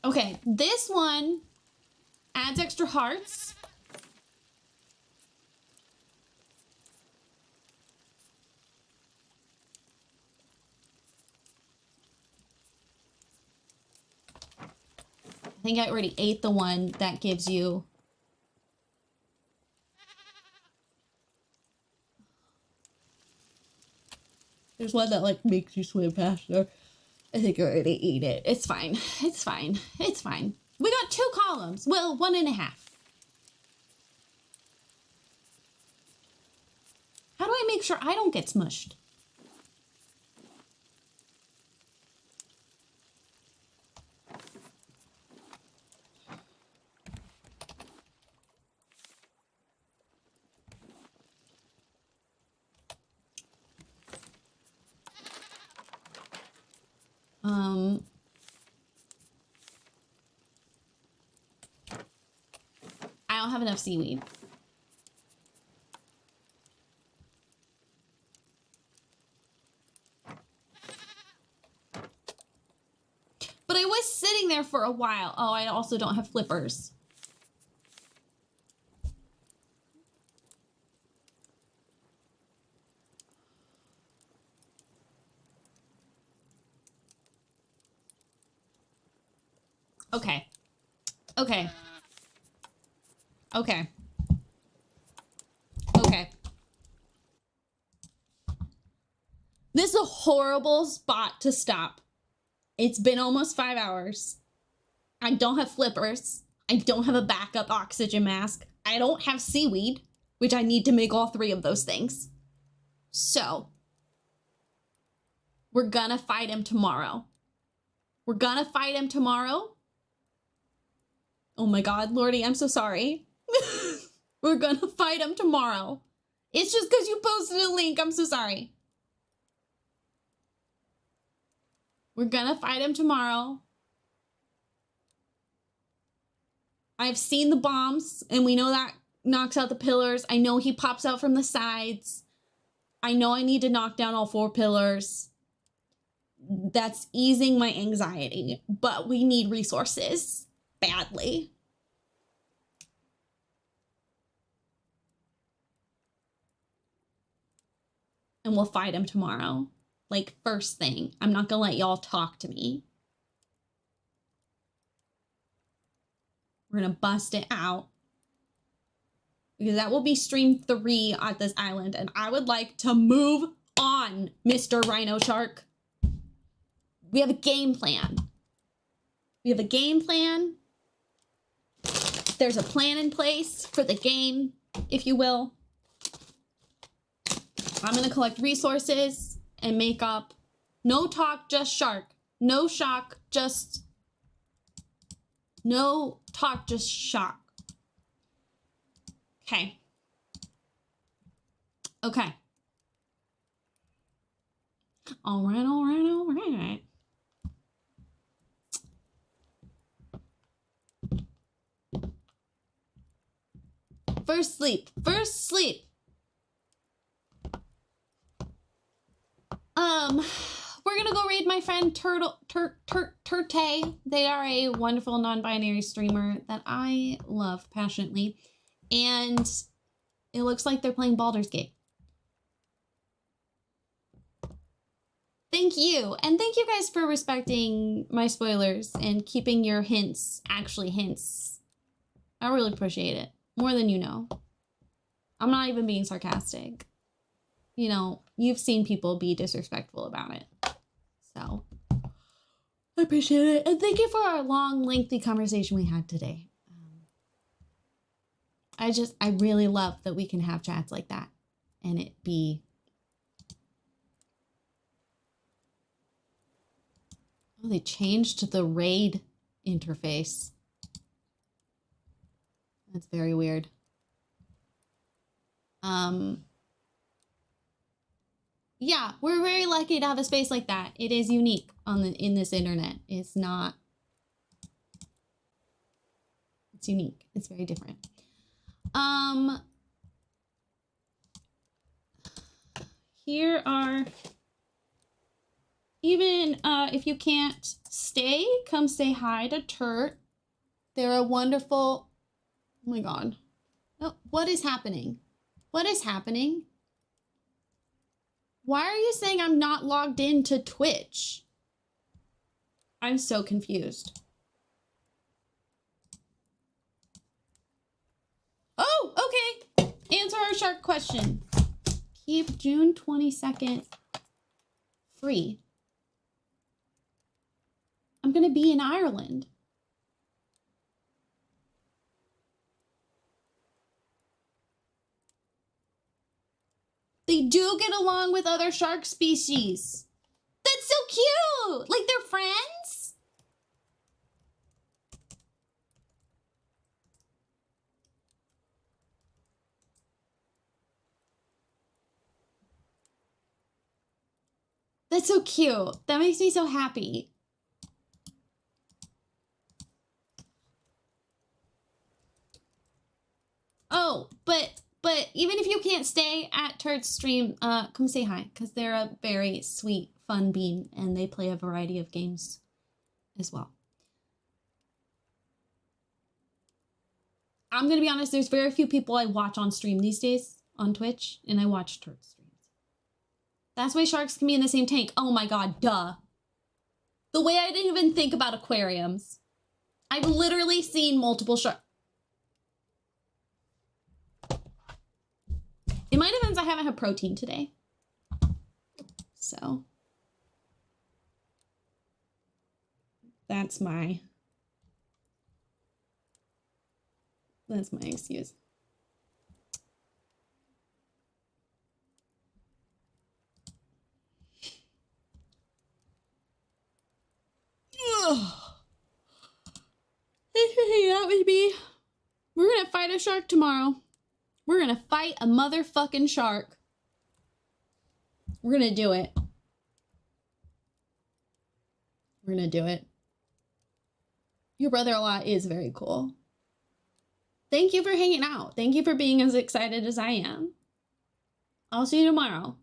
Okay, this one adds extra hearts. I think I already ate the one that gives you... There's one that, like, makes you swim faster. I think I already ate it. It's fine. It's fine. It's fine. We got 2 columns. Well, 1.5. How do I make sure I don't get smushed? I don't have enough seaweed. But I was sitting there for a while. Oh, I also don't have flippers. Okay. Okay. Okay. Okay. This is a horrible spot to stop. It's been almost 5 hours. I don't have flippers. I don't have a backup oxygen mask. I don't have seaweed, which I need to make all 3 of those things. So, we're gonna fight him tomorrow. We're gonna fight him tomorrow. Oh my God, Lordy, I'm so sorry. We're gonna fight him tomorrow. It's just because you posted a link. I'm so sorry. We're gonna fight him tomorrow. I've seen the bombs, and we know that knocks out the pillars. I know he pops out from the sides. I know I need to knock down all 4 pillars. That's easing my anxiety, but we need resources badly. And we'll fight him tomorrow. Like, first thing. I'm not gonna let y'all talk to me. We're gonna bust it out. Because that will be stream 3 at this island. And I would like to move on, Mr. Rhino Shark. We have a game plan. We have a game plan. There's a plan in place for the game, if you will. I'm gonna collect resources and make up. No talk, just shark. No shock, just... No talk, just shock. Okay. Okay. All right, all right, all right. First sleep. First sleep. We're gonna go raid my friend Turte. They are a wonderful non-binary streamer that I love passionately. And it looks like they're playing Baldur's Gate. Thank you. And thank you guys for respecting my spoilers and keeping your hints actually hints. I really appreciate it. More than you know. I'm not even being sarcastic. You know, you've seen people be disrespectful about it. So, I appreciate it. And thank you for our long, lengthy conversation we had today. I really love that we can have chats like that. And it be... Oh, they changed the raid interface. That's very weird. Yeah, we're very lucky to have a space like that. It is unique in this internet. It's not... It's unique. It's very different. Here are, even if you can't stay, come say hi to Turt. They're a wonderful, oh my God. Oh, what is happening? What is happening? Why are you saying I'm not logged into Twitch? I'm so confused. Oh, okay. Answer our shark question. Keep June 22nd free. I'm gonna be in Ireland. They do get along with other shark species. That's so cute! Like they're friends? That's so cute. That makes me so happy. Oh, but even if you can't stay at Turt's stream, come say hi, because they're a very sweet, fun bean, and they play a variety of games as well. I'm gonna be honest, there's very few people I watch on stream these days on Twitch, and I watch Turt's streams. That's why sharks can be in the same tank. Oh my God, duh. The way I didn't even think about aquariums. I've literally seen multiple sharks. In my defense, I haven't had protein today. So that's my excuse. That would be. We're gonna fight a shark tomorrow. We're gonna fight a motherfucking shark. We're gonna do it. We're gonna do it. Your brother-in-law is very cool. Thank you for hanging out. Thank you for being as excited as I am. I'll see you tomorrow.